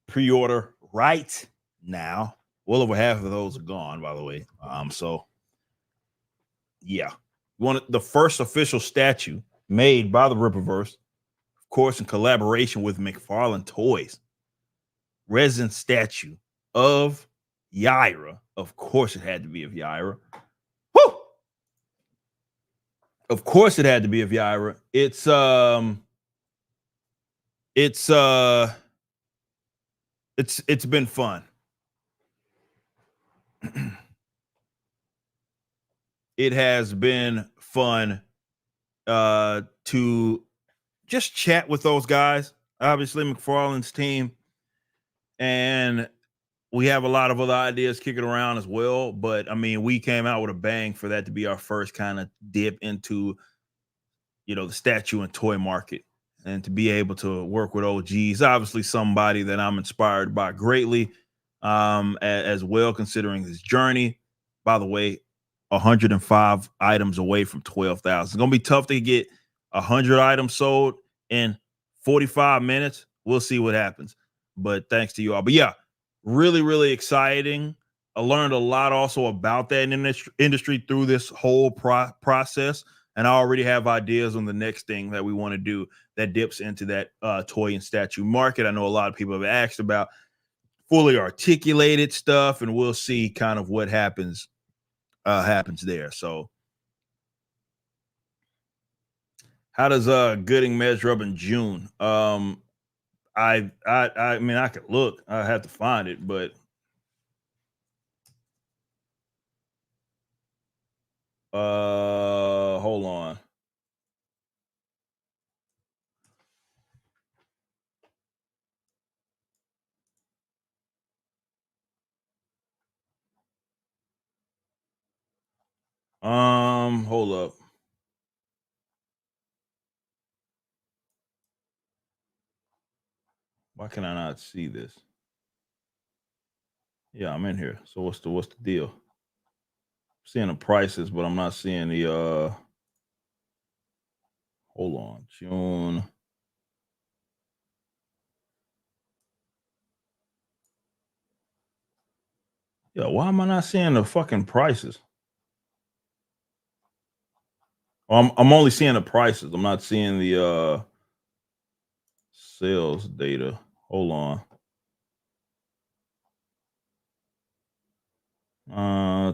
pre-order right now. Well over half of those are gone, by the way. So yeah, the first official statue made by the Rippaverse, of course, in collaboration with McFarlane Toys. Resin statue of Yaira. Of course, it had to be of Yaira. Woo! Of course, it had to be of Yaira. It's been fun. It has been fun to just chat with those guys. Obviously, McFarlane's team, and we have a lot of other ideas kicking around as well. But I mean, we came out with a bang for that to be our first kind of dip into, the statue and toy market, and to be able to work with OGs. Obviously, somebody that I'm inspired by greatly, as well, considering his journey. By the way, 105 items away from 12,000. It's gonna be tough to get 100 items sold in 45 minutes. We'll see what happens. But thanks to you all. But yeah, really, really exciting. I learned a lot also about that industry through this whole process. And I already have ideas on the next thing that we want to do that dips into that toy and statue market. I know a lot of people have asked about fully articulated stuff, and we'll see kind of what happens there. So how does Gooding measure up in June? I mean, I could look. I have to find it, but hold on. Hold up. Why can I not see this? Yeah, I'm in here. So what's the deal? I'm seeing the prices, but I'm not seeing the hold on, June. Yeah, why am I not seeing the fucking prices? I'm only seeing the prices. I'm not seeing the sales data. Hold on.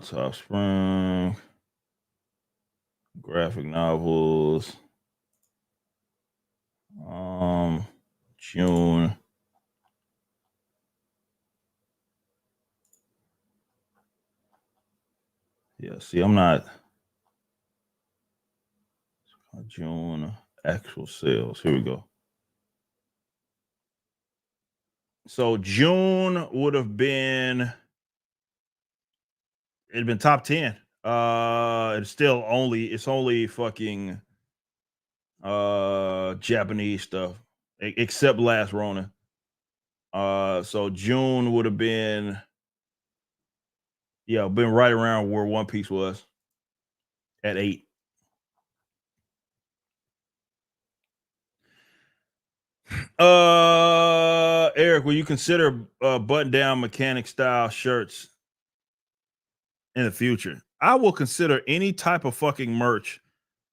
Top Spring, graphic novels. June. Yeah, see, I'm not June actual sales. Here we go. So June would have been it'd been top 10. It's only fucking Japanese stuff, except Last Rona. So June would have been right around where One Piece was at 8. Eric, will you consider button down mechanic style shirts in the future? I will consider any type of fucking merch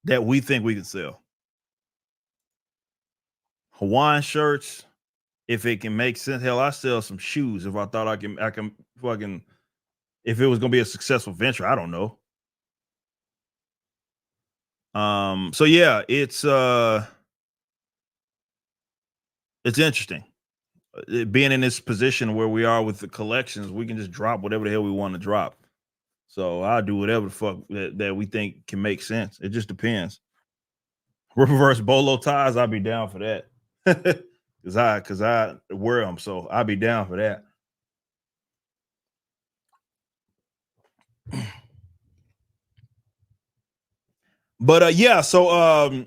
that we think we can sell. Hawaiian shirts, if it can make sense. Hell, I sell some shoes if I thought I can fucking, if it was gonna be a successful venture. I don't know. So yeah, it's interesting. Being in this position where we are with the collections, we can just drop whatever the hell we want to drop. So I'll do whatever the fuck that we think can make sense. It just depends. Reverse bolo ties, I'd be down for that. Cause I wear them, so I'd be down for that. But yeah, so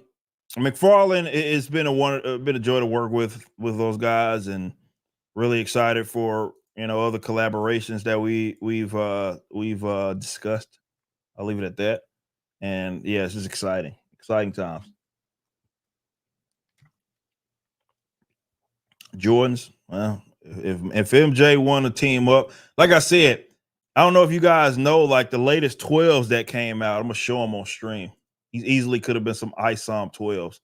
McFarlane, it's been a joy to work with those guys, and really excited for other collaborations that we've discussed. I'll leave it at that. And yeah, it's just exciting times. Jordans. Well, if MJ want to team up, like I said, I don't know if you guys know, like the latest 12s that came out. I'm gonna show them on stream. He easily could have been some ISOM 12s.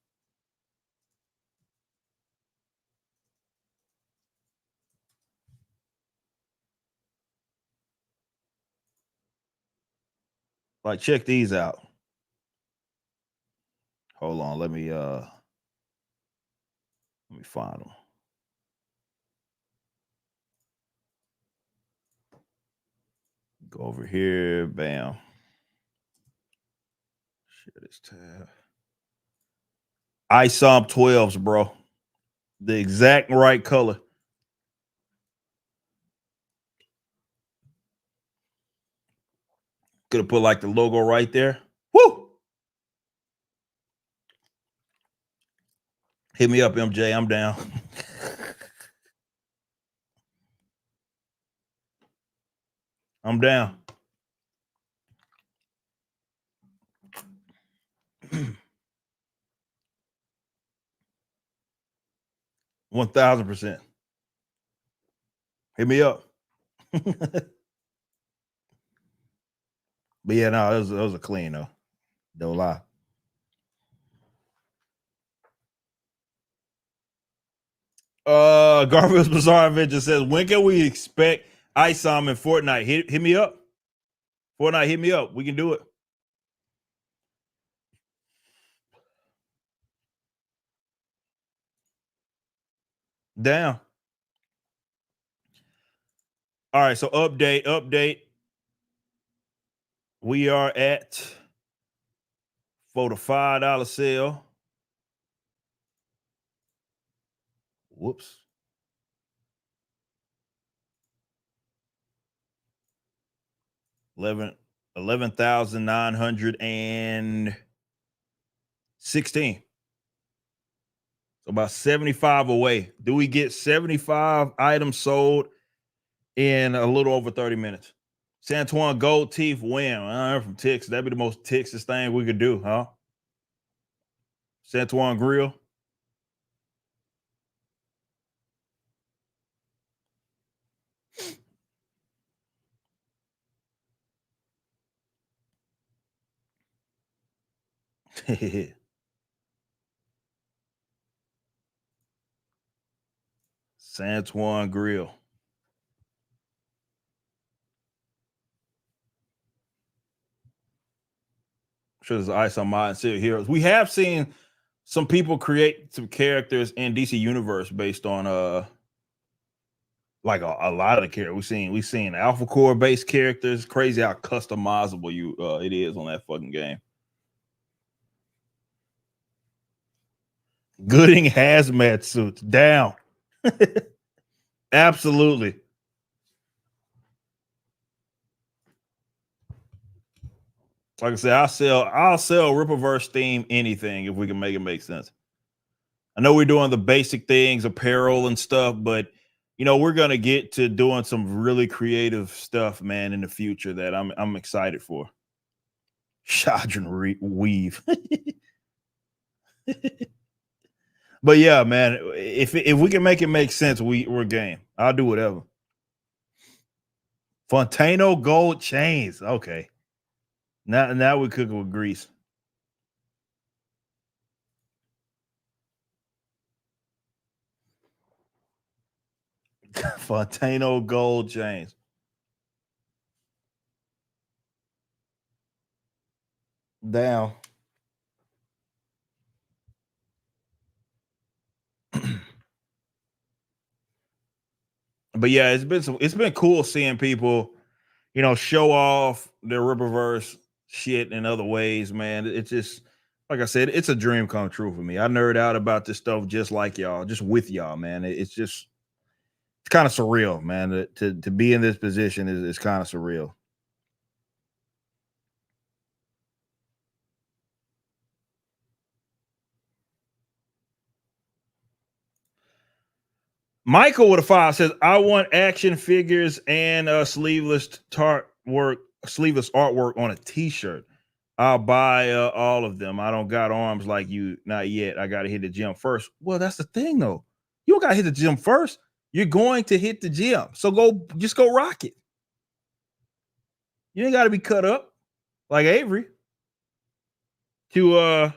Like, check these out. Hold on, let me find them. Go over here, bam. Share this tab. ISOM 12s, bro. The exact right color. Could have put like the logo right there. Woo! Hit me up, MJ. I'm down. I'm down. 1000%. Hit me up. But yeah, no, it was a clean though. Don't lie. Garfield's Bizarre Adventure says, when can we expect ISOM in Fortnite? Hit me up. Fortnite, hit me up. We can do it. Down. All right, so update. We are at for the $5 sale. Whoops. $11,916. So about 75 away. Do we get 75 items sold in a little over 30 minutes? Santuan Gold Teeth win. I heard from Texas. That'd be the most Texas thing we could do, huh? Santuan Grill. Santuan Grill. I'm sure there's ice on my City Heroes. We have seen some people create some characters in DC Universe based on like a lot of the characters. We've seen Alpha Core based characters. Crazy how customizable it is on that fucking game. Gooding hazmat suits down. Absolutely. Like I said, I'll sell Rippaverse theme anything if we can make it make sense. I know we're doing the basic things, apparel and stuff, but we're gonna get to doing some really creative stuff, man, in the future that I'm excited for. Shadran weave. But yeah, man, if we can make it make sense, we're game. I'll do whatever. Fontano gold chains. Okay. Now we cook with grease. Fontano gold chains. Down. But yeah, it's been cool seeing people, show off their Rippaverse shit in other ways, man. It's just like I said, it's a dream come true for me. I nerd out about this stuff just like y'all, just with y'all, man. It's kind of surreal, man. To be in this position is kind of surreal. Michael with a 5 says, I want action figures and sleeveless artwork on a t-shirt. I'll buy all of them. I don't got arms like you, not yet. I got to hit the gym first. Well, that's the thing, though. You don't gotta hit the gym first. You're going to hit the gym. So just go rock it. You ain't gotta be cut up like Avery to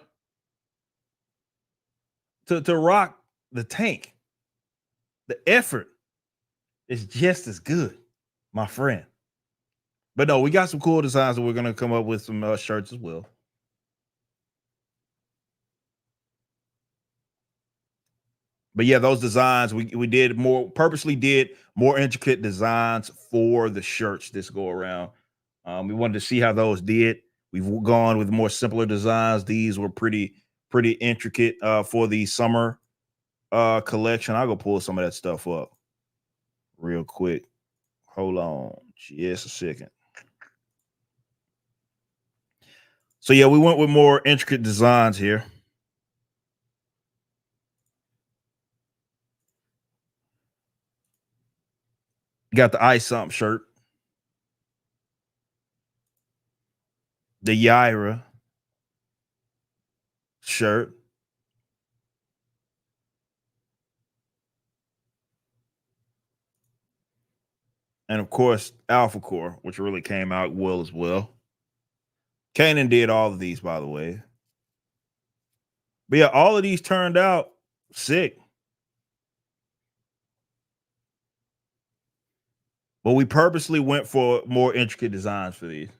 rock the tank. The effort is just as good, my friend. But no, we got some cool designs that we're gonna come up with some shirts as well. But yeah, those designs we purposely did more intricate designs for the shirts this go around. We wanted to see how those did. We've gone with more simpler designs. These were pretty intricate for the summer collection. I'll go pull some of that stuff up real quick. Hold on just a second. So yeah, we went with more intricate designs here. Got the Ice Somp shirt, the Yaira shirt, and of course Alpha Core, which really came out well as well. Kanan did all of these, by the way. But yeah, all of these turned out sick. But we purposely went for more intricate designs for these.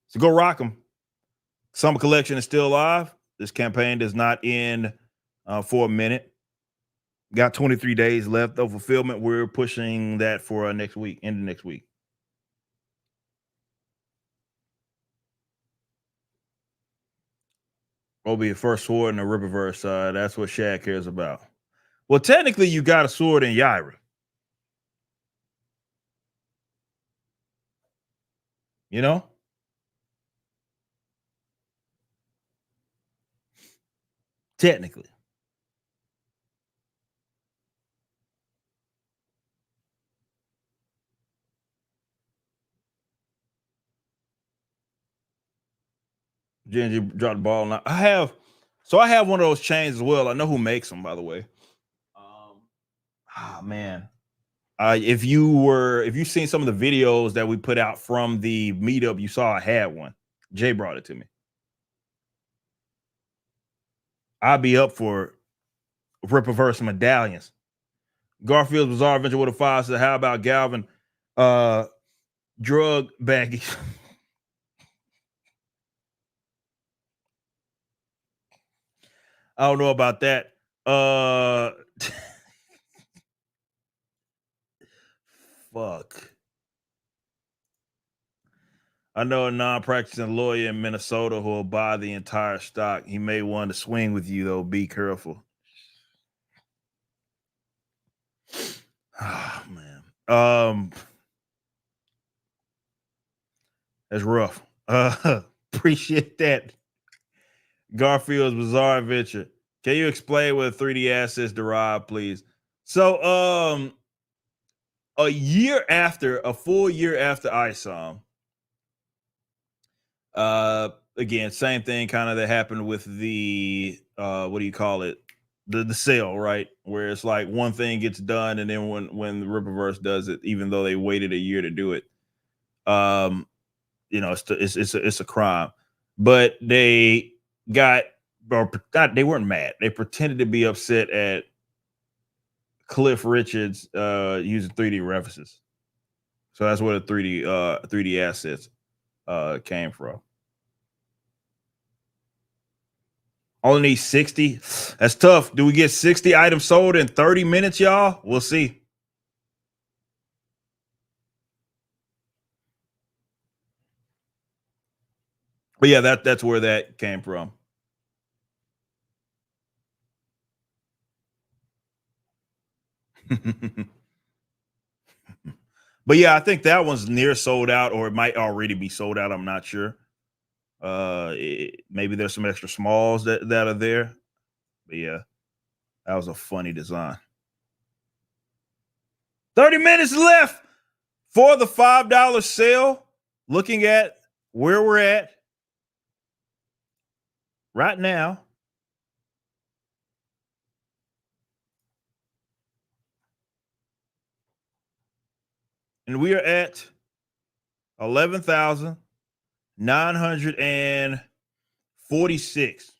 So go rock them. Summer collection is still live. This campaign does not end for a minute. Got 23 days left of fulfillment. We're pushing that for next week, end of next week. Will be a first sword in the Ripperverse side. That's what Shad cares about. Well, technically, you got a sword in Yaira. You know? Technically. Ginger dropped the ball. Now I have one of those chains as well. I know who makes them, by the way. Man. If you've seen some of the videos that we put out from the meetup, you saw I had one. Jay brought it to me. I'd be up for Ripperverse medallions. Garfield's Bizarre Adventure with a 5 said, how about Galvin drug baggage? I don't know about that. Fuck. I know a non-practicing lawyer in Minnesota who will buy the entire stock. He may want to swing with you, though. Be careful. Oh, man. That's rough. Appreciate that. Garfield's Bizarre Adventure. Can you explain where 3D assets derive, please? So, a full year after ISOM, again, same thing kind of that happened with the what do you call it? The sale, right? Where it's like one thing gets done, and then when the Ripperverse does it, even though they waited a year to do it, it's a crime. But they they weren't mad. They pretended to be upset at Cliff Richards using 3D references. So that's where the 3D assets came from. Only need 60. That's tough. Do we get 60 items sold in 30 minutes, y'all? We'll see. But yeah, that's where that came from. But yeah, I think that one's near sold out, or it might already be sold out. I'm not sure. Maybe there's some extra smalls that are there. But yeah, that was a funny design. 30 minutes left for the $5 sale. Looking at where we're at. right now, and we are at 11,946.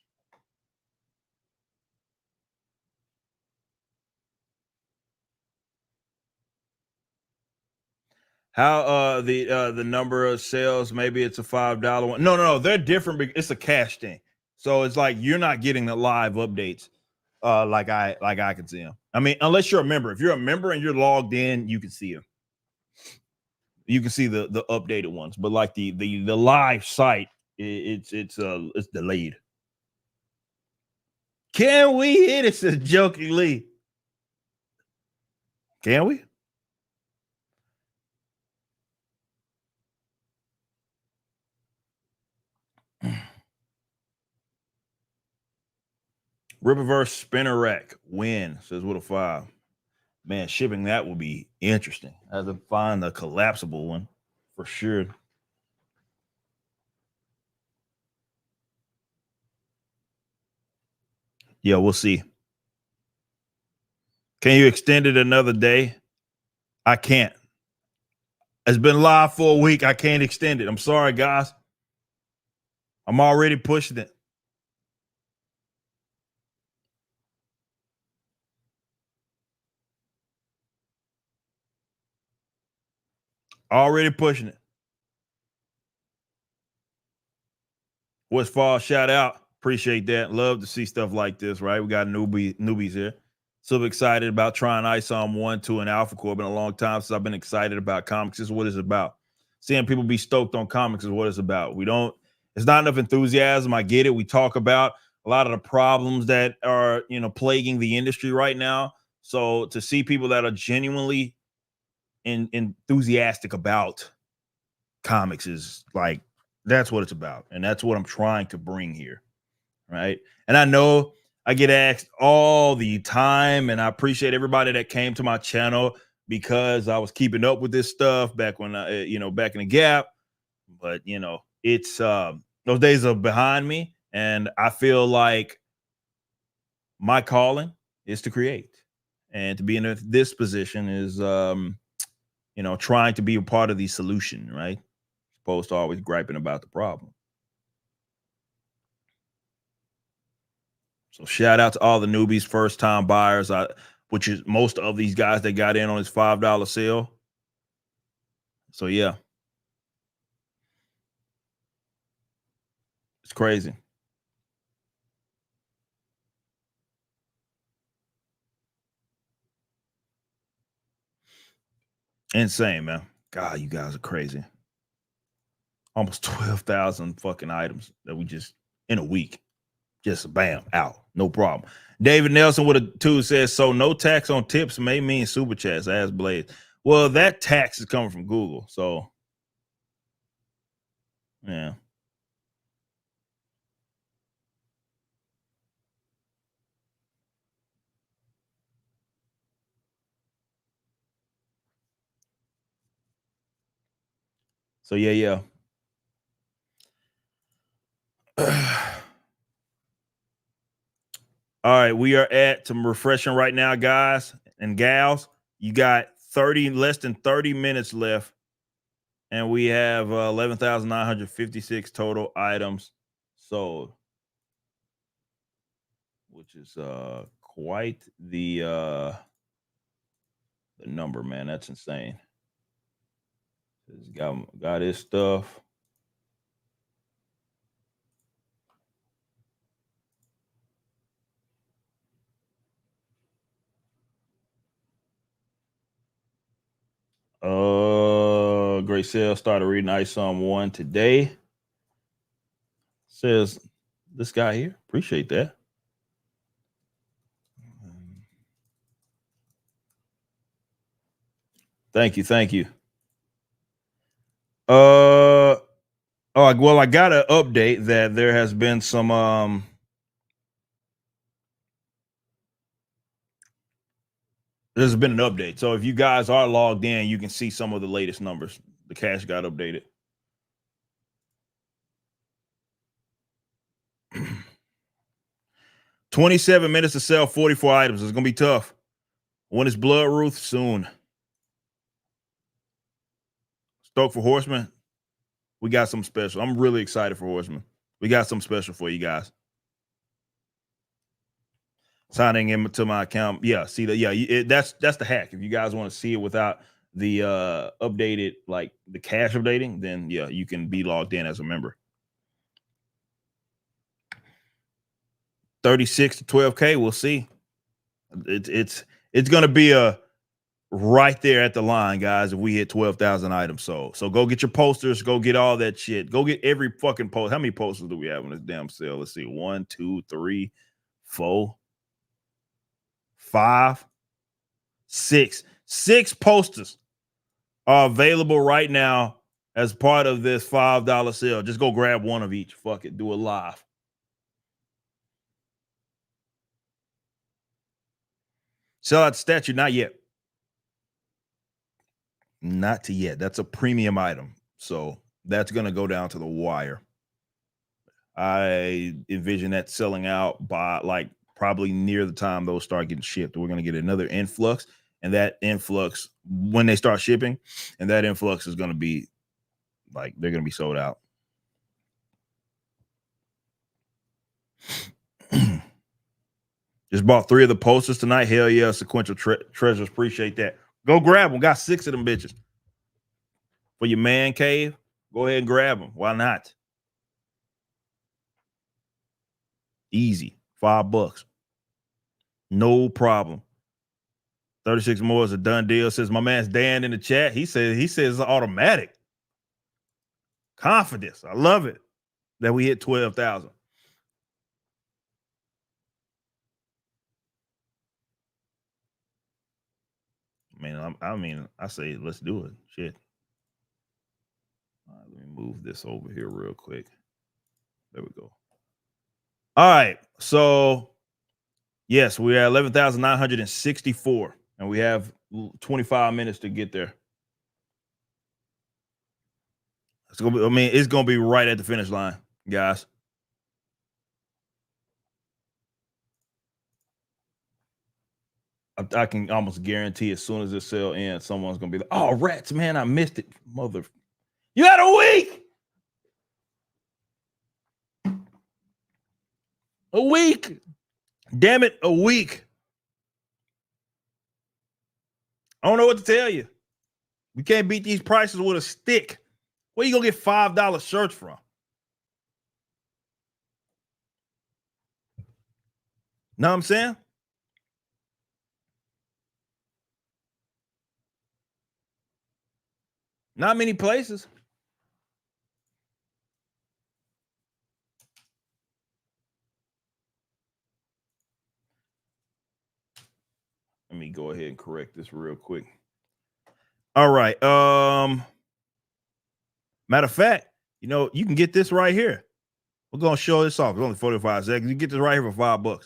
How the number of sales, maybe it's a $5 one. No, they're different. It's a cash thing. So it's like you're not getting the live updates like I can see them. I mean, unless you're a member. If you're a member and you're logged in, you can see them. You can see the updated ones, but like the live site, it's delayed. Can we hit it? Says jokingly. Can we? Riververse spinner rack win, says what a 5. Man, shipping that will be interesting. I have to find a collapsible one for sure. Yeah, we'll see. Can you extend it another day? I can't. It's been live for a week. I can't extend it. I'm sorry, guys. I'm already pushing it. Already pushing it. Westfall, shout out. Appreciate that. Love to see stuff like this, right? We got newbies here. So excited about trying ISOM 1, 2, and Alpha Core. Been a long time since I've been excited about comics. This is what it's about. Seeing people be stoked on comics is what it's about. It's not enough enthusiasm. I get it. We talk about a lot of the problems that are, plaguing the industry right now. So to see people that are genuinely enthusiastic about comics is like, that's what it's about. And that's what I'm trying to bring here. Right. And I know I get asked all the time, and I appreciate everybody that came to my channel because I was keeping up with this stuff back when back in the gap. But it's those days are behind me, and I feel like my calling is to create, and to be in this position is trying to be a part of the solution, right? Opposed to always griping about the problem. So shout out to all the newbies, first time buyers, which is most of these guys that got in on this $5 sale. So yeah, it's crazy. Insane, man. God, you guys are crazy. Almost 12,000 fucking items that we just in a week. Just bam, out. No problem. David Nelson with a 2 says, so no tax on tips may mean super chats, as Blaze. Well, that tax is coming from Google. So, yeah. So, yeah. All right, we are at some refreshing right now, guys and gals. You got less than 30 minutes left, and we have 11,956 total items sold, which is quite the number, man. That's insane. He's got his stuff. Great sale. Started reading ISOM 1 today. Says this guy here. Appreciate that. Thank you. Well, I got an update that there has been some there's been an update. So if you guys are logged in, you can see some of the latest numbers. The cash got updated. 27 minutes to sell 44 items. It's going to be tough. When is Blood Ruth? Soon. Stoked for Horseman. We got something special. I'm really excited for Horseman. We got something special for you guys. Signing into my account. Yeah, see that. Yeah, that's the hack. If you guys want to see it without the updated, like the cash updating, then yeah, you can be logged in as a member. 36 to 12K. We'll see. It's gonna be a right there at the line, guys, if we hit 12,000 items. So go get your posters, go get all that shit. Go get every fucking post. How many posters do we have on this damn sale? Let's see. 1, 2, 3, 4, 5, 6. 6 posters are available right now as part of this $5 sale. Just go grab one of each. Fuck it. Do it live. Sell out the statue. Not yet. Not to yet. That's a premium item. So that's going to go down to the wire. I envision that selling out by like probably near the time those start getting shipped. We're going to get another influx, and that influx, when they start shipping, and that influx is going to be like, they're going to be sold out. Just bought 3 of the posters tonight. Hell yeah, sequential treasures. Appreciate that. Go grab them. Got 6 of them bitches. For your man cave, go ahead and grab them. Why not? Easy. $5. No problem. 36 more is a done deal. Says my man's Dan in the chat. He says it's automatic. Confidence. I love it that we hit 12,000. I say let's do it. Shit. All right, let me move this over here real quick. There we go. All right. So, yes, we're at 11,964, and we have 25 minutes to get there. It's gonna be right at the finish line, guys. I can almost guarantee as soon as this sale ends, someone's gonna be like, "Oh, rats, man, I missed it, mother." You had a week. A week. Damn it, a week. I don't know what to tell you. We can't beat these prices with a stick. Where you gonna get $5 shirts from? Know what I'm saying? Not many places. Let me go ahead and correct this real quick. All right. Matter of fact, you can get this right here. We're gonna show this off. It's only 45 seconds. You can get this right here for $5.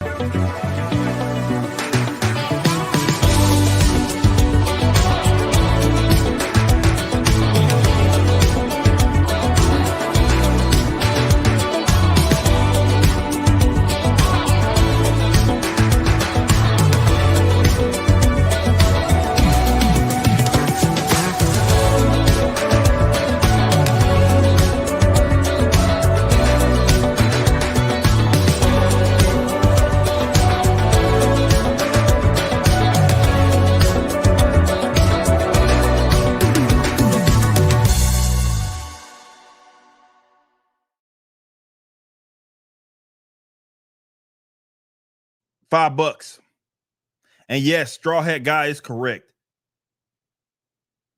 $5. And yes, Straw Hat Guy is correct.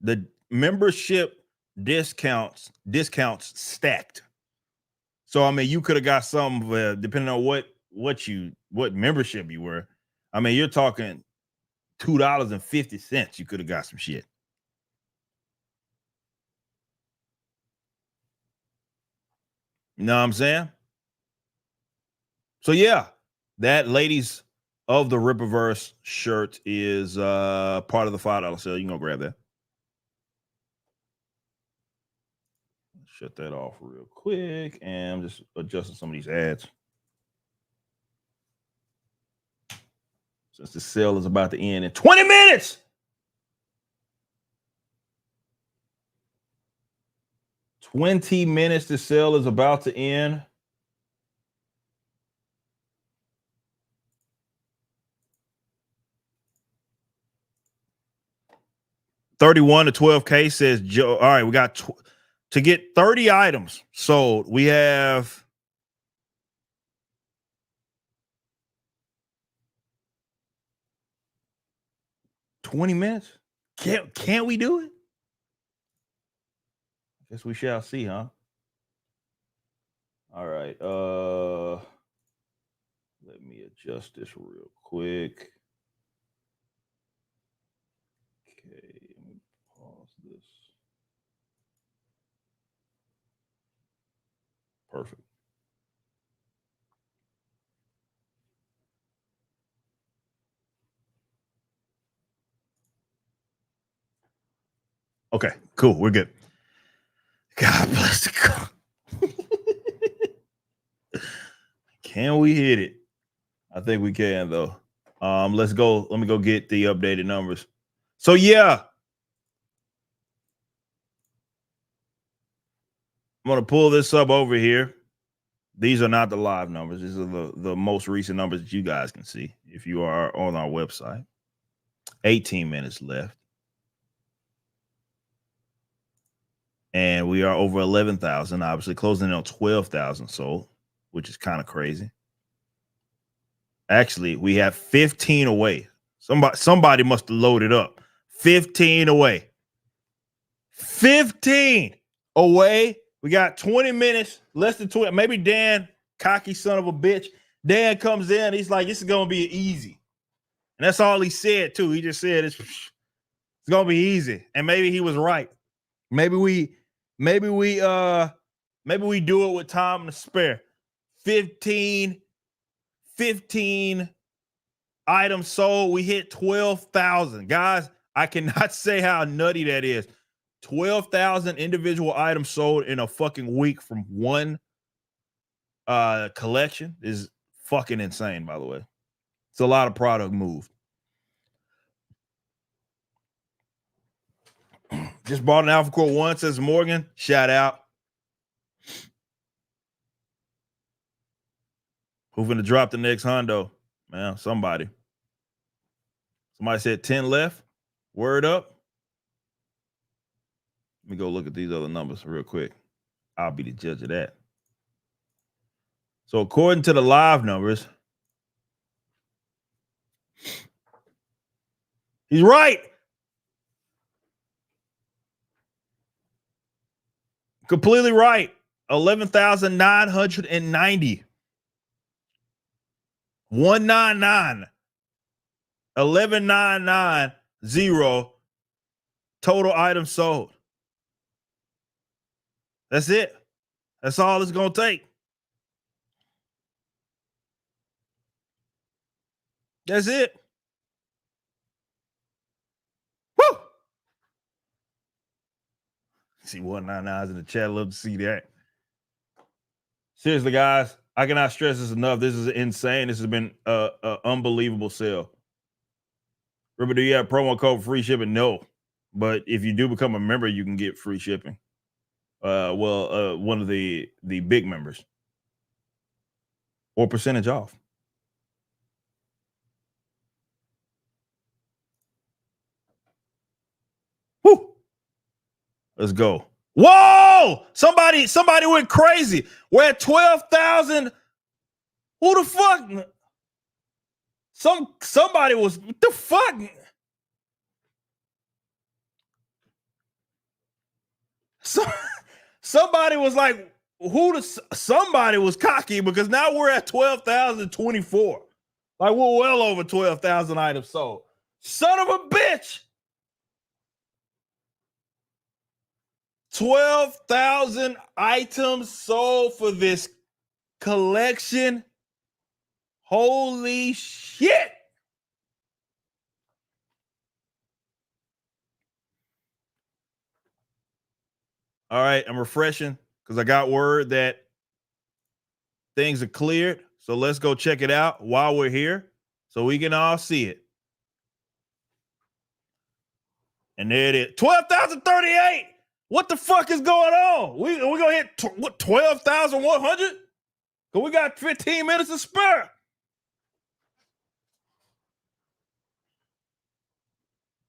The membership discounts stacked. So you could have got some depending on what membership you were. You're talking $2.50. You could have got some shit. You know what I'm saying? So yeah, that Ladies of the Rippaverse shirt is part of the $5 sale. You can go grab that. Shut that off real quick, and I'm just adjusting some of these ads. since the sale is about to end in 20 minutes. 20 minutes, the sale is about to end. $31 to $12K says Joe. All right, we got to get 30 items sold. We have 20 minutes. Can't we do it? Guess we shall see, huh? All right. Let me adjust this real quick. Okay, let me pause this. Perfect. Okay, cool. We're good. God bless the God. Can we hit it? I think we can, though. Let's go. Let me go get the updated numbers. So yeah, I'm gonna pull this up over here. These are not the live numbers. These are the most recent numbers that you guys can see if you are on our website. 18 minutes left. And we are over 11,000, obviously closing in on 12,000 sold, which is kind of crazy. Actually, we have 15 away. Somebody must have loaded up. 15 away. 15 away. We got 20 minutes, less than 20. Maybe Dan, cocky son of a bitch, Dan comes in. He's like, this is going to be easy. And that's all he said, too. He just said it's going to be easy. And maybe he was right. Maybe we do it with time to spare. 15 items sold. We hit 12,000. Guys, I cannot say how nutty that is. 12,000 individual items sold in a fucking week from one collection is fucking insane, by the way. It's a lot of product moved. Just bought an Alpha Core 1, says Morgan. Shout out. Who's going to drop the next Hondo? Man, somebody. Somebody said 10 left. Word up. Let me go look at these other numbers real quick. I'll be the judge of that. So according to the live numbers, he's right. Completely right. 11,990. 199. 11,990 total items sold. That's it. That's all it's going to take. That's it. Woo! See 199s in the chat. Love to see that. Seriously, guys, I cannot stress this enough. This is insane. This has been an unbelievable sale. Remember, do you have promo code for free shipping? No. But if you do become a member, you can get free shipping. One of the big members. Or percentage off. Woo! Let's go. Whoa! Somebody went crazy. We're at 12,000. Who the fuck? Somebody was, what the fuck? Somebody was like, somebody was cocky because now we're at 12,024. Like we're well over 12,000 items sold. Son of a bitch. 12,000 items sold for this collection. Holy shit. All right, I'm refreshing because I got word that things are cleared. So let's go check it out while we're here. so we can all see it. And there it is. 12,038. What the fuck is going on? We gonna hit 12,100? Because we got 15 minutes to spare.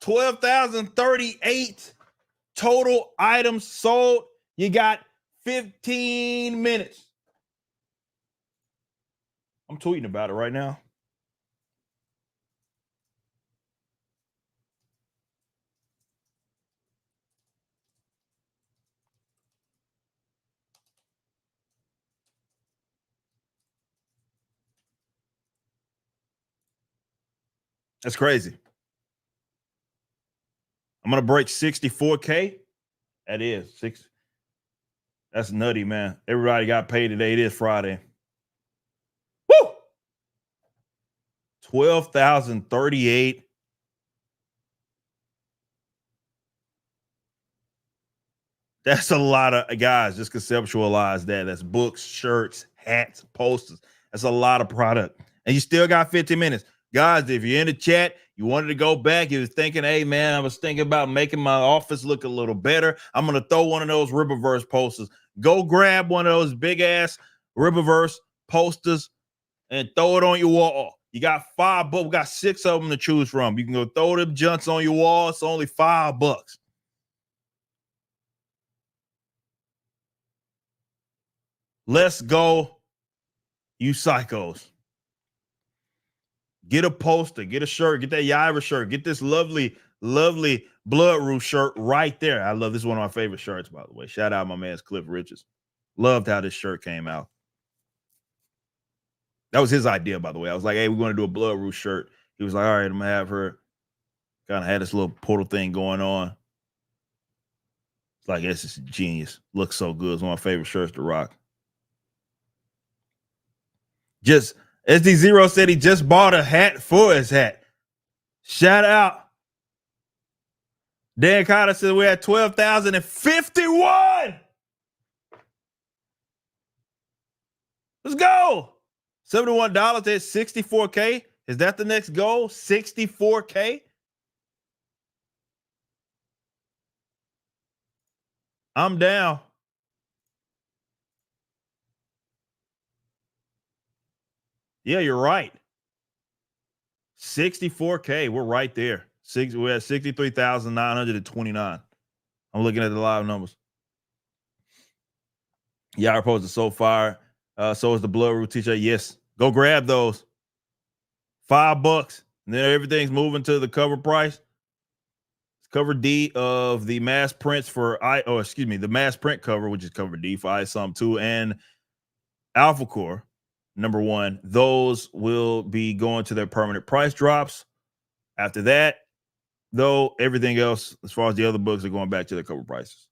12,038 total items sold. You got 15 minutes. I'm tweeting about it right now. That's crazy. I'm gonna break 64K. That is six. That's nutty, man. Everybody got paid today. It is Friday. Woo! 12,038. That's a lot of guys. Just conceptualize that. That's books, shirts, hats, posters. That's a lot of product. And you still got 15 minutes. Guys, if you're in the chat, you wanted to go back, you was thinking, hey, man, I was thinking about making my office look a little better. I'm going to throw one of those Riververse posters. Go grab one of those big-ass Riververse posters and throw it on your wall. You got $5, we got 6 of them to choose from. You can go throw them junks on your wall. It's only $5. Let's go, you psychos. Get a poster, get a shirt, get that Yaira shirt, get this lovely, lovely Blood Roof shirt right there. I love this. Is one of my favorite shirts, by the way. Shout out my man's Cliff Richards. Loved how this shirt came out. That was his idea, by the way. I was like, hey, we're going to do a Blood Roof shirt. He was like, all right, I'm going to have her. Kind of had this little portal thing going on. It's like, this is genius. Looks so good. It's one of my favorite shirts to rock. Just SD Zero said he just bought a hat for his hat. Shout out. Dan Carter said we're at 12,051. Let's go. $71 at 64K. Is that the next goal? 64K? I'm down. Yeah, you're right. 64K. We're right there. We're at 63,929. I'm looking at the live numbers. Yeah, our post is so fire. So is the Blood Root t-shirt. Yes. Go grab those. $5. And then everything's moving to the cover price. It's cover D of the mass prints for the mass print cover, which is cover D for ISOM 2 and Alpha Core. Number 1, those will be going to their permanent price drops. After that, though, everything else, as far as the other books, are going back to their cover prices.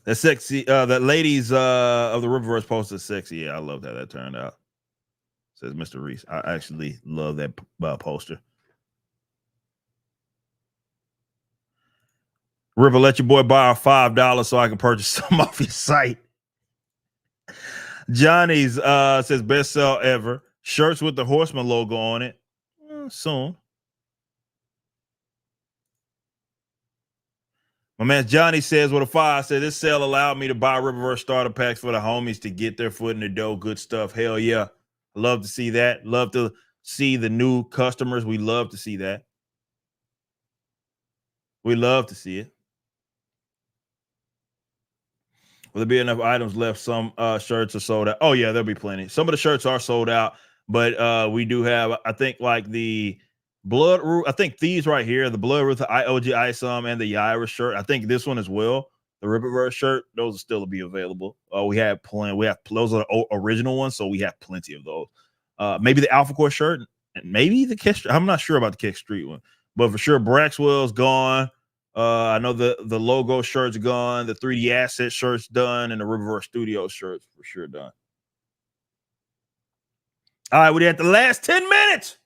That sexy, that ladies of the Riververse poster is sexy. Yeah, I love how that turned out. Says Mr. Reese. I actually love that poster. River, let your boy borrow $5 so I can purchase some off your site. Johnny's says best sell ever. Shirts with the Horseman logo on it. Soon. My man Johnny says with a 5 said this sale allowed me to buy Riververse starter packs for the homies to get their foot in the door. Good stuff. Hell yeah. Love to see that. Love to see the new customers. We love to see that. We love to see it. Will there be enough items left? Some shirts are sold out. Oh, yeah, there'll be plenty. Some of the shirts are sold out, but we do have, I think, like the Blood Root. I think these right here, the Blood Root, the IOG ISOM, and the Yaira shirt. I think this one as well, the Riververse shirt, those will still be available. We have plenty. Those are the original ones, so we have plenty of those. Maybe the Alpha Core shirt, and maybe the Kick. I'm not sure about the Kick Street one, but for sure, Braxwell's gone. I know the logo shirt's gone, the 3D asset shirt's done, and the Riververse Studio shirt's for sure done. All right, we're at the last 10 minutes.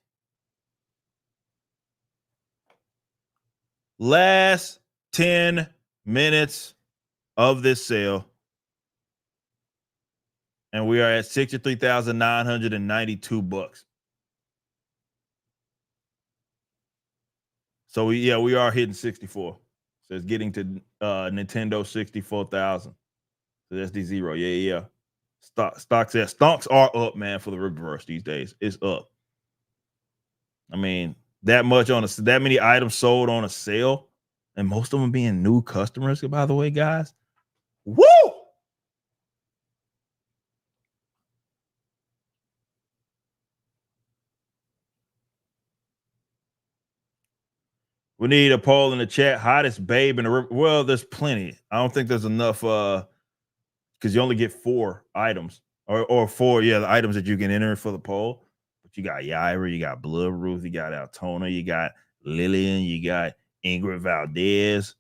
Last 10 minutes of this sale. And we are at $63,992. So we are hitting 64. So it's getting to Nintendo 64,000. So that's the zero. Yeah. Stocks are up, man, for the reverse these days. It's up. I mean, that many items sold on a sale, and most of them being new customers, by the way, guys. Woo! We need a poll in the chat. Hottest babe in the river. Well, there's plenty. I don't think there's enough because you only get 4 items or 4, the items that you can enter for the poll. But you got Yaira, you got Blood Ruth, you got Altona, you got Lillian, you got Ingrid Valdez.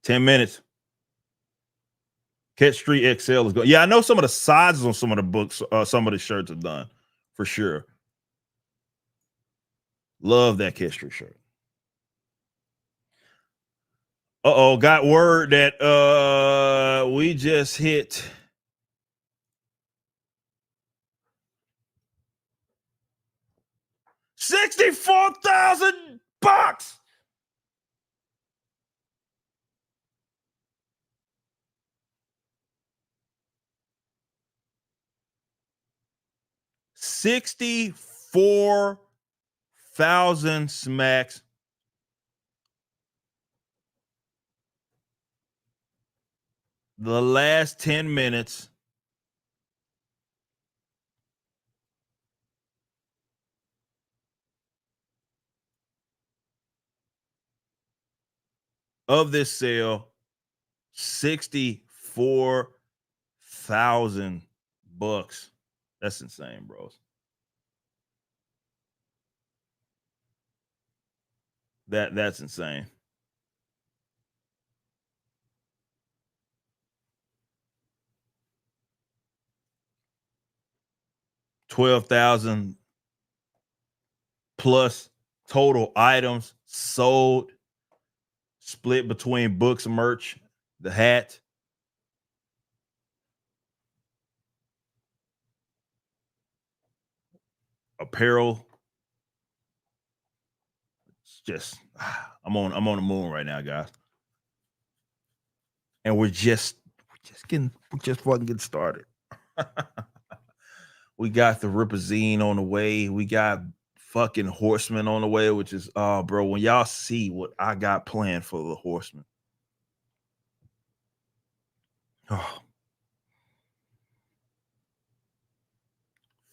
$10 minutes. Catch Street XL is going. Yeah, I know some of the sizes on some of the books, some of the shirts are done for sure. Love that Catch Street shirt. Got word that we just hit $64,000. $64,000 smacks. The last 10 minutes. Of this sale, $64,000. That's insane, bros. That's insane. $12,000 plus total items sold, split between books, merch, the hat. Apparel. It's just I'm on the moon right now, guys. And we're just fucking getting started. We got the Ripazine on the way. We got fucking Horseman on the way, which is bro, when y'all see what I got planned for the Horseman.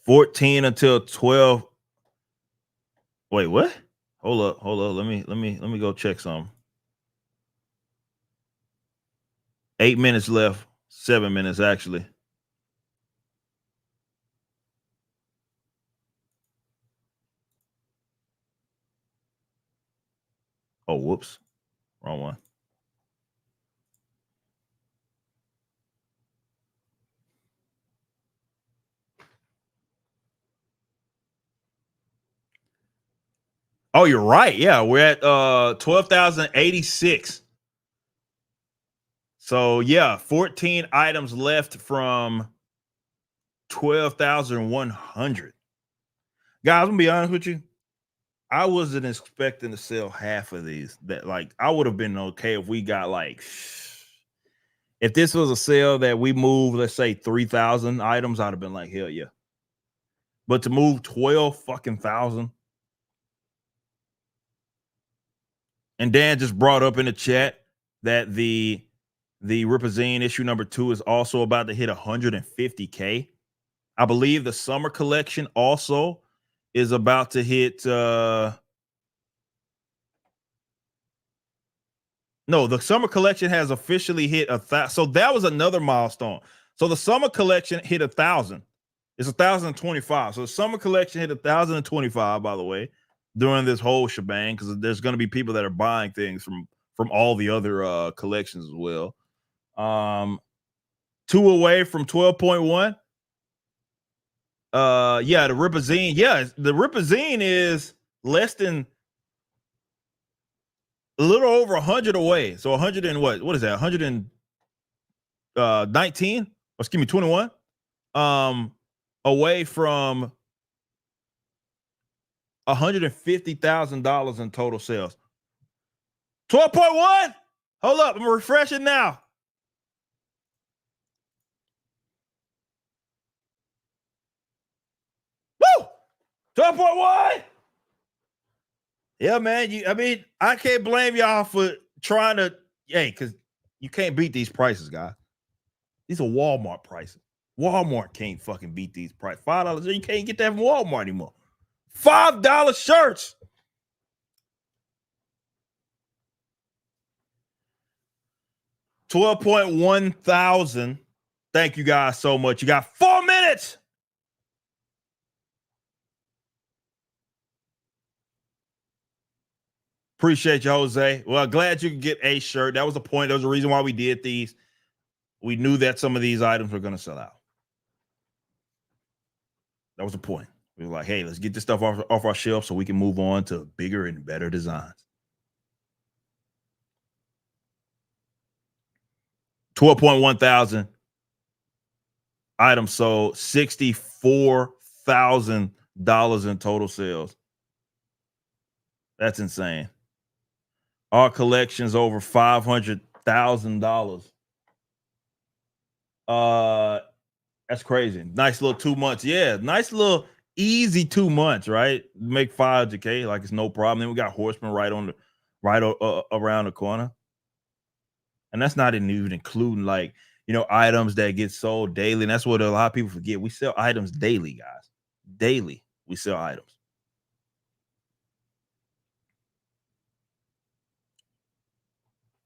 14 until 12. Wait, what? Hold up. Let me go check some. 8 minutes left. 7 minutes actually. Oh, whoops. Wrong one. Oh, you're right. Yeah, we're at 12,086. So yeah, 14 items left from 12,100. Guys, I'm gonna be honest with you. I wasn't expecting to sell half of these. That like I would have been okay if we got like if this was a sale that we moved, let's say 3,000 items, I'd have been like, hell yeah. But to move 12 fucking thousand. And Dan just brought up in the chat that the Ripazine issue number 2 is also about to hit 150K. I believe the summer collection also is about to hit no, the summer collection has officially hit 1,000. So that was another milestone. So the summer collection hit 1,000. It's 1,025. So the summer collection hit 1,025, by the way, during this whole shebang, because there's going to be people that are buying things from all the other collections as well. 2 away from 12.1. Yeah, the Ripazine. Yeah, the Ripazine is less than a little over 100 away. So 100 and what is that? 119? Or excuse me, 21. Away from $150,000 in total sales. 12.1. Hold up, I'm refreshing now. Woo! 12.1. Yeah, man. I can't blame y'all for trying to, because you can't beat these prices, guys. These are Walmart prices. Walmart can't fucking beat these prices. $5. You can't get that from Walmart anymore. $5 shirts. $12.1 thousand. Thank you guys so much. You got 4 minutes. Appreciate you, Jose. Well, glad you could get a shirt. That was the point. That was the reason why we did these. We knew that some of these items were going to sell out. That was the point. We were like, hey, let's get this stuff off our shelf so we can move on to bigger and better designs. 12.1 thousand items sold, $64,000 in total sales. That's insane. Our collection's over $500,000. That's crazy. Nice little 2 months. Yeah, nice little easy 2 months, right? Make $500K like it's no problem. Then we got Horseman around the corner. And that's not even including like, items that get sold daily. And that's what a lot of people forget. We sell items daily, guys. Daily, we sell items.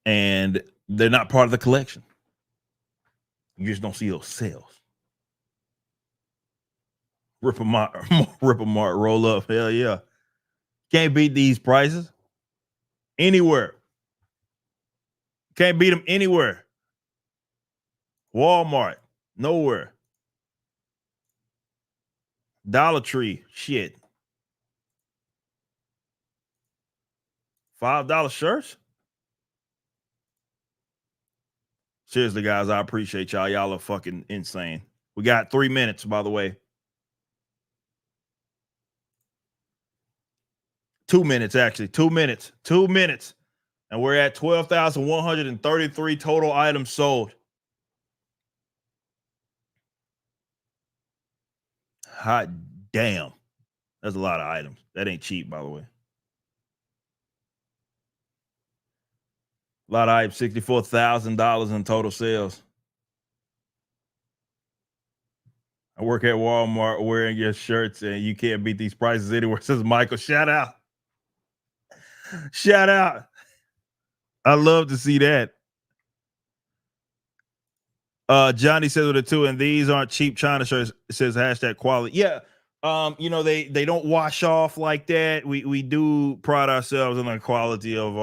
And they're not part of the collection. You just don't see those sales. Rip 'em out, roll up. Hell yeah. Can't beat these prices anywhere. Can't beat them anywhere. Walmart, nowhere. Dollar Tree, shit. $5 shirts? Seriously, guys, I appreciate y'all. Y'all are fucking insane. We got 3 minutes, by the way. 2 minutes, actually. 2 minutes. 2 minutes. And we're at 12,133 total items sold. Hot damn. That's a lot of items. That ain't cheap, by the way. A lot of items, $64,000 in total sales. I work at Walmart wearing your shirts, and you can't beat these prices anywhere, says Michael. Shout out. Shout out. I love to see that. Johnny says with it too, and these aren't cheap China shirts. It says hashtag quality. Yeah. They don't wash off like that. We do pride ourselves on the quality of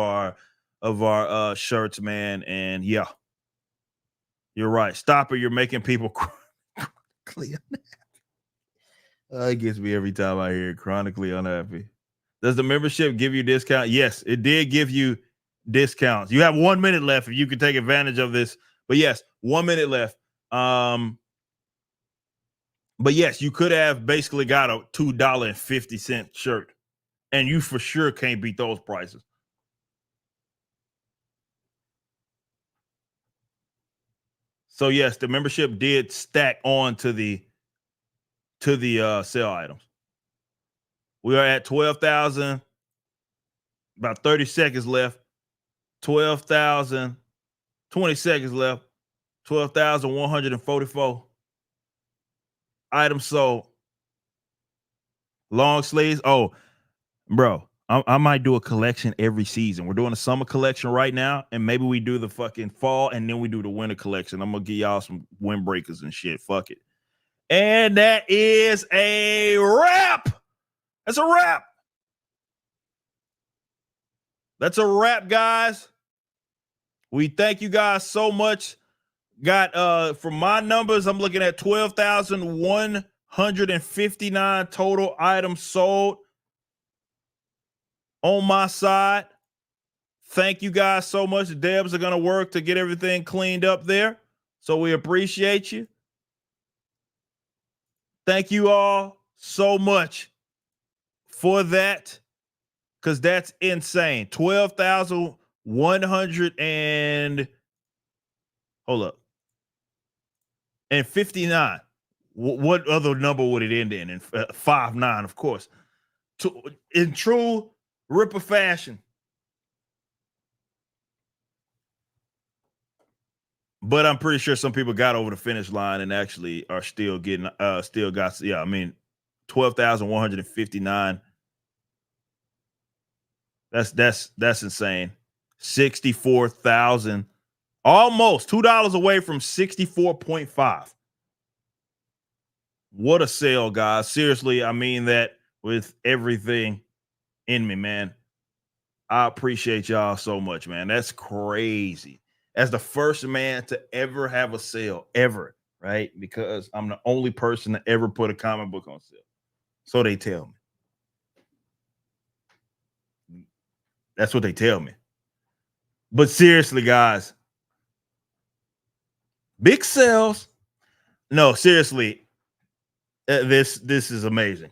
our shirts, man. And yeah, you're right. Stop it. You're making people chronically unhappy. It gets me every time I hear chronically unhappy. Does the membership give you discount? Yes, it did give you discounts. You have 1 minute left if you can take advantage of this. But yes, 1 minute left. But yes, you could have basically got a $2.50 shirt, and you for sure can't beat those prices. So yes, the membership did stack on to the sale items. We are at 12,000. About 30 seconds left. 12,000. 20 seconds left. 12,144 items sold. Long sleeves. Oh, bro, I might do a collection every season. We're doing a summer collection right now, and maybe we do the fucking fall, and then we do the winter collection. I'm gonna give y'all some windbreakers and shit. Fuck it. And that is a wrap. That's a wrap. That's a wrap, guys. We thank you guys so much. Got from my numbers, I'm looking at 12,100 159 total items sold on my side. Thank you guys so much. The devs are going to work to get everything cleaned up there. So we appreciate you. Thank you all so much for that, because that's insane. 12,100 and hold up. And 59. What other number would it end in? 59, of course. In true Ripper fashion. But I'm pretty sure some people got over the finish line and actually are still getting, still got, 12,159. That's insane. 64,000, almost $2 away from 64.5. What a sale, guys. Seriously, I mean that with everything in me, man. I appreciate y'all so much, man. That's crazy. As the first man to ever have a sale, ever, right? Because I'm the only person to ever put a comic book on sale. So they tell me. That's what they tell me. But seriously, guys, big sales. No, seriously, this is amazing.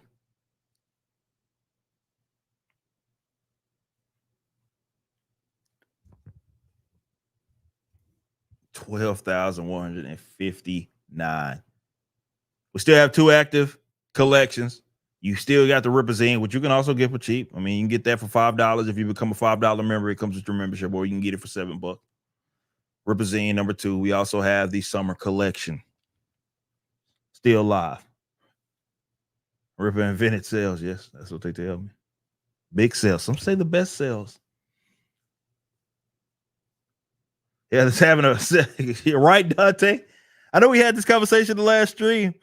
$12,159. We still have 2 active collections. You still got the Ripazine, which you can also get for cheap. I mean, you can get that for $5 if you become a $5 member. It comes with your membership, or you can get it for $7. Ripazine number 2. We also have the summer collection, still live. Ripper invented sales. Yes, that's what they tell me. Big sales. Some say the best sales. Yeah, it's having a. You're right, Dante. I know we had this conversation the last stream.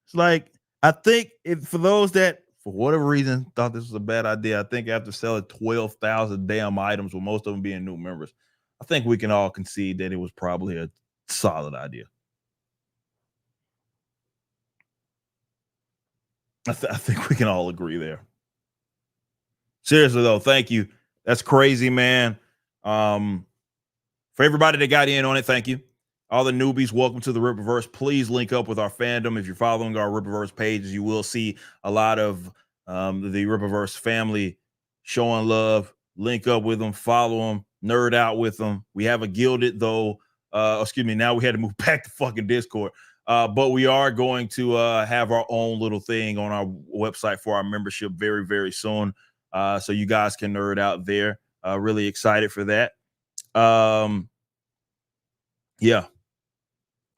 It's like, I think for those that, for whatever reason, thought this was a bad idea, I think after selling 12,000 damn items, with most of them being new members, I think we can all concede that it was probably a solid idea. I think we can all agree there. Seriously, though, thank you. That's crazy, man. For everybody that got in on it, thank you. All the newbies, welcome to the Rippaverse. Please link up with our fandom. If you're following our Rippaverse pages, you will see a lot of the Rippaverse family showing love. Link up with them, follow them, nerd out with them. We have a gilded, though. Now we had to move back to fucking Discord. But we are going to have our own little thing on our website for our membership very, very soon. So you guys can nerd out there. Really excited for that. Yeah.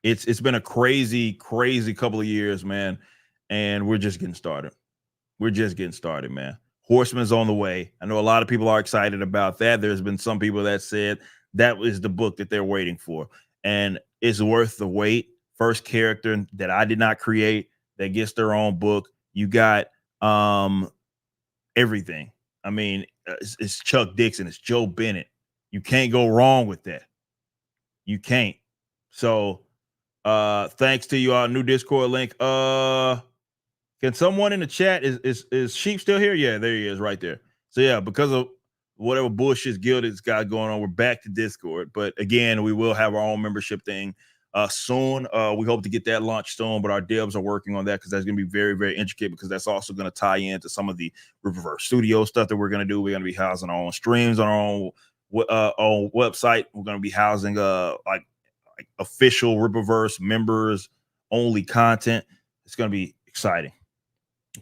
It's been a crazy couple of years, man. And we're just getting started. We're just getting started, man. Horseman's on the way. I know a lot of people are excited about that. There's been some people that said that was the book that they're waiting for. And it's worth the wait. First character that I did not create that gets their own book. You got everything. I mean, it's Chuck Dixon. It's Joe Bennett. You can't go wrong with that. You can't. So thanks to you, our new Discord link. Can someone in the chat, is Sheep still here? Yeah, there he is right there. So yeah, because of whatever bullshit Gilded's got going on, we're back to Discord. But again, we will have our own membership thing soon. We hope to get that launched soon, but our devs are working on that because that's going to be very, very intricate, because that's also going to tie into some of the Rippaverse Studio stuff that we're going to do. We're going to be housing our own streams on our own website. We're going to be housing like official Rippaverse members only content. It's going to be exciting.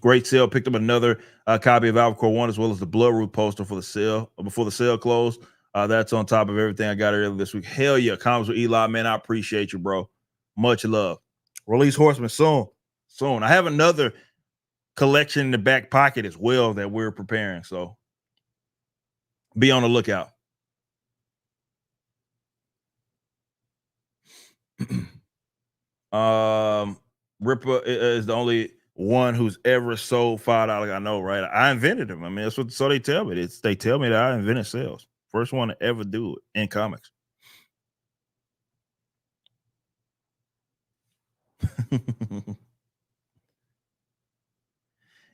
Great sale. Picked up another copy of Albacore 1 as well as the Bloodroot poster for the sale before the sale closed. That's on top of everything I got earlier this week. Hell yeah. Comments with Eli, man. I appreciate you, bro. Much love. Release Horseman soon. I have another collection in the back pocket as well that we're preparing. So be on the lookout. Ripper is the only one who's ever sold $5. I know, right? I invented them. I mean, that's what, so they tell me. They tell me that I invented sales. First one to ever do it in comics.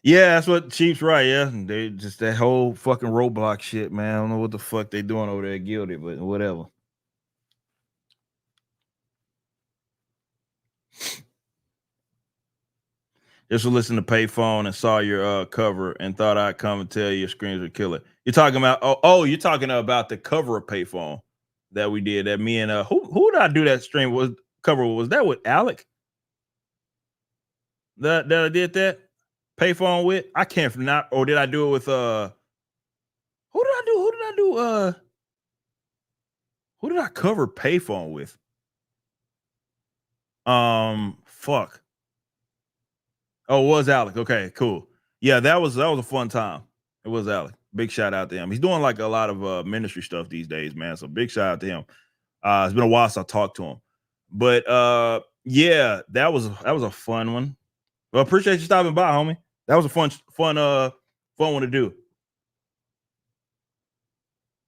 Yeah, that's what Chiefs right. Yeah, they just that whole fucking Roblox shit, man. I don't know what the fuck they doing over there, guilty, but whatever. Just listened to Payphone and saw your cover and thought I'd come and tell you your screens were killer. You're talking about you're talking about the cover of Payphone that we did. That me and who did I do that stream was cover? Was that with Alec? That I did that Payphone with? I can't not. Or did I do it with who did I do? Who did I do? Who did I cover Payphone with? Fuck. Oh, it was Alec. Okay, cool. Yeah, that was a fun time. It was Alec. Big shout out to him. He's doing like a lot of ministry stuff these days, man. So big shout out to him. It's been a while since I talked to him. But yeah, that was a fun one. Well, appreciate you stopping by, homie. That was a fun one to do.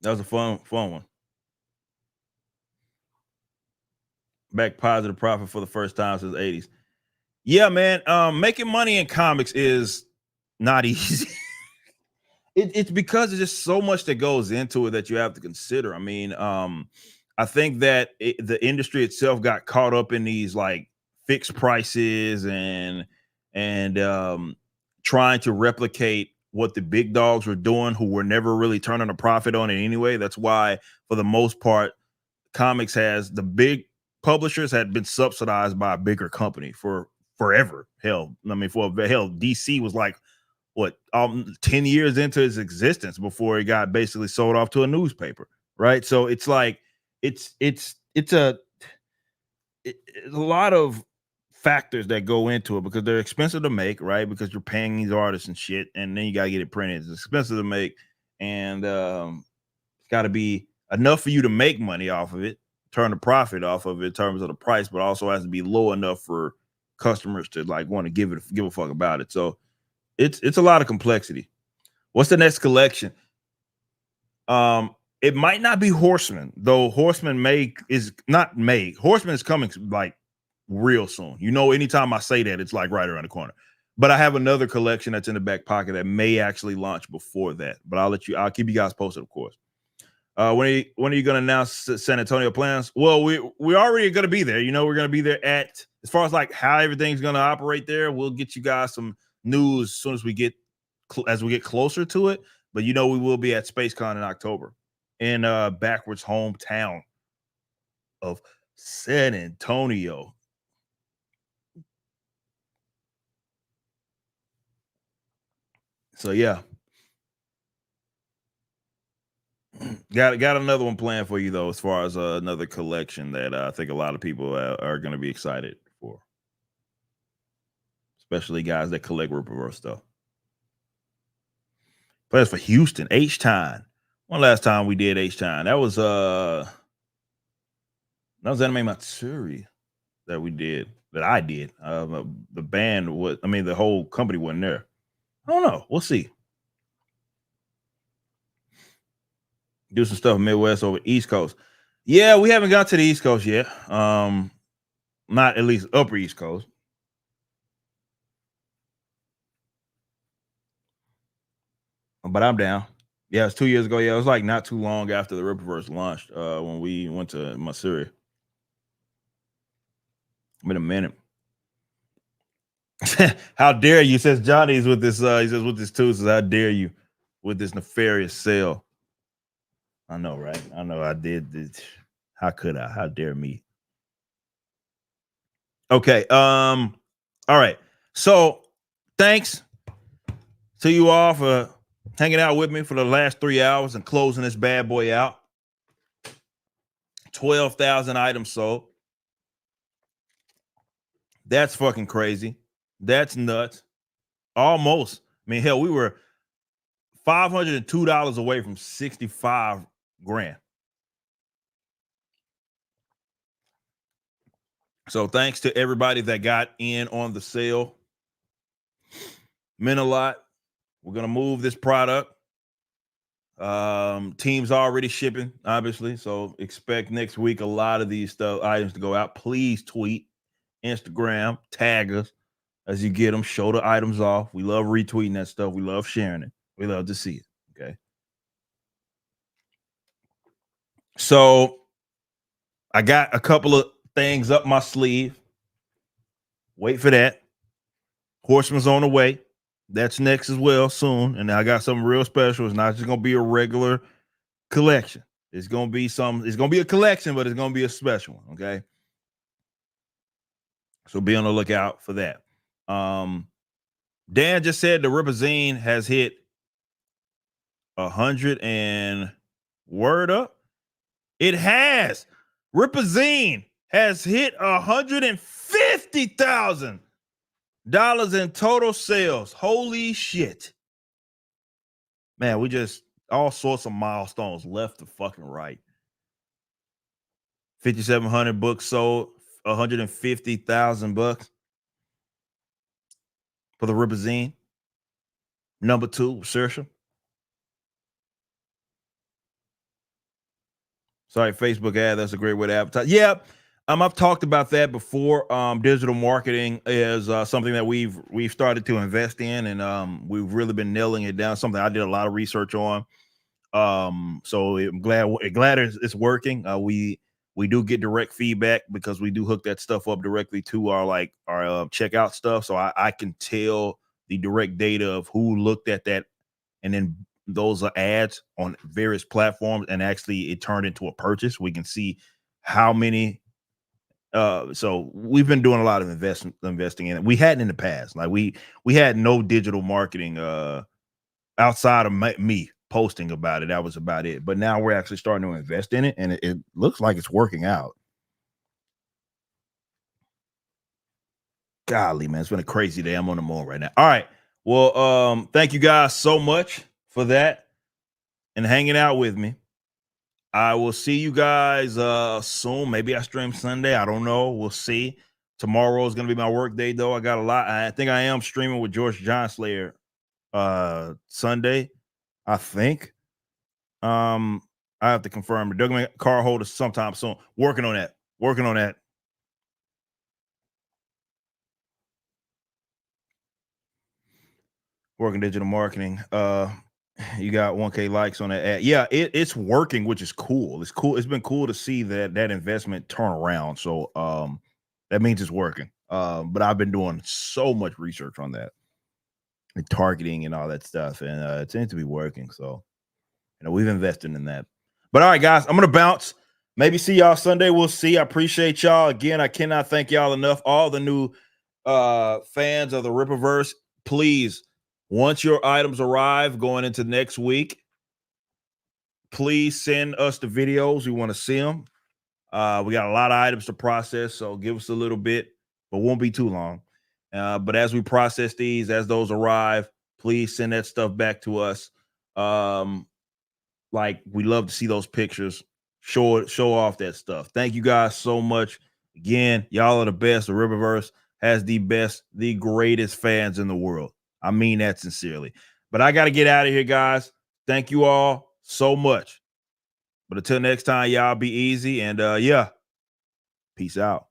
That was a fun one. Back positive profit for the first time since the 80s. Yeah, man. Making money in comics is not easy. It's because there's just so much that goes into it that you have to consider. I mean, I think that the industry itself got caught up in these like fixed prices and trying to replicate what the big dogs were doing, who were never really turning a profit on it anyway. That's why, for the most part, comics has the big publishers had been subsidized by a bigger company for forever. Hell, I mean, DC was like what 10 years into its existence before it got basically sold off to a newspaper, right? So it's like it's a lot of factors that go into it because they're expensive to make, right? Because you're paying these artists and shit, and then you gotta get it printed. It's expensive to make, and it's got to be enough for you to make money off of it, turn the profit off of it in terms of the price, but also has to be low enough for customers to like want to give a fuck about it. So it's a lot of complexity. What's the next collection? It might not be Horseman, though. Horseman is coming like real soon. You know, anytime I say that, it's like right around the corner. But I have another collection that's in the back pocket that may actually launch before that. But I'll keep you guys posted, of course. When are you going to announce San Antonio plans? Well, we're already going to be there. You know, we're going to be there as far as like how everything's going to operate there. We'll get you guys some news as soon as we get closer to it. But you know, we will be at SpaceCon in October in backwards hometown of San Antonio. So yeah, got another one planned for you though, as far as another collection that I think a lot of people are going to be excited for, especially guys that collect Rippaverse stuff. Plans for Houston, H-Time. One last time we did H-Time. That was Anime Matsuri that I did. The band the whole company wasn't there. I don't know. We'll see. Do some stuff in Midwest over East Coast. Yeah, we haven't got to the East Coast yet. Not at least upper East Coast. But I'm down. Yeah, it's 2 years ago. Yeah, it was like not too long after the Rippaverse launched when we went to Missouri. Been a minute. How dare you? Says Johnny's with this. He says with this too. Says how dare you with this nefarious sale? I know, right? I know I did this. How could I? How dare me? Okay. All right. So thanks to you all for hanging out with me for the last 3 hours and closing this bad boy out. 12,000 items sold. That's fucking crazy. That's nuts. Almost. I mean, hell, we were $502 away from 65 grand. So thanks to everybody that got in on the sale. Meant a lot. We're going to move this product. Team's already shipping, obviously. So expect next week a lot of these items to go out. Please tweet, Instagram, tag us. as you get them. Show the items off. We love retweeting that stuff. We love sharing it. We love to see it. Okay. So I got a couple of things up my sleeve. Wait for that. Horseman's on the way. That's next as well soon. And I got something real special. It's not just gonna be a regular collection. It's gonna be a collection, but it's gonna be a special one. Okay. So be on the lookout for that. Dan just said the Ripazine has hit 100 and word up. It has. Ripazine has hit $150,000 in total sales. Holy shit. Man, we just all sorts of milestones left to fucking right. 5,700 books sold, 150,000 bucks for the Ripazine. Number 2, Saoirse. Sorry, Facebook ad. That's a great way to advertise. Yeah, I've talked about that before. Digital marketing is something that we've started to invest in, and we've really been nailing it down. Something I did a lot of research on. So I'm glad it's working. We do get direct feedback because we do hook that stuff up directly to our checkout stuff. So I can tell the direct data of who looked at that, and then those are ads on various platforms, and actually it turned into a purchase. We can see how many. So we've been doing a lot of investing in it. We hadn't in the past. Like we had no digital marketing outside of me posting about it. That was about it. But now we're actually starting to invest in it, and it looks like it's working out. Golly, man, it's been a crazy day. I'm on the moon right now. All right. Well, thank you guys so much for that and hanging out with me. I will see you guys soon. Maybe I stream Sunday. I don't know. We'll see. Tomorrow is going to be my work day, though. I got a lot. I think I am streaming with George John Slayer Sunday, I think. I have to confirm. They're going to car holder sometime soon. Working on that. Working digital marketing. You got 1K likes on that ad. Yeah, it's working, which is cool. It's cool. It's been cool to see that investment turn around. So that means it's working. But I've been doing so much research on that and targeting and all that stuff, and it seems to be working. So we've invested in that. But all right, guys, I'm gonna bounce. Maybe see y'all Sunday. We'll see. I appreciate y'all again. I cannot thank y'all enough. All the new fans of the Rippaverse, please. Once your items arrive going into next week, please send us the videos. We want to see them. We got a lot of items to process, so give us a little bit, but won't be too long. But as we process these, as those arrive, please send that stuff back to us. We love to see those pictures. Show off that stuff. Thank you guys so much. Again, y'all are the best. The Rippaverse has the best, the greatest fans in the world. I mean that sincerely. But I got to get out of here, guys. Thank you all so much. But until next time, y'all be easy. And peace out.